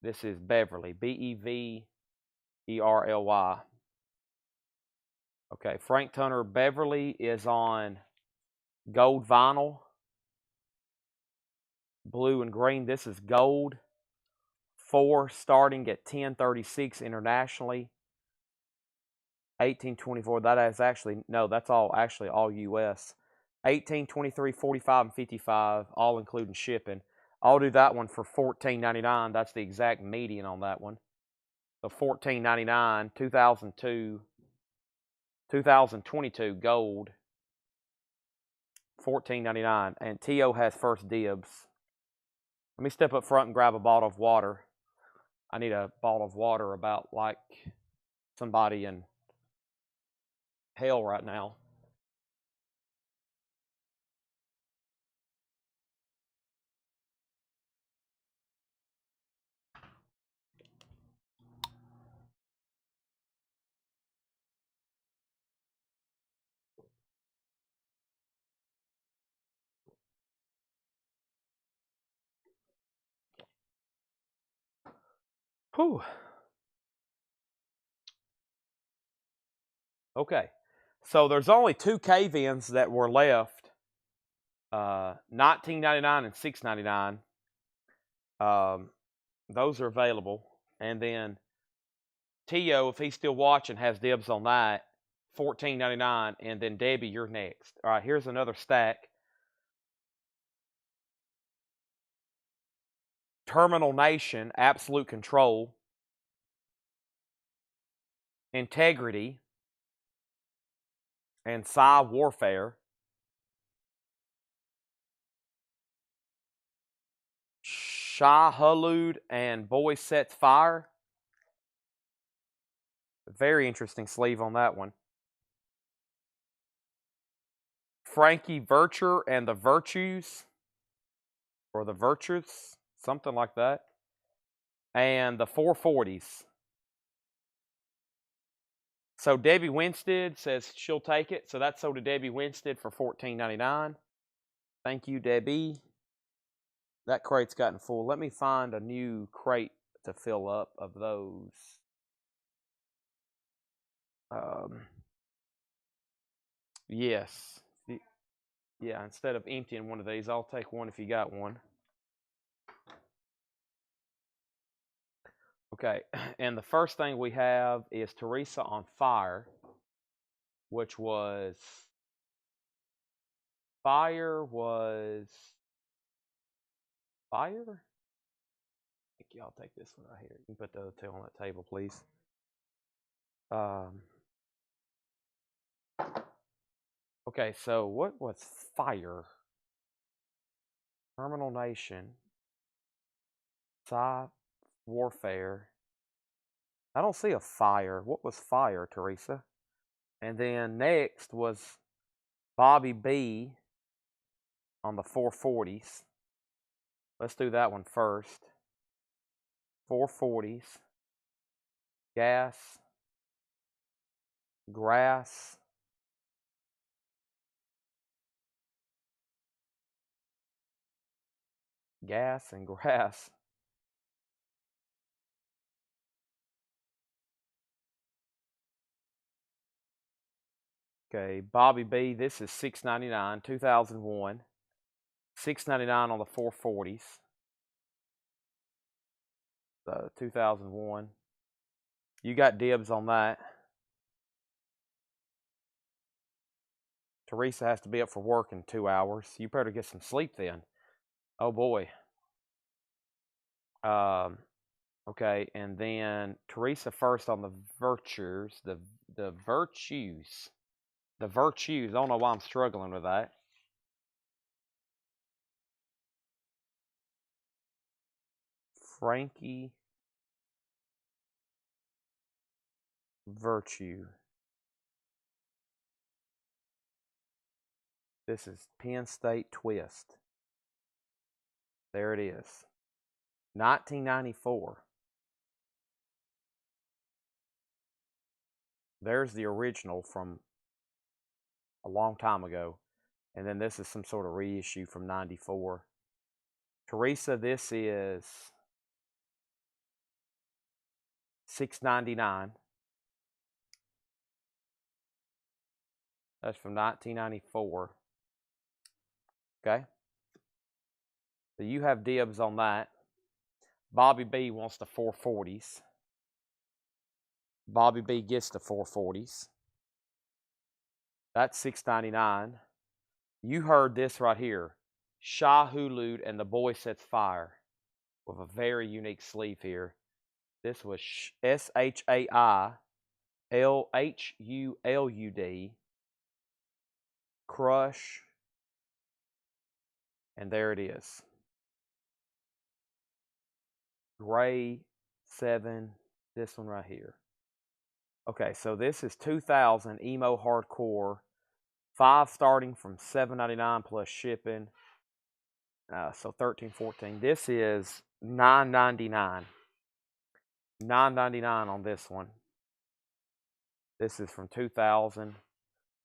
This is Beverly. Beverly. Okay, Frank Turner Beverly is on gold vinyl. Blue and green. This is gold. 4 starting at $10.36 internationally. 1824. That is actually no. That's all actually all U.S. 18, 23, 45, and 55, all including shipping. I'll do that one for $14.99. That's the exact median on that one. So $14.99, 2002, 2022 gold, $14.99, and T.O. has first dibs. Let me step up front and grab a bottle of water. I need a bottle of water about like somebody in hell right now. Whew. Okay, so there's only 2 cave-ins that were left, $19.99 and $6.99. Those are available, and then T.O., if he's still watching, has dibs on that, $14.99, and then Debbie, you're next. All right, here's another stack. Terminal Nation, Absolute Control, Integrity, and Psy Warfare. Shah Hulud and Boy Sets Fire. Very interesting sleeve on that one. Frankie Virtue and the Virtues, or the Virtues, something like that. And the 440s. So Debbie Winstead says she'll take it. So that's sold to Debbie Winstead for $14.99. Thank you, Debbie. That crate's gotten full. Let me find a new crate to fill up of those. Yes. Yeah, instead of emptying one of these, I'll take one if you got one. Okay, and the first thing we have is Teresa on Fire, which was... Fire? I think y'all take this one right here. You can put the other 2 on that table, please. Okay, so what was Fire? Terminal Nation. Psy Warfare. I don't see a Fire. What was Fire, Teresa? And then next was Bobby B on the 440s. Let's do that one first. 440s. Gas. Grass. Gas and grass. Okay, Bobby B, this is $6.99, 2001. $6.99 on the 440s. the 2001. You got dibs on that. Teresa has to be up for work in 2 hours. You better get some sleep then. Oh boy. Okay, and then Teresa first on the virtues. The virtues. The virtues. I don't know why I'm struggling with that. Frankie Virtue. This is Penn State Twist. There it is. 1994. There's the original from a long time ago. And then this is some sort of reissue from 94. Teresa, this is $6.99. That's from 1994. Okay. So you have dibs on that. Bobby B wants the 440s. Bobby B gets the 440s. That's $6.99. You heard this right here. Shah Hulud and the Boy Sets Fire with a very unique sleeve here. This was SHAILHULUD. Crush. And there it is. Gray 7. This one right here. Okay, so this is 2000 Emo Hardcore. 5 starting from $7.99 plus shipping. So $13, $14. This is $9.99. $9.99 on this one. This is from 2000.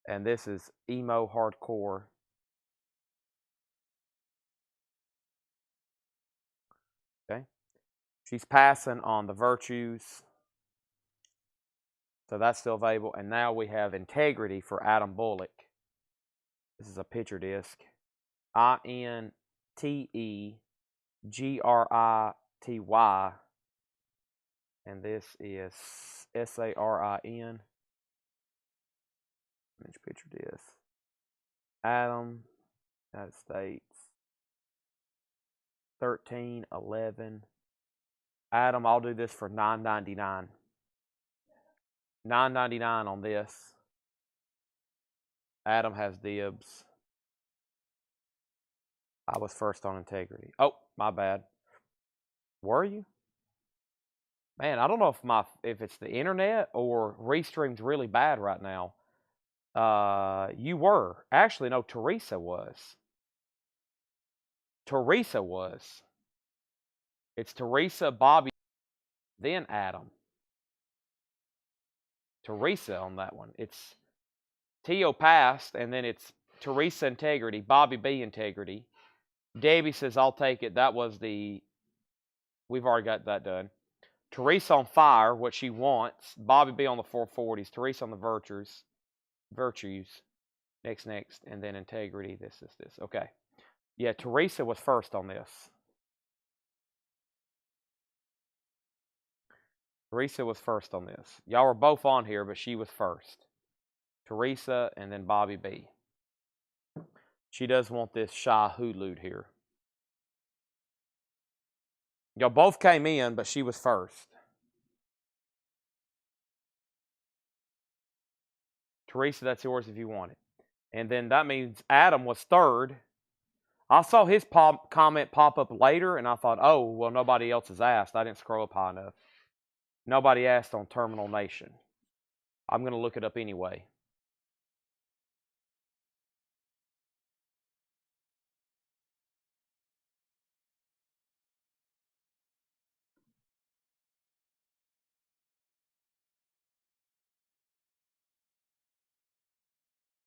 And this is Emo Hardcore. Okay. She's passing on the Virtues. So that's still available. And now we have Integrity for Adam Bullock. This is a picture disc. INTEGRITY. And this is SARIN. Image picture disc. Adam, United States. 1311. Adam, I'll do this for $9.99. $9.99 on this. Adam has dibs. I was first on Integrity. Oh, my bad. Were you? Man, I don't know if it's the internet or Restream's really bad right now. You were. Actually, no, Teresa was. Teresa was. It's Teresa, Bobby, then Adam. Teresa on that one. It's Tio passed, and then it's Teresa Integrity, Bobby B Integrity. Debbie says, I'll take it. That was we've already got that done. Teresa on Fire, what she wants. Bobby B on the 440s. Teresa on the Virtues. Next. And then Integrity. This. Okay. Yeah, Teresa was first on this. Teresa was first on this. Y'all were both on here, but she was first. Teresa and then Bobby B. She does want this Shah Hulud here. Y'all both came in, but she was first. Teresa, that's yours if you want it. And then that means Adam was third. I saw his comment pop up later, and I thought, oh, well, nobody else has asked. I didn't scroll up high enough. Nobody asked on Terminal Nation. I'm going to look it up anyway.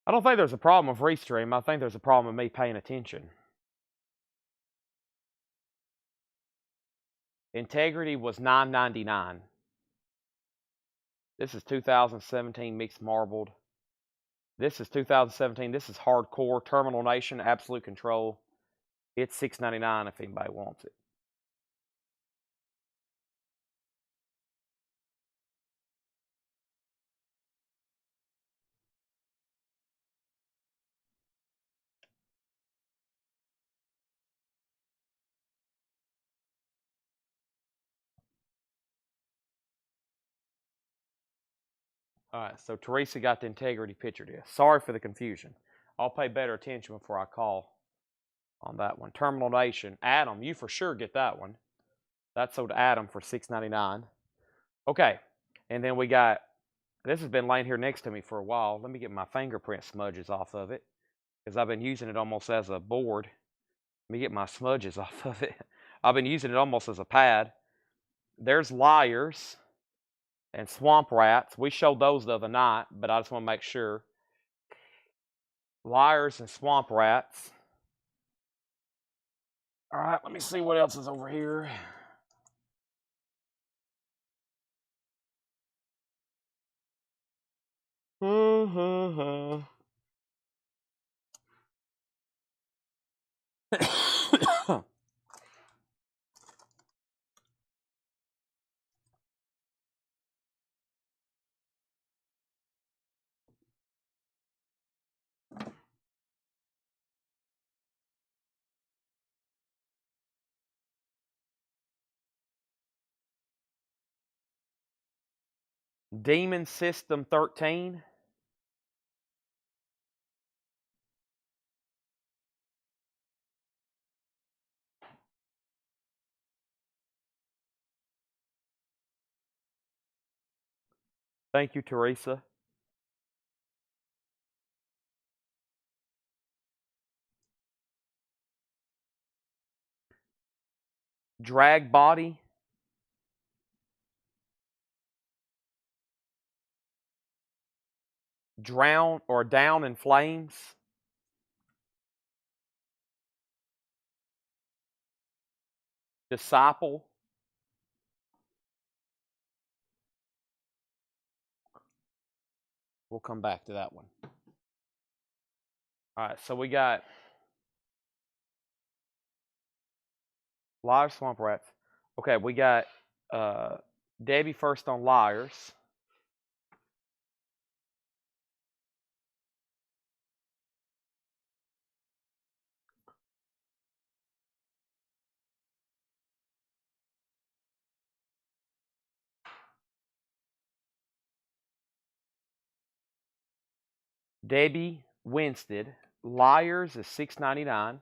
I don't think there's a problem with Restream. I think there's a problem with me paying attention. Integrity was $9.99. This is 2017 mixed marbled. This is 2017. This is hardcore. Terminal Nation, Absolute Control. It's $6.99 if anybody wants it. All right, so Teresa got the integrity picture disc. Sorry for the confusion. I'll pay better attention before I call on that one. Terminal Nation. Adam, you for sure get that one. That's sold to Adam for $6.99. Okay, and then we got, this has been laying here next to me for a while. Let me get my fingerprint smudges off of it because I've been using it almost as a board. Let me get my smudges off of it. I've been using it almost as a pad. There's Liars and Swamp Rats. We showed those the other night, but I just want to make sure. Liars and Swamp Rats. All right, let me see what else is over here. Demon System 13. Thank you, Teresa. Drag Body. Drown or Down in Flames. Disciple. We'll come back to that one. All right, so we got Liars, Swamp Rats. Okay, we got Debbie first on Liars. Debbie Winstead. Liars is $6.99.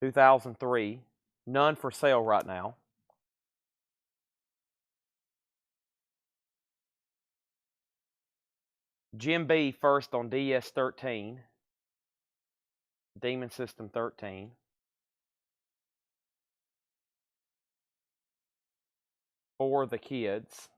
$2003. None for sale right now. Jim B first on DS13. Demon System 13. For the Kids.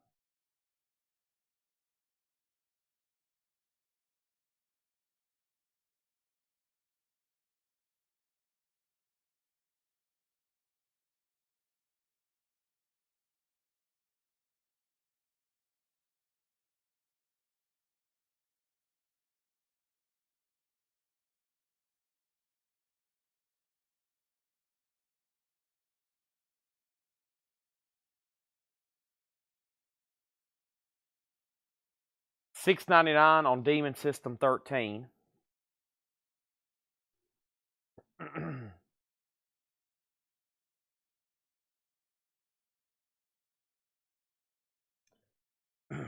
$6.99 on Demon System 13.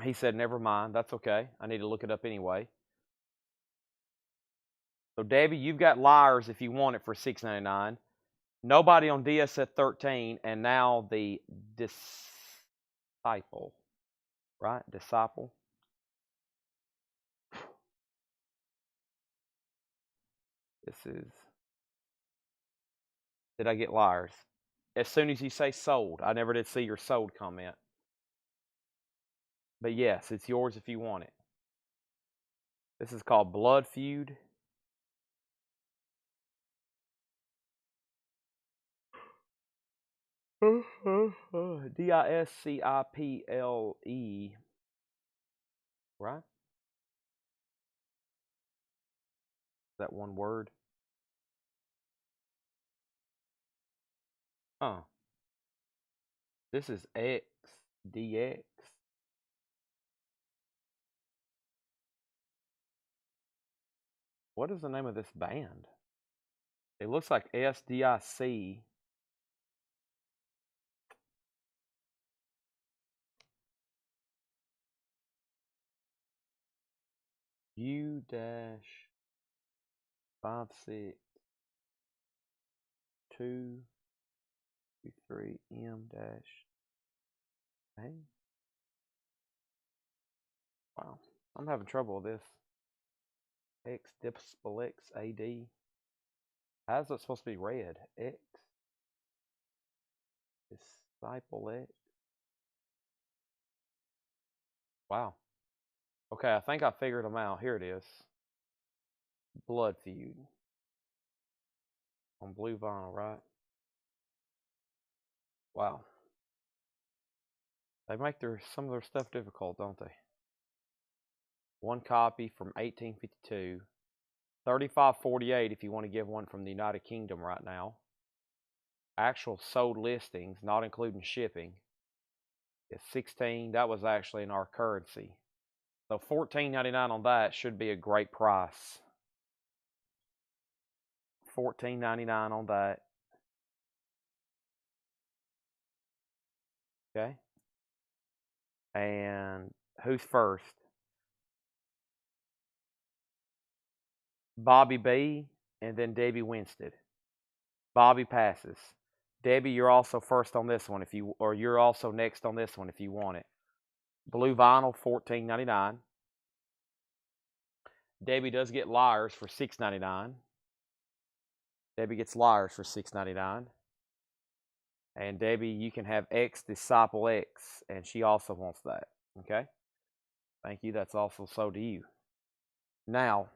He said, never mind. That's okay. I need to look it up anyway. So, Debbie, you've got Liars if you want it for $6.99. Nobody on DS at 13. And now the Disciple. Right? Disciple. This is. Did I get Liars? As soon as you say sold. I never did see your sold comment. But yes, it's yours if you want it. This is called Blood Feud. Disciple. Right? That one word. Huh. This is XDX. What is the name of this band? It looks like SDIC. U dash 56223 M dash A. Wow, I'm having trouble with this. X disciple X AD. How's it supposed to be read? X disciple X. Wow. Okay, I think I figured them out. Here it is. Blood Feud. On blue vinyl, right? Wow. They make some of their stuff difficult, don't they? One copy from 1852. $35.48 if you want to give one from the United Kingdom right now. Actual sold listings, not including shipping, is 16. That was actually in our currency. So $14.99 on that should be a great price. $14.99 on that. Okay. And who's first? Bobby B and then Debbie Winstead. Bobby passes. Debbie, you're also first on this one or you're also next on this one if you want it. Blue vinyl, $14.99. Debbie does get Liars for $6.99. Debbie gets Liars for $6.99. And Debbie, you can have X Disciple X, and she also wants that. Okay? Thank you. That's also sold to you. Now,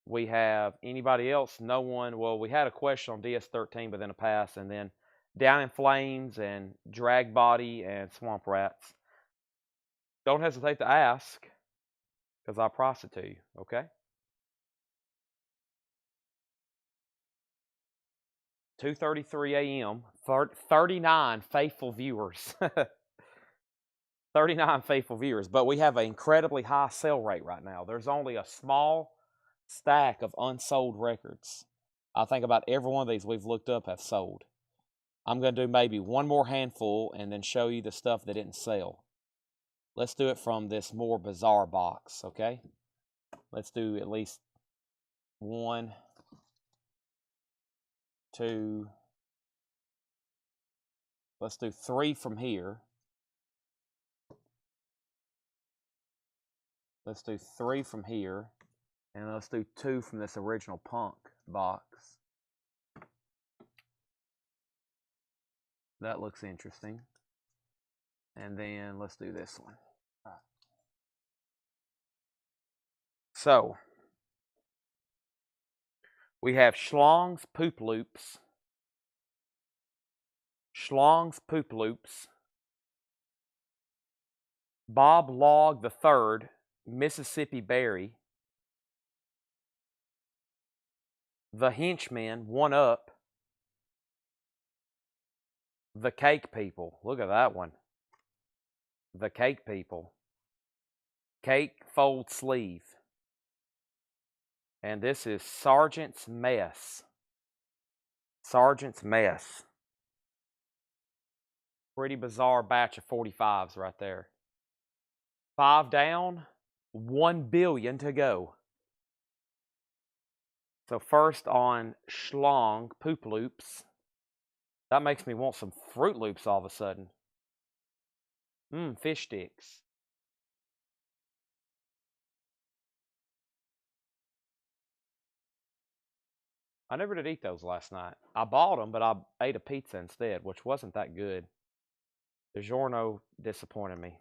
we have anybody else? No one. Well, we had a question on DS13, but then a pass, and then Down in Flames and Drag Body and Swamp Rats. Don't hesitate to ask, because I'll price it to you. Okay? 2:33 a.m. 39 faithful viewers. 39 faithful viewers, but we have an incredibly high sale rate right now. There's only a small stack of unsold records. I think about every one of these we've looked up have sold. I'm going to do maybe one more handful and then show you the stuff that didn't sell. Let's do it from this more bizarre box, okay? Let's do at least 1, 2. Let's do 3 from here. Let's do 3 from here. And let's do 2 from this original Punk box. That looks interesting. And then let's do this one. All right. So, we have Schlong's Poop Loops. Schlong's Poop Loops. Bob Log III, Mississippi Berry. The Henchmen, One Up. The Cake People. Look at that one. The Cake People. Cake Fold Sleeve. And this is Sergeant's Mess. Sergeant's Mess. Pretty bizarre batch of 45s right there. 5 down, 1 billion to go. So first on Schlong Poop Loops. That makes me want some Fruit Loops all of a sudden. Fish sticks. I never did eat those last night. I bought them, but I ate a pizza instead, which wasn't that good. DiGiorno disappointed me.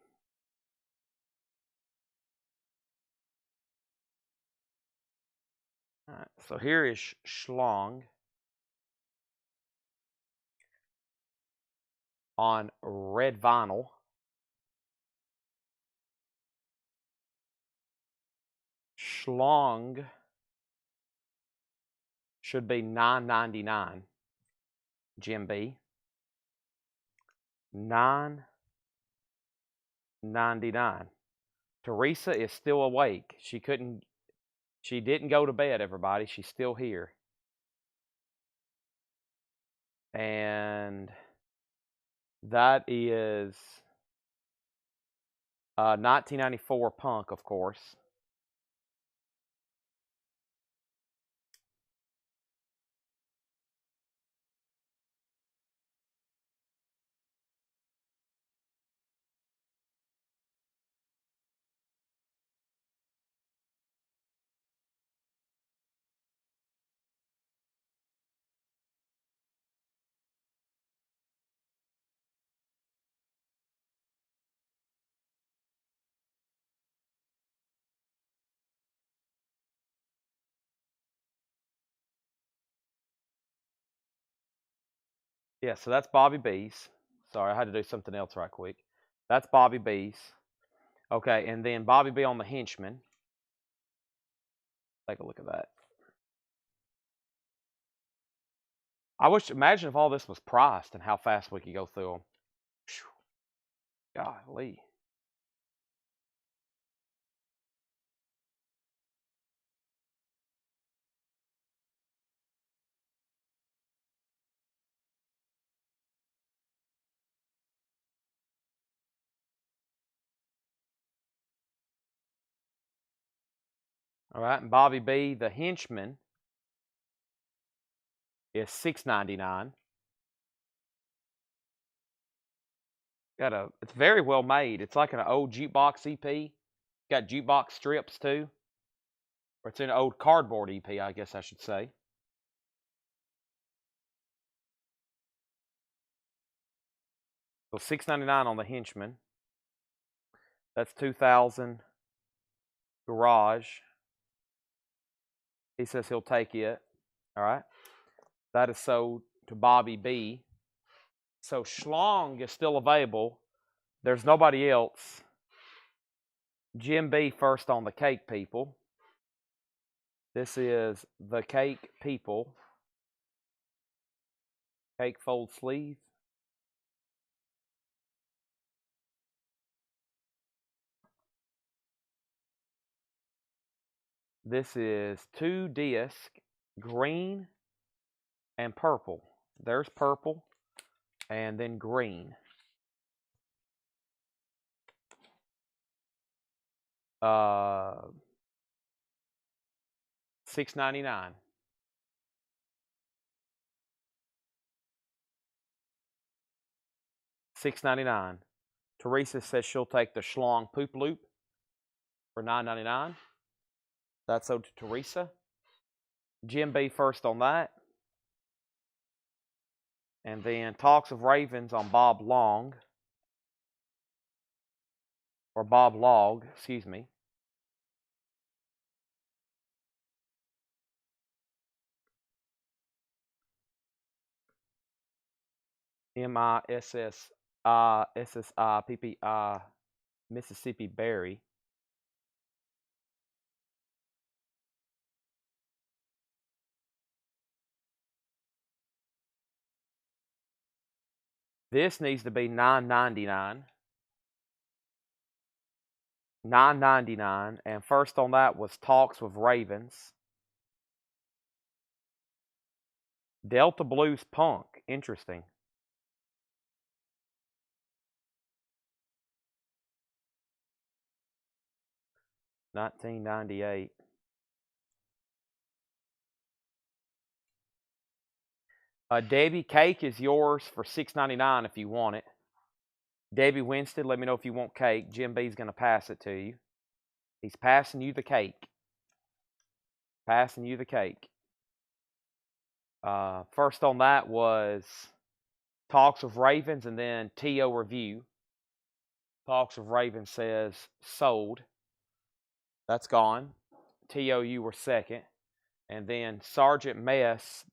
All right, so here is Schlong on red vinyl. Schlong should be $9.99. Jim B. $9.99. Teresa is still awake. She didn't go to bed, everybody. She's still here. And that is 1994 Punk, of course. Yeah, so that's Bobby B's. Sorry, I had to do something else right quick. That's Bobby B's. Okay, and then Bobby B on the Henchman. Take a look at that. Imagine if all this was priced and how fast we could go through them. Golly. All right, and Bobby B, the Henchman, is $6.99. It's very well made. It's like an old jukebox EP. Got jukebox strips too. Or it's an old cardboard EP, I guess I should say. So $6.99 on the Henchman. That's 2000 Garage. He says he'll take it. All right. That is sold to Bobby B. So Schlong is still available. There's nobody else. Jim B first on the Cake People. This is the Cake People. Cake fold sleeve. This is 2-disc, green and purple. There's purple and then green. $6.99. $6.99. Teresa says she'll take the Schlong Poop Loop for $9.99. That's sold to Teresa. Jim B first on that. And then Talks of Ravens on Bob Long. Or Bob Log, excuse me. MISSISSIPPI Mississippi Berry. This needs to be $9.99. $9.99. And first on that was Talks with Ravens. Delta Blues Punk. Interesting. $19.98. Debbie, cake is yours for $6.99 if you want it. Debbie Winston, let me know if you want cake. Jim B's going to pass it to you. He's passing you the cake. Passing you the cake. First on that was Talks of Ravens and then T.O. Review. Talks of Ravens says sold. That's gone. T.O. you were second. And then Sergeant Mess,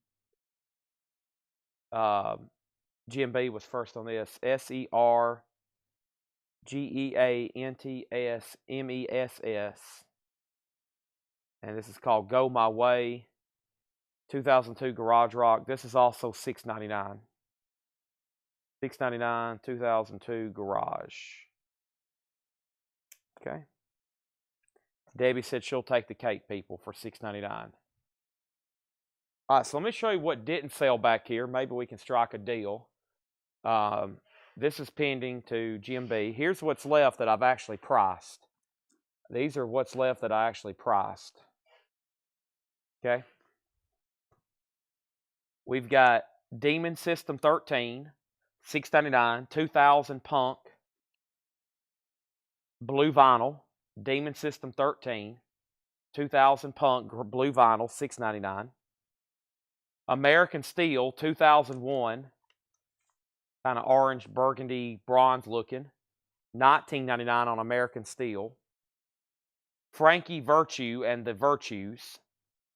Jim B was first on this. SERGEANTSMESS. And this is called Go My Way. 2002 Garage Rock. This is also $6.99. $6.99, 2002 Garage. Okay. Debbie said she'll take the Cake People for $6.99. All right, so let me show you what didn't sell back here. Maybe we can strike a deal. This is pending to Jim B. Here's what's left that I've actually priced. These are what's left that I actually priced. Okay. We've got Demon System 13, $6.99, 2000 Punk, blue vinyl, Demon System 13, 2000 Punk, blue vinyl, $6.99. American Steel, 2001, kind of orange, burgundy, bronze looking, $19.99 on American Steel. Frankie Virtue and the Virtues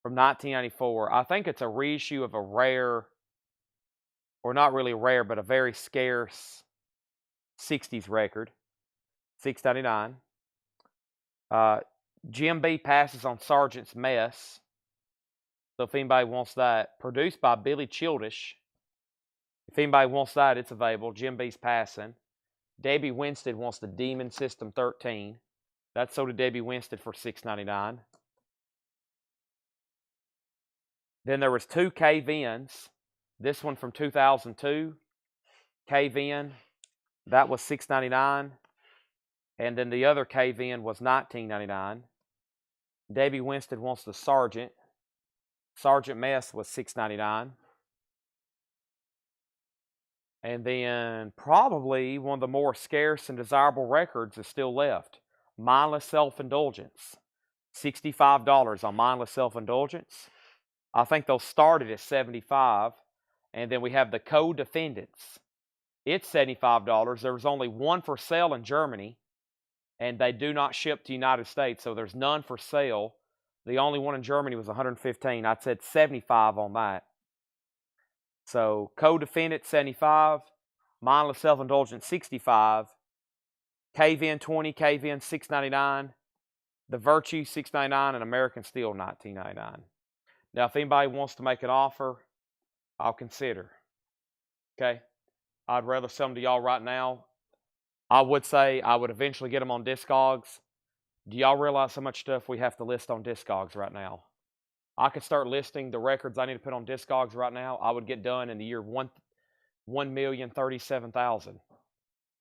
from 1994. I think it's a reissue of a rare or not really rare, but a very scarce 60s record, $6.99. Jim B passes on Sergeant's Mess. So if anybody wants that, produced by Billy Childish. If anybody wants that, it's available. Jim B's passing. Debbie Winstead wants the Demon System 13. That's sold to Debbie Winstead for $6.99. Then there was 2 cave-ins. This one from 2002, cave-in. That was $6.99. And then the other cave-in was $19.99. Debbie Winstead wants the Sergeant. Sergeant Mess was $6.99. And then probably one of the more scarce and desirable records is still left. Mindless Self-Indulgence. $65 on Mindless Self-Indulgence. I think those started at $75. And then we have the Co-Defendants. It's $75. There was only one for sale in Germany. And they do not ship to the United States. So there's none for sale. The only one in Germany was $115. I said $75 on that. So Co-Defendant $75, Mindless Self-Indulgence $65, Cave-In $20, Cave-In $6.99, The Virtue $6.99, and American Steel $19.99. Now, if anybody wants to make an offer, I'll consider. Okay? I'd rather sell them to y'all right now. I would say I would eventually get them on Discogs. Do y'all realize how much stuff we have to list on Discogs right now? I could start listing the records I need to put on Discogs right now. I would get done in the year 1,037,000.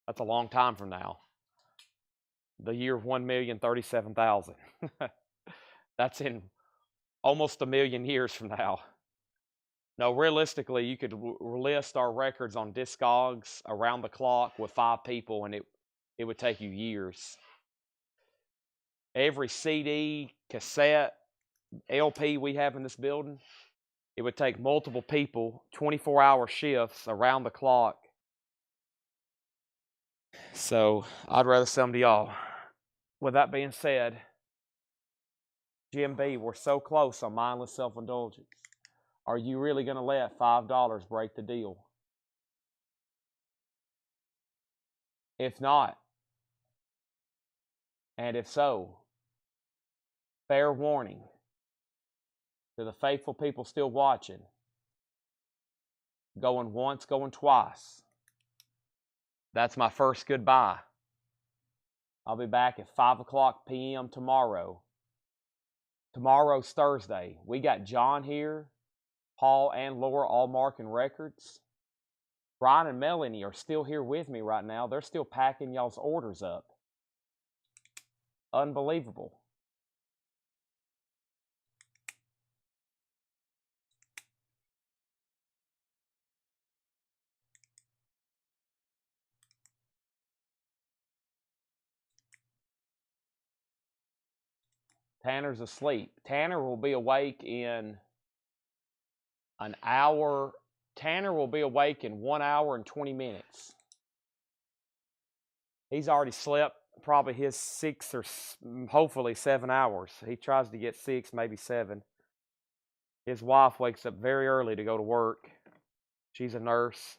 That's a long time from now. The year of 1,037,000. That's in almost a million years from now. No, realistically, you could list our records on Discogs around the clock with 5 people, and it would take you years. Every CD, cassette, LP we have in this building, it would take multiple people, 24-hour shifts around the clock. So I'd rather sell them to y'all. With that being said, Jim B, we're so close on Mindless Self-Indulgence. Are you really going to let $5 break the deal? If not, and if so, fair warning to the faithful people still watching, going once, going twice. That's my first goodbye. I'll be back at 5 o'clock p.m. tomorrow. Tomorrow's Thursday. We got John here, Paul and Laura all marking records. Brian and Melanie are still here with me right now. They're still packing y'all's orders up. Unbelievable. Tanner's asleep. Tanner will be awake in an hour. Tanner will be awake in 1 hour and 20 minutes. He's already slept probably his 6 or hopefully 7 hours. He tries to get 6, maybe 7. His wife wakes up very early to go to work. She's a nurse.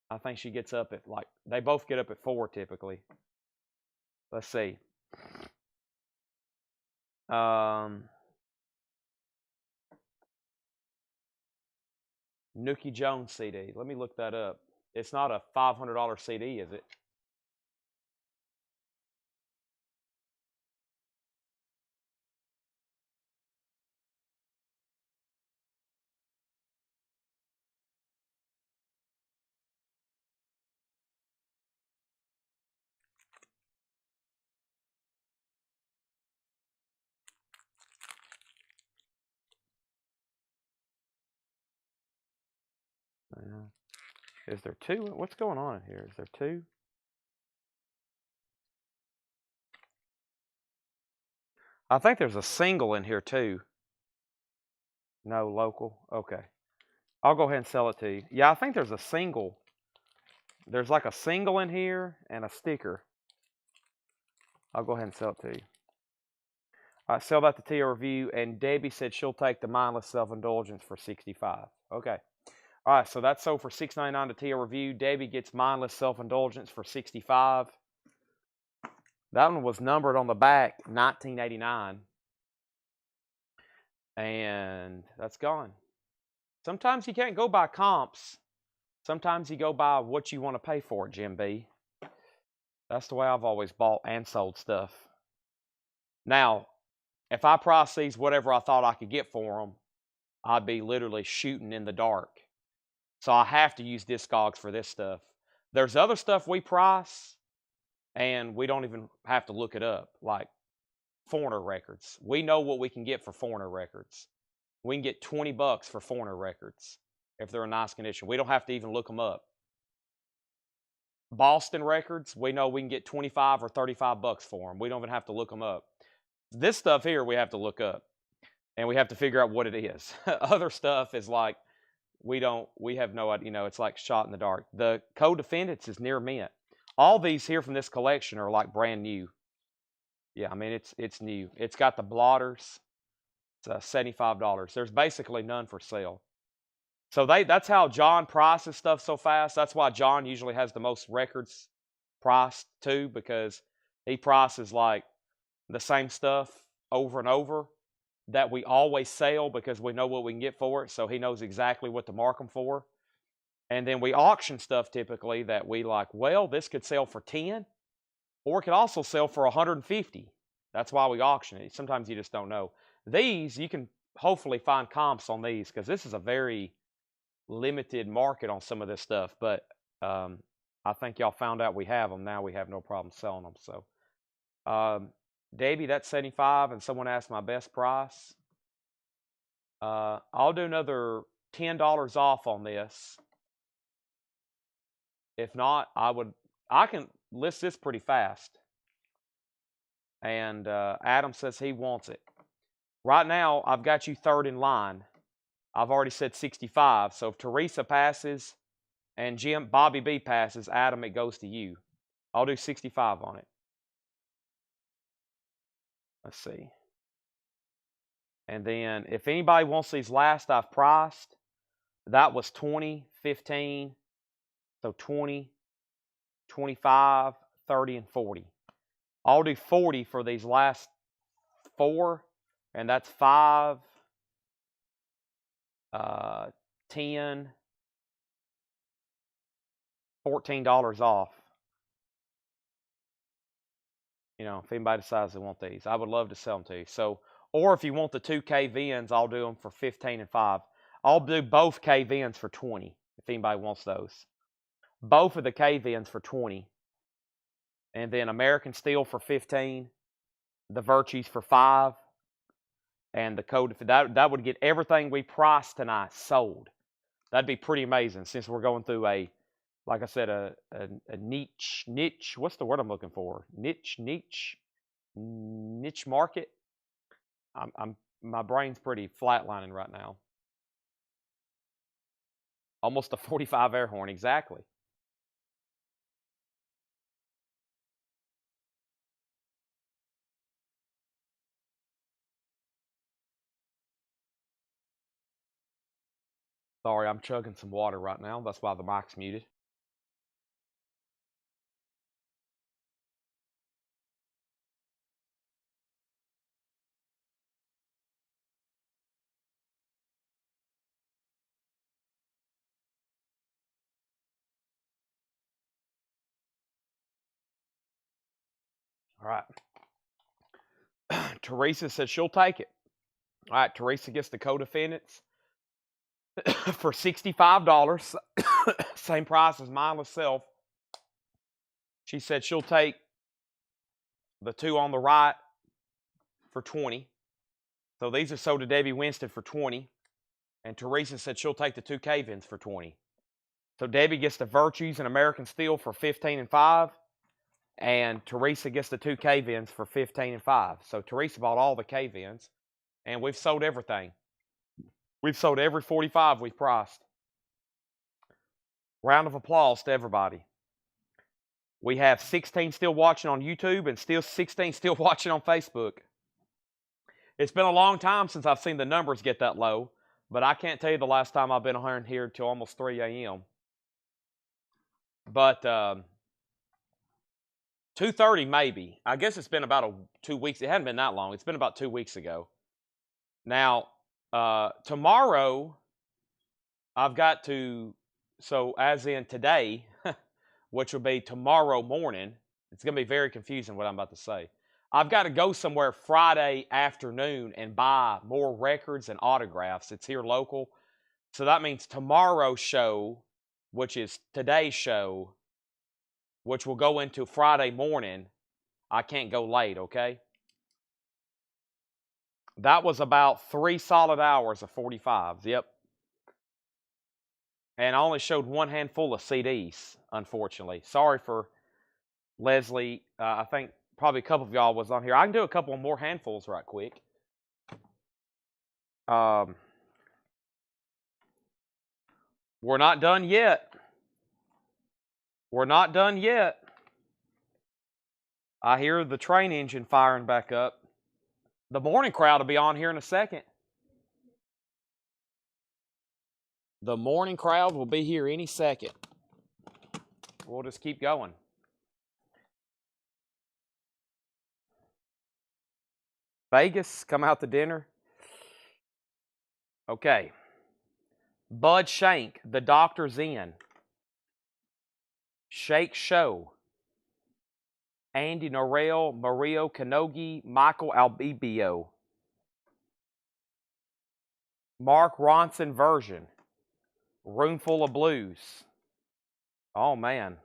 I think she gets up at they both get up at 4 typically. Let's see. Nookie Jones CD. Let me look that up. It's not a $500 CD, is it? Is there 2? What's going on in here? Is there 2? I think there's a single in here too. No, local. Okay. I'll go ahead and sell it to you. Yeah, I think there's a single. There's like a single in here and a sticker. I'll go ahead and sell it to you. All right, sell that to TR Review. And Debbie said she'll take the Mindless Self-Indulgence for $65. Okay. All right, so that's sold for $6.99 to TL Review. Debbie gets Mindless Self-Indulgence for $65. That one was numbered on the back 1989. And that's gone. Sometimes you can't go by comps. Sometimes you go by what you want to pay for it, Jim B. That's the way I've always bought and sold stuff. Now, if I price these whatever I thought I could get for them, I'd be literally shooting in the dark. So I have to use Discogs for this stuff. There's other stuff we price, and we don't even have to look it up, like Foreigner records. We know what we can get for Foreigner records. We can get $20 for Foreigner records if they're in nice condition. We don't have to even look them up. Boston records, we know we can get $25 or $35 for them. We don't even have to look them up. This stuff here we have to look up, and we have to figure out what it is. Other stuff is like we have no idea. It's like shot in the dark. The Co-Defendants is near mint. All these here from this collection are like brand new. Yeah, I mean it's new. It's got the blotters. It's $75. There's basically none for sale. So that's how John prices stuff so fast. That's why John usually has the most records priced too, because he prices like the same stuff over and over that we always sell because we know what we can get for it. So he knows exactly what to mark them for. And then we auction stuff typically that we like, well, this could sell for 10 or it could also sell for 150. That's why we auction it. Sometimes you just don't know. These, you can hopefully find comps on these because this is a very limited market on some of this stuff. But I think y'all found out we have them. Now we have no problem selling them. So, Davey, that's $75, and someone asked my best price. I'll do another $10 off on this. If not, I can list this pretty fast. And Adam says he wants it. Right now, I've got you third in line. I've already said 65. So if Teresa passes and Bobby B passes, Adam, it goes to you. I'll do 65 on it. Let's see. And then if anybody wants these last I've priced, that was 20, 15, so 20, 25, 30, and 40. I'll do 40 for these last 4, and that's 5, 10, $14 off. If anybody decides they want these, I would love to sell them to you. So, or if you want the 2 KVNs, I'll do them for 15 and 5. I'll do both KVNs for 20 if anybody wants those. Both of the KVNs for 20. And then American Steel for 15, the Virtues for 5, and the code that would get everything we priced tonight sold. That'd be pretty amazing since we're going through like I said, a niche. What's the word I'm looking for? Niche market. My brain's pretty flatlining right now. Almost a 45 air horn, exactly. Sorry, I'm chugging some water right now. That's why the mic's muted. All right. Teresa said she'll take it. All right, Teresa gets the Co-Defendants for $65. Same price as Mindless Self. She said she'll take the 2 on the right for 20. So these are sold to Debbie Winston for 20. And Teresa said she'll take the 2 Cavins for 20. So Debbie gets the Virtues and American Steel for 15 and 5. And Teresa gets the 2 Cavins for 15 and 5. So Teresa bought all the Cavins. And we've sold everything. We've sold every 45 we've priced. Round of applause to everybody. We have 16 still watching on YouTube and still 16 still watching on Facebook. It's been a long time since I've seen the numbers get that low. But I can't tell you the last time I've been on here till almost 3 a.m. But 2:30 maybe. I guess it's been about 2 weeks. It hadn't been that long. It's been about 2 weeks ago. Now, tomorrow I've got to, so as in today, which will be tomorrow morning. It's going to be very confusing what I'm about to say. I've got to go somewhere Friday afternoon and buy more records and autographs. It's here local. So that means tomorrow's show, which is today's show, which will go into Friday morning, I can't go late, okay? That was about 3 solid hours of 45s, yep. And I only showed one handful of CDs, unfortunately. Sorry for Leslie. I think probably a couple of y'all was on here. I can do a couple more handfuls right quick. We're not done yet. We're not done yet. I hear the train engine firing back up. The morning crowd will be on here in a second. The morning crowd will be here any second. We'll just keep going. Vegas, come out to dinner. Okay. Bud Shank, The Doctor's In. Shake Show. Andy Norrell, Mario Kanogi, Michael Albibio. Mark Ronson version. Roomful of Blues. Oh, man.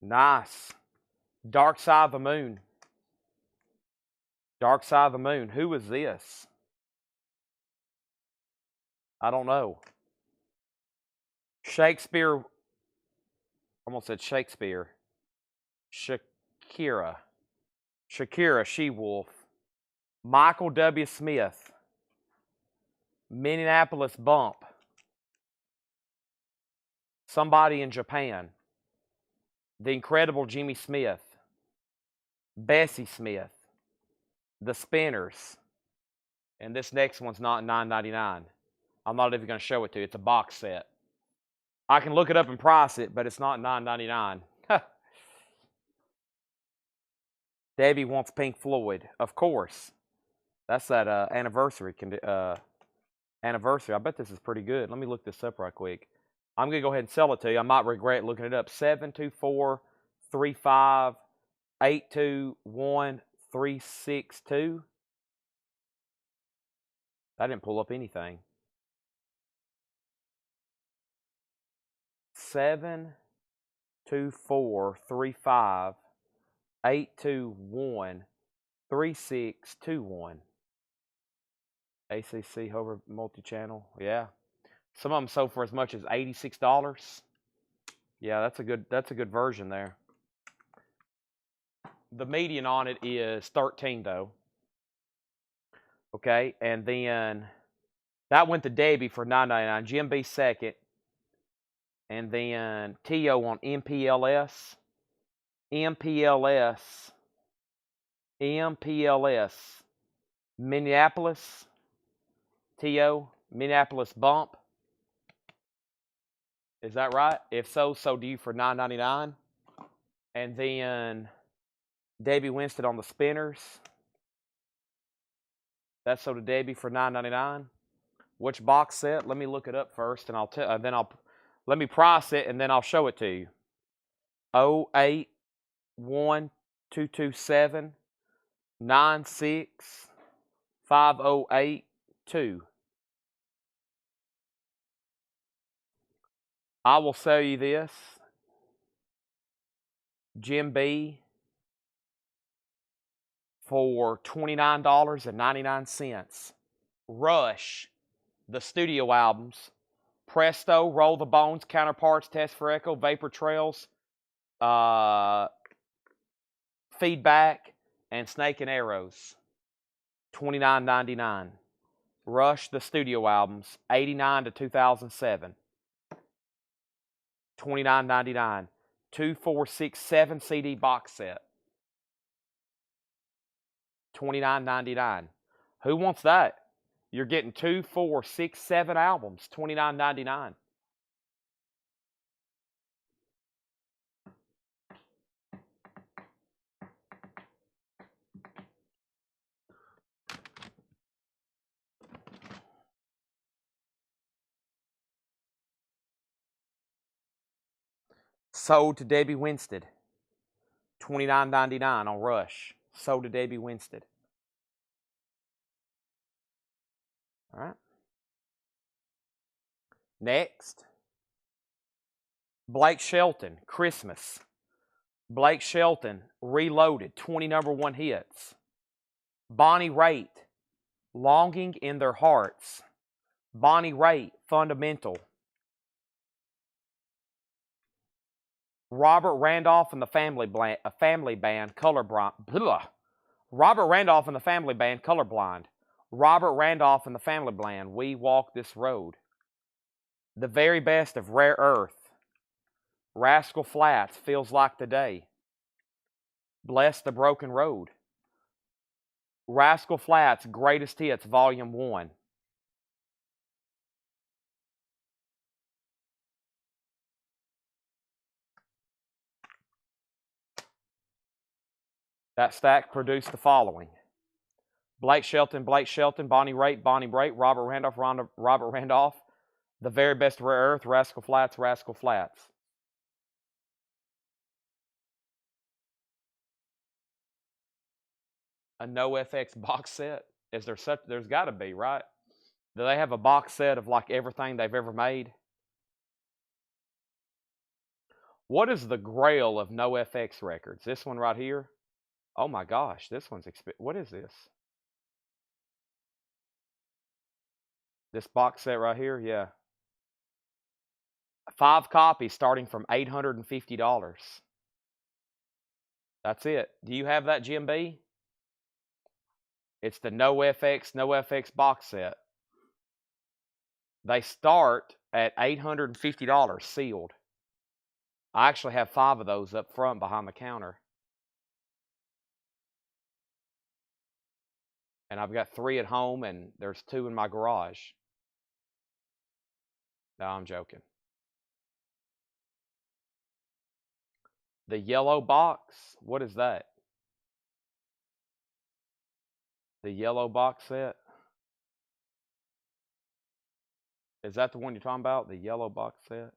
Nice. Dark Side of the Moon. Dark Side of the Moon. Who is this? I don't know. Shakespeare. I almost said Shakespeare. Shakira. Shakira, She-Wolf. Michael W. Smith. Minneapolis Bump. Somebody in Japan. The Incredible Jimmy Smith. Bessie Smith. The Spinners. And this next one's not $9.99. I'm not even going to show it to you. It's a box set. I can look it up and price it, but it's not $9.99. Debbie wants Pink Floyd. Of course. That's that anniversary. Anniversary. I bet this is pretty good. Let me look this up right quick. I'm going to go ahead and sell it to you. I might regret looking it up. 724-35-821-362. That didn't pull up anything. 724-35-821-3621. ACC Hover multi-channel. Yeah. Some of them sold for as much as $86. Yeah, that's a good version there. The median on it is 13 though. Okay, and then that went to Debbie for $9.99. Jim B second. And then T.O. on MPLS. MPLS. Minneapolis. T.O. Minneapolis Bump. Is that right? If so, so do you for $9.99. And then Debbie Winston on the Spinners. That's so to Debbie for $9.99. Which box set? Let me look it up first, and let me price it, and then I'll show it to you. 081-227-96-5082. I will sell you this. Jim B for $29.99. Rush, the studio albums. Presto, Roll the Bones, Counterparts, Test for Echo, Vapor Trails, Feedback, and Snake and Arrows. $29.99. Rush, the studio albums, 89 to 2007. $29.99. 2, 4, 6, 7 CD box set. $29.99. Who wants that? You're getting 2, 4, 6, 7 albums, $29.99. Sold to Debbie Winstead. $29.99 on Rush. Sold to Debbie Winstead. All right. Next. Blake Shelton, Christmas. Blake Shelton, Reloaded, 20 number one hits. Bonnie Raitt, Longing in Their Hearts. Bonnie Raitt, Fundamental. Robert Randolph and the Family Band, Colorblind. Robert Randolph and the Family Band, Colorblind. Robert Randolph and the Family Band, We Walk This Road. The Very Best of Rare Earth. Rascal Flatts, Feels Like the Day. Bless the Broken Road. Rascal Flatts, Greatest Hits, Volume 1. That stack produced the following. Blake Shelton, Bonnie Raitt, Robert Randolph, The Very Best of Rare Earth, Rascal Flatts. A No FX box set? Is there such? There's got to be, right? Do they have a box set of like everything they've ever made? What is the grail of No FX records? This one right here? Oh my gosh, this one's what is this? This box set right here? Yeah. 5 copies starting from $850. That's it. Do you have that, Jim B? It's the No FX box set. They start at $850 sealed. I actually have 5 of those up front behind the counter. And I've got 3 at home, and there's 2 in my garage. No, I'm joking. The yellow box, what is that? The yellow box set? Is that the one you're talking about? The yellow box set?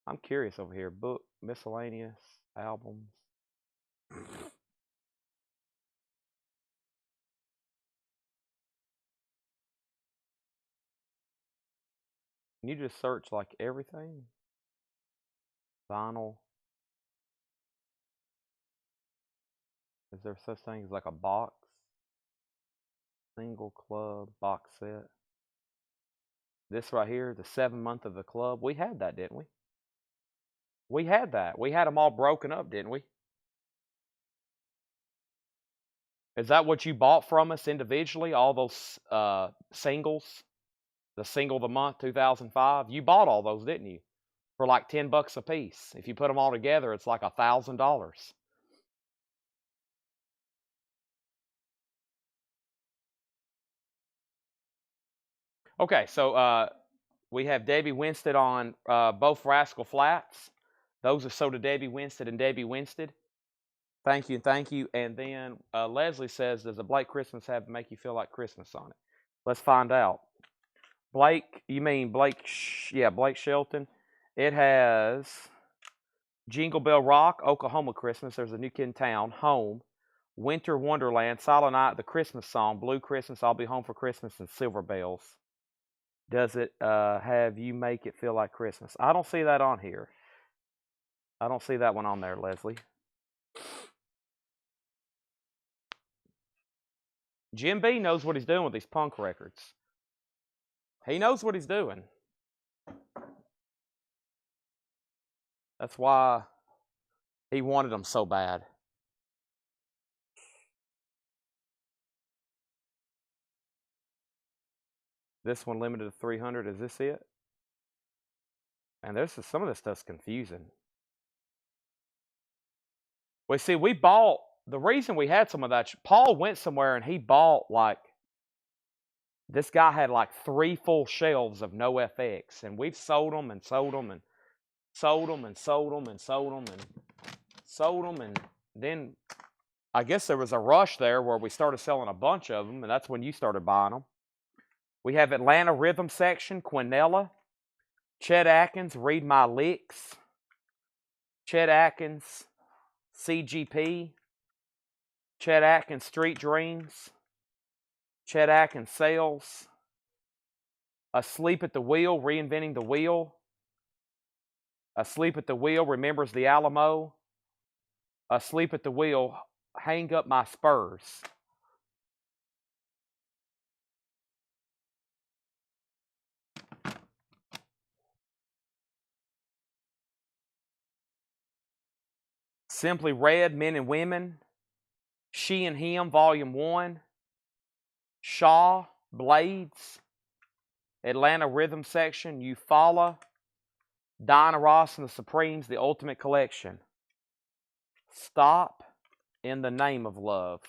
I'm curious over here. Book, miscellaneous, albums. Can you just search like everything? Vinyl. Is there such thing as like a box? Single club box set. This right here, the 7 month of the club. We had that, didn't we? We had that. We had them all broken up, didn't we? Is that what you bought from us individually? All those singles? The single of the month, 2005. You bought all those, didn't you? For like $10 a piece. If you put them all together, it's like $1,000. Okay, so we have Debbie Winstead on both Rascal Flatts. Those are sold to Debbie Winstead and Debbie Winstead. Thank you. And then Leslie says, does a Blake Christmas have to make you feel like Christmas on it? Let's find out. Blake, you mean Blake? Yeah, Blake Shelton. It has Jingle Bell Rock, Oklahoma Christmas. There's a New Kid in Town, Home, Winter Wonderland, Silent Night, The Christmas Song, Blue Christmas, I'll Be Home for Christmas, and Silver Bells. Does it have You Make It Feel Like Christmas? I don't see that on here. I don't see that one on there, Leslie. Jim B knows what he's doing with these punk records. He knows what he's doing. That's why he wanted them so bad. This one limited to 300. Is this it? And some of this stuff's confusing. Well, see, we bought, the reason we had some of that, Paul went somewhere and he bought like This guy had like 3 full shelves of no FX, and we've sold them and sold them and sold them and sold them and sold them and sold them, and then I guess there was a rush there where we started selling a bunch of them, and that's when you started buying them. We have Atlanta Rhythm Section, Quinella, Chet Atkins, Read My Licks, Chet Atkins, CGP, Chet Atkins, Street Dreams, Chet Atkins, Sales, Asleep at the Wheel, Reinventing the Wheel, Asleep at the Wheel, Remembers the Alamo, Asleep at the Wheel, Hang Up My Spurs. Simply Red, Men and Women, She and Him, Volume 1, Shaw, Blades, Atlanta Rhythm Section, Eufaula, Diana Ross and the Supremes, The Ultimate Collection. Stop in the Name of Love.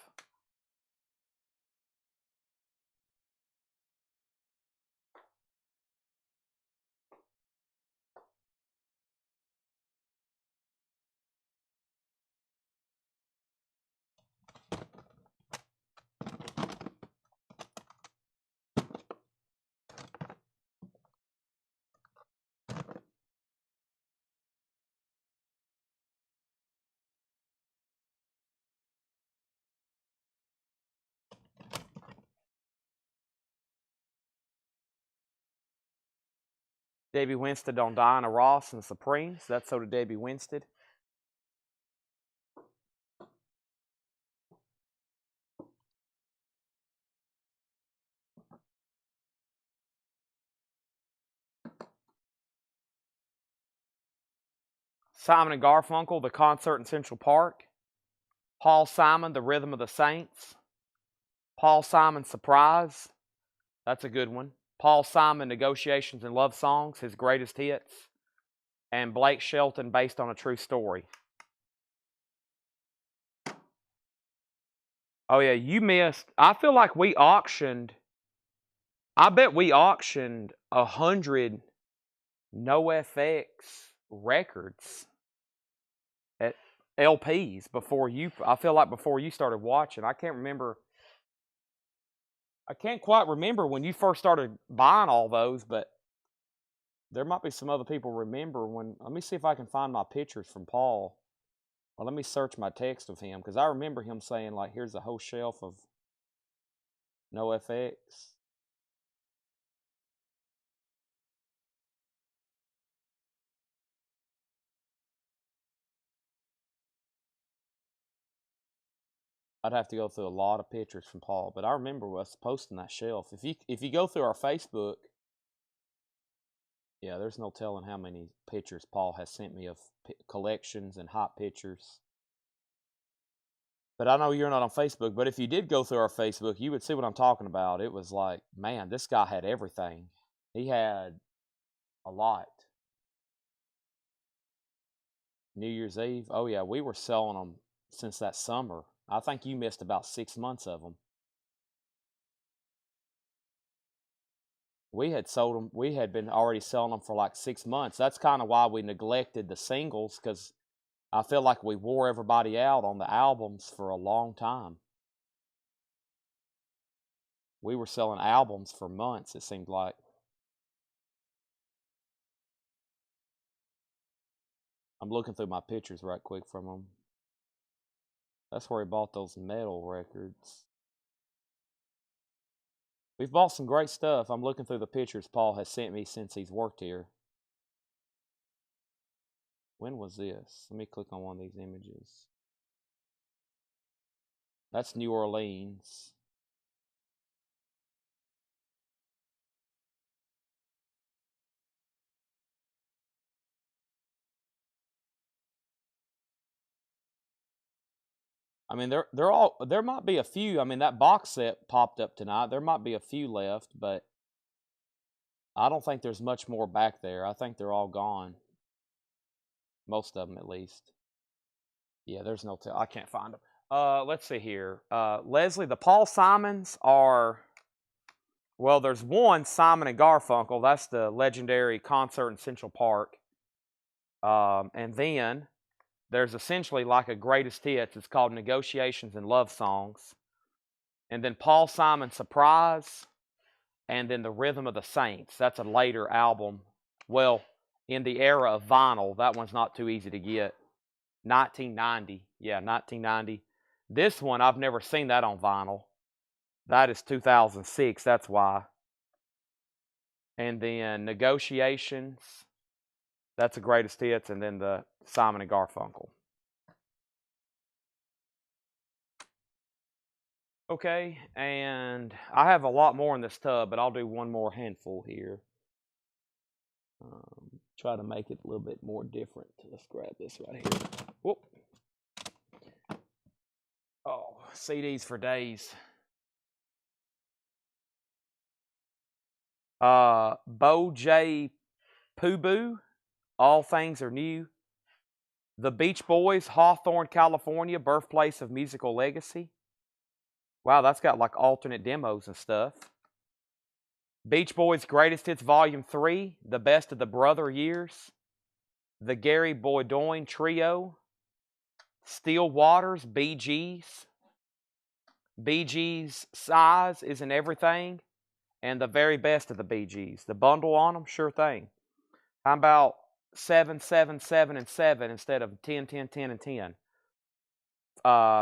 Debbie Winstead on Diana Ross and the Supremes. That's so did Debbie Winstead. Simon and Garfunkel, The Concert in Central Park. Paul Simon, The Rhythm of the Saints. Paul Simon, Surprise. That's a good one. Paul Simon, Negotiations and Love Songs, his greatest hits. And Blake Shelton, Based on a True Story. Oh yeah, you missed. I feel like we auctioned. I bet we auctioned 100 no FX records at LPs before you. I feel like before you started watching. I can't remember. I can't quite remember when you first started buying all those, but there might be some other people remember when. Let me see if I can find my pictures from Paul. Well, let me search my text of him because I remember him saying like, "Here's a whole shelf of no FX." I'd have to go through a lot of pictures from Paul, but I remember us posting that shelf. If you go through our Facebook, yeah, there's no telling how many pictures Paul has sent me of collections and hot pictures. But I know you're not on Facebook, but if you did go through our Facebook, you would see what I'm talking about. It was like, man, this guy had everything. He had a lot. New Year's Eve, oh yeah, we were selling them since that summer. I think you missed about 6 months of them. We had sold them. We had been already selling them for like 6 months. That's kind of why we neglected the singles because I feel like we wore everybody out on the albums for a long time. We were selling albums for months, it seemed like. I'm looking through my pictures right quick from them. That's where he bought those metal records. We've bought some great stuff. I'm looking through the pictures Paul has sent me since he's worked here. When was this? Let me click on one of these images. That's New Orleans. I mean, there might be a few. I mean, that box set popped up tonight. There might be a few left, but I don't think there's much more back there. I think they're all gone. Most of them, at least. Yeah, there's no tell. I can't find them. Let's see here. Leslie, the Paul Simons are Well, there's one, Simon and Garfunkel. That's the legendary concert in Central Park. And then there's essentially like a greatest hits. It's called Negotiations and Love Songs. And then Paul Simon's Surprise. And then The Rhythm of the Saints. That's a later album. Well, in the era of vinyl, that one's not too easy to get. 1990. Yeah, 1990. This one, I've never seen that on vinyl. That is 2006, that's why. And then Negotiations, that's the greatest hits, and then the Simon and Garfunkel. Okay, and I have a lot more in this tub, but I'll do one more handful here. Try to make it a little bit more different. Let's grab this right here. Whoop. Oh, CDs for days. Bo J. Poo Boo, All Things Are New. The Beach Boys, Hawthorne, California, Birthplace of Musical Legacy. Wow, that's got like alternate demos and stuff. Beach Boys Greatest Hits Volume 3, The Best of the Brother Years. The Gary Boydoin Trio. Still Waters, Bee Gees. Bee Gees Size Isn't Everything. And the very best of the Bee Gees. The bundle on them, sure thing. How about 7, 7, 7, and 7 instead of 10, 10, 10, and 10?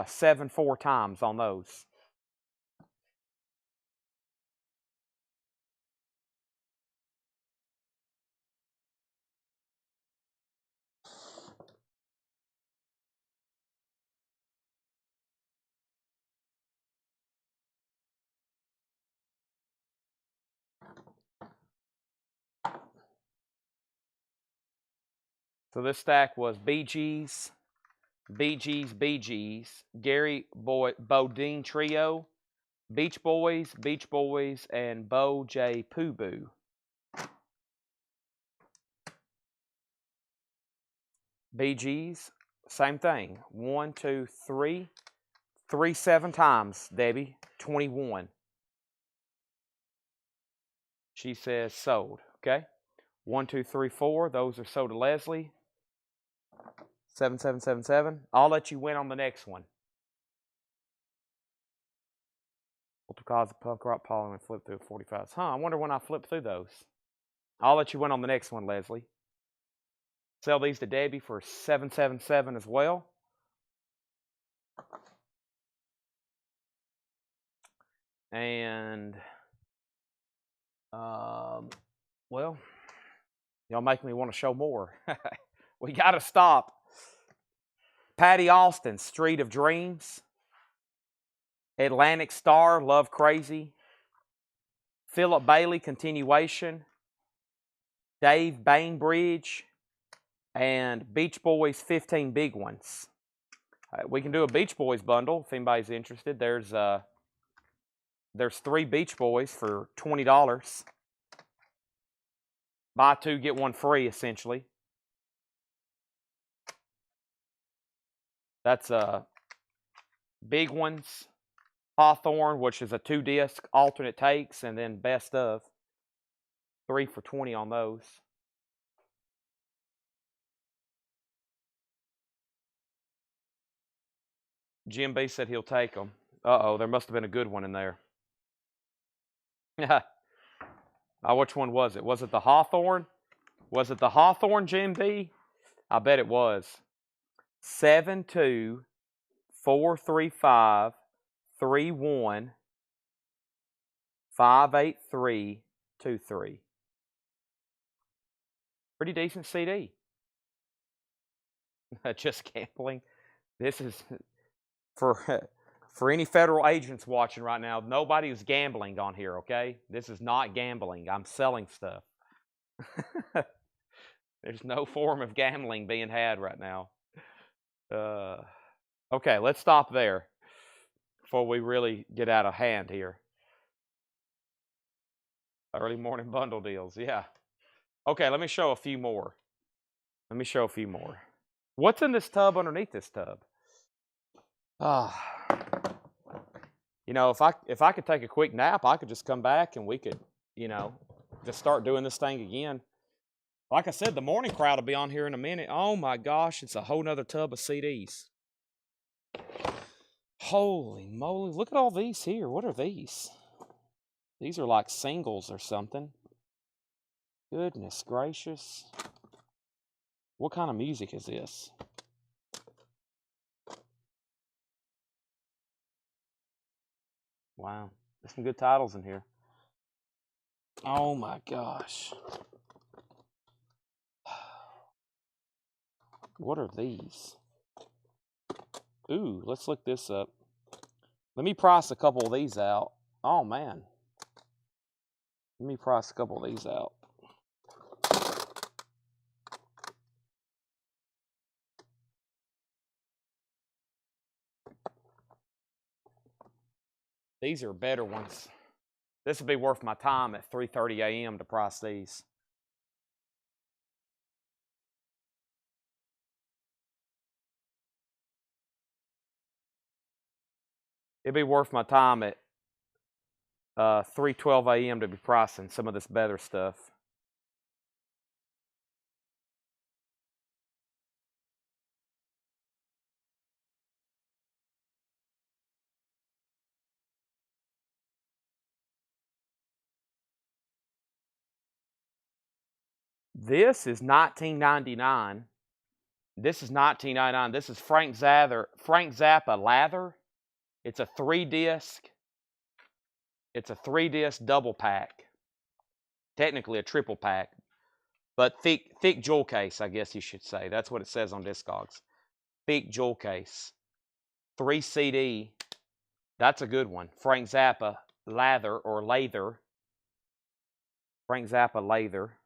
7 4 times on those. So this stack was Bee Gees, Bee Gees, Bee Gees, Gary Bodine Trio, Beach Boys, and Bo J. Poo Boo. Bee Gees, same thing. 1, 2, 3. 3 7 times, Debbie. 21. She says sold. Okay. 1, 2, 3, 4. Those are sold to Leslie. 7 7 7 7. I'll let you win on the next one. Cause the punk rock pollen and flip through 45s. Huh, I wonder when I flip through those. I'll let you win on the next one, Leslie. Sell these to Debbie for 777 as well. And, well, y'all make me want to show more. We got to stop. Patty Austin, Street of Dreams. Atlantic Star, Love Crazy. Philip Bailey, Continuation. Dave Bainbridge. And Beach Boys, 15 Big Ones. We can do a Beach Boys bundle if anybody's interested. There's 3 Beach Boys for $20. Buy 2, get 1 free, essentially. That's Big Ones, Hawthorne, which is a 2-disc, alternate takes, and then best of. 3 for 20 on those. Jim B said he'll take them. Uh-oh, there must have been a good one in there. Which one was it? Was it the Hawthorne? Was it the Hawthorne, Jim B? I bet it was. 7 2 4 3 5 3 1 5 8 3 2 3. Pretty decent CD. Just gambling. This is for any federal agents watching right now. Nobody is gambling on here. Okay, this is not gambling. I'm selling stuff. There's no form of gambling being had right now. Okay, let's stop there before we really get out of hand here. Early morning bundle deals, yeah. Okay, let me show a few more. What's in this tub underneath this tub? You know, if I could take a quick nap, I could just come back and we could, you know, just start doing this thing again. Like I said, the morning crowd will be on here in a minute. Oh my gosh, it's a whole nother tub of CDs. Holy moly, look at all these here. What are these? These are like singles or something. Goodness gracious. What kind of music is this? Wow, there's some good titles in here. Oh my gosh. What are these? Ooh, let's look this up. Let me price a couple of these out. Oh man. Let me price a couple of these out. These are better ones. This would be worth my time at 3:30 a.m. to price these. It'd be worth my time at 3:12 a.m. to be pricing some of this better stuff. This is 1999. This is 1999. This is Frank Zappa Lather. It's a 3-disc. It's a 3-disc double pack. Technically a triple pack, but thick jewel case, I guess you should say. That's what it says on Discogs. Thick jewel case. 3 CD. That's a good one. Frank Zappa Lather or Lather. Frank Zappa Lather.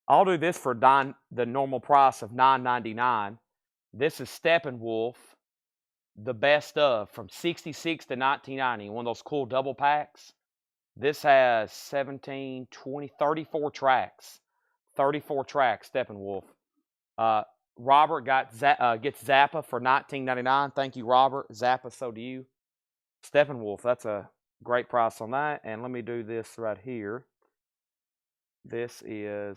I'll do this for the normal price of $9.99. This is Steppenwolf, the best of, from 66 to 1990, one of those cool double packs. This has 17, 20, 34 tracks. 34 tracks, Steppenwolf. Robert gets Zappa for $19.99. Thank you, Robert. Zappa, so do you. Steppenwolf, that's a great price on that. And let me do this right here. This is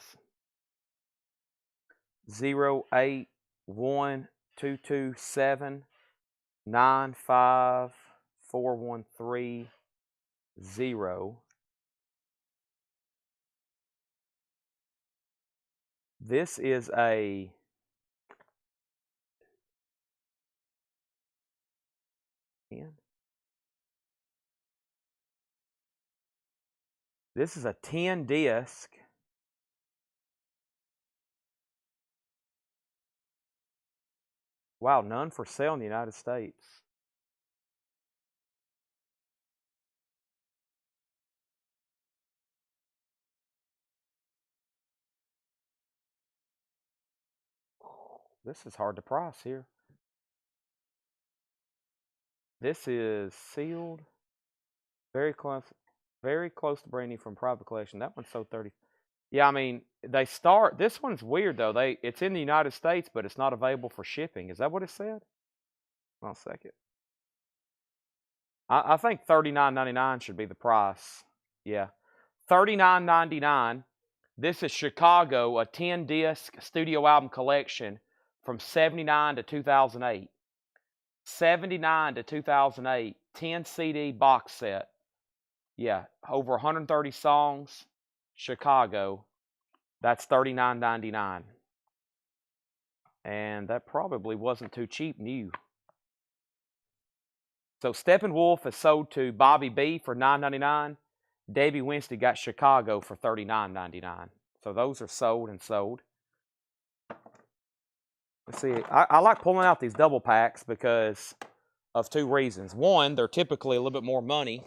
08122795413. This is a This is a 10-disc. Wow, none for sale in the United States. This is hard to price here. This is sealed. Very close to brand new from private collection. That one sold 30. Yeah, I mean, this one's weird though. It's in the United States, but it's not available for shipping. Is that what it said? Hold on a second. I think $39.99 should be the price. Yeah. $39.99. This is Chicago, a 10-disc studio album collection from 79 to 2008. 79 to 2008, 10 CD box set. Yeah, over 130 songs. Chicago. That's $39.99. And that probably wasn't too cheap new. So Steppenwolf is sold to Bobby B for $9.99. Davey Winston got Chicago for $39.99. So those are sold and sold. Let's see. I like pulling out these double packs because of 2 reasons. One, they're typically a little bit more money,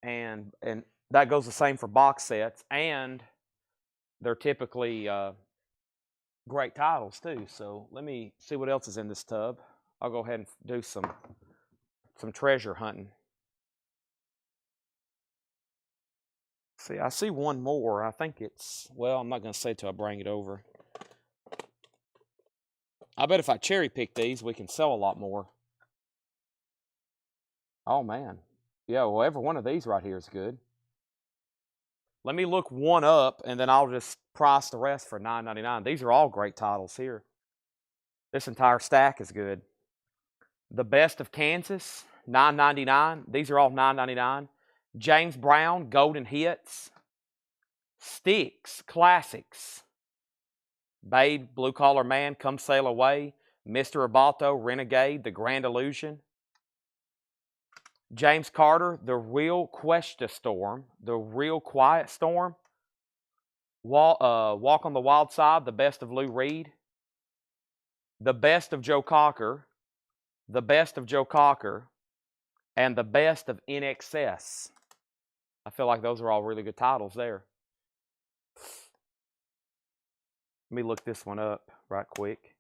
and that goes the same for box sets, and they're typically great titles too. So let me see what else is in this tub. I'll go ahead and do some some treasure hunting. See, I see one more. I think it's, well, I'm not going to say till I bring it over. I bet if I cherry pick these, we can sell a lot more. Oh, man. Yeah, well, every one of these right here is good. Let me look one up, and then I'll just price the rest for $9.99. These are all great titles here. This entire stack is good. The Best of Kansas, $9.99. These are all $9.99. James Brown, Golden Hits. Styx, Classics. Babe, Blue Collar Man, Come Sail Away. Mr. Roboto, Renegade, The Grand Illusion. James Carter, The Real Question Storm, The Real Quiet Storm. Walk on the Wild Side, The Best of Lou Reed. The Best of Joe Cocker. The Best of Joe Cocker. And The Best of NXS. I feel like those are all really good titles there. Let me look this one up right quick.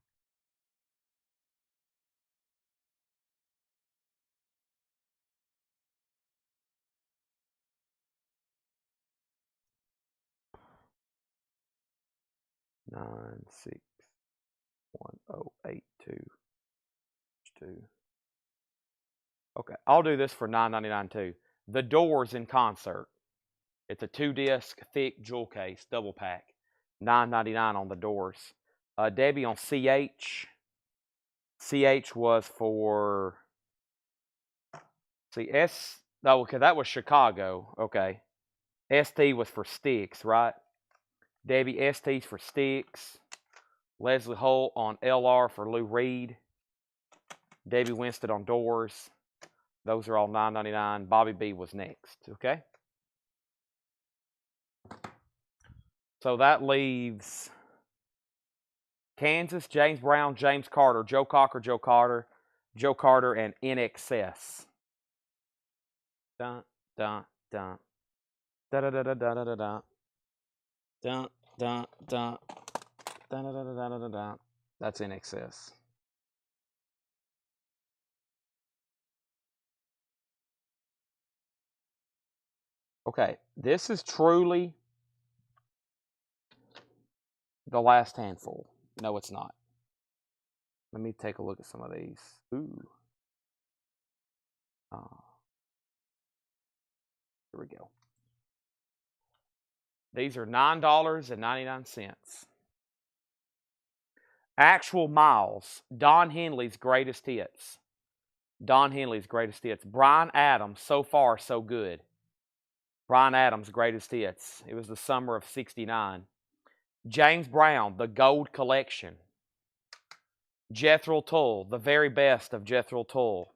Nine 6 1 0 8 2 2. Okay, I'll do this for $9.99 too. The Doors in Concert. It's a 2-disc thick jewel case, double pack. $9.99 on The Doors. Debbie on CH. CH was for, see, oh, okay, that was Chicago. Okay. ST was for Styx, right? Debbie, ST's for Styx. Leslie Holt on LR for Lou Reed. Debbie Winston on Doors. Those are all $9.99. Bobby B was next, okay? So that leaves Kansas, James Brown, James Carter, Joe Cocker, Joe Carter, and NXS. Dun, dun, dun. Da da da da da da da da. Dun, dun, dun. Da da da da da da da. That's NXS. Okay, this is truly the last handful. No, it's not. Let me take a look at some of these. Ooh. Here we go. These are $9.99. Actual Miles, Don Henley's greatest hits. Don Henley's greatest hits. Bryan Adams, So Far, So Good. Bryan Adams' greatest hits. It was the summer of '69. James Brown, The Gold Collection. Jethro Tull, The Very Best of Jethro Tull.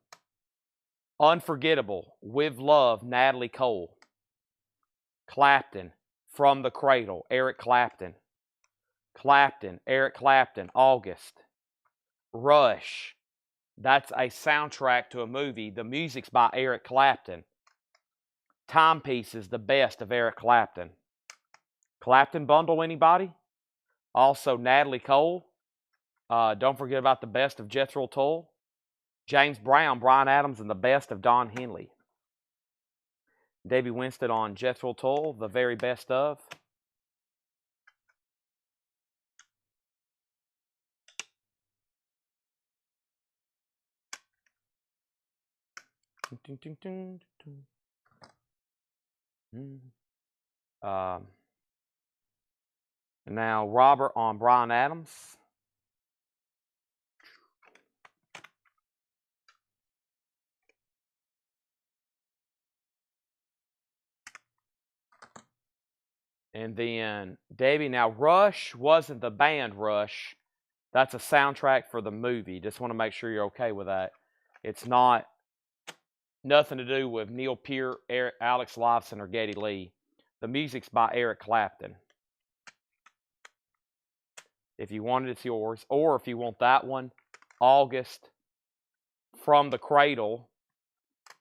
Unforgettable, With Love, Natalie Cole. Clapton, From the Cradle, Eric Clapton. Clapton, Eric Clapton, August. Rush, that's a soundtrack to a movie. The music's by Eric Clapton. Timepieces, The Best of Eric Clapton. Clapton bundle, anybody? Also, Natalie Cole. Don't forget about The Best of Jethro Tull. James Brown, Bryan Adams, and The Best of Don Henley. Debbie Winston on Jethro Tull, The Very Best of. Now, Robert on Bryan Adams. And then Debbie. Now, Rush wasn't the band Rush. That's a soundtrack for the movie. Just want to make sure you're okay with that. It's not nothing to do with Neil Peart, Alex Lifeson, or Geddy Lee. The music's by Eric Clapton. If you want it, it's yours. Or if you want that one, August, From the Cradle,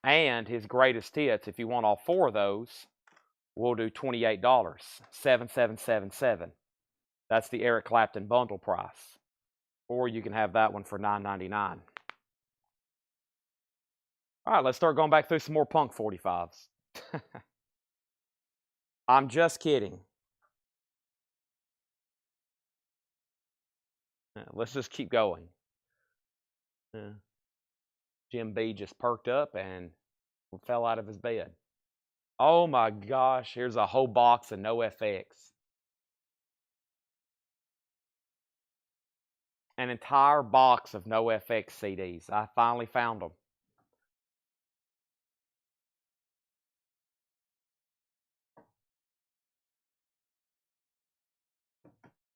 and his greatest hits. If you want all four of those, we'll do $28. $7777. That's the Eric Clapton bundle price. Or you can have that one for $9.99. All right, let's start going back through some more Punk 45s. I'm just kidding. Let's just keep going. Jim B just perked up and fell out of his bed. Oh my gosh, here's a whole box of No FX. An entire box of No FX CDs. I finally found them.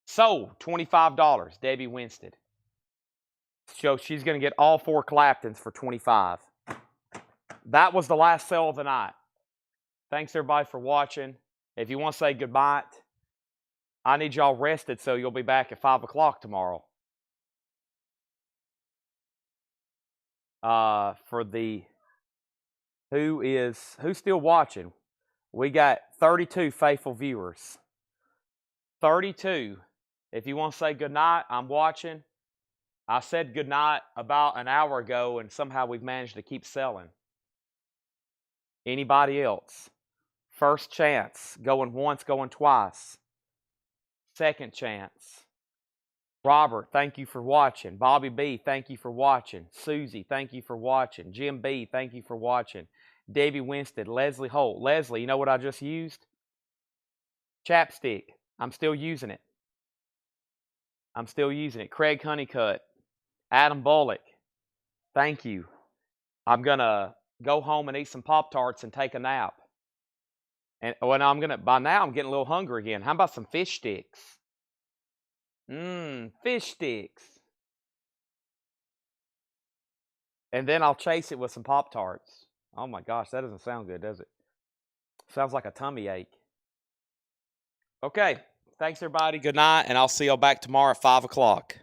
Sold, $25, Debbie Winstead. So she's going to get all 4 Claptons for $25. That was the last sale of the night. Thanks everybody for watching. If you want to say goodbye, I need y'all rested so you'll be back at 5 o'clock tomorrow. For the who's still watching, we got 32 faithful viewers. 32. If you want to say goodnight, I'm watching. I said goodnight about an hour ago, and somehow we've managed to keep selling. Anybody else? First chance. Going once, going twice. Second chance. Robert, thank you for watching. Bobby B, thank you for watching. Susie, thank you for watching. Jim B, thank you for watching. Debbie Winstead, Leslie Holt. Leslie, you know what I just used? Chapstick. I'm still using it. I'm still using it. Craig Honeycutt. Adam Bullock. Thank you. I'm going to go home and eat some Pop-Tarts and take a nap. And when by now I'm getting a little hungry again. How about some fish sticks? Fish sticks. And then I'll chase it with some Pop-Tarts. Oh my gosh, that doesn't sound good, does it? Sounds like a tummy ache. Okay, thanks everybody. Good night, and I'll see y'all back tomorrow at 5 o'clock.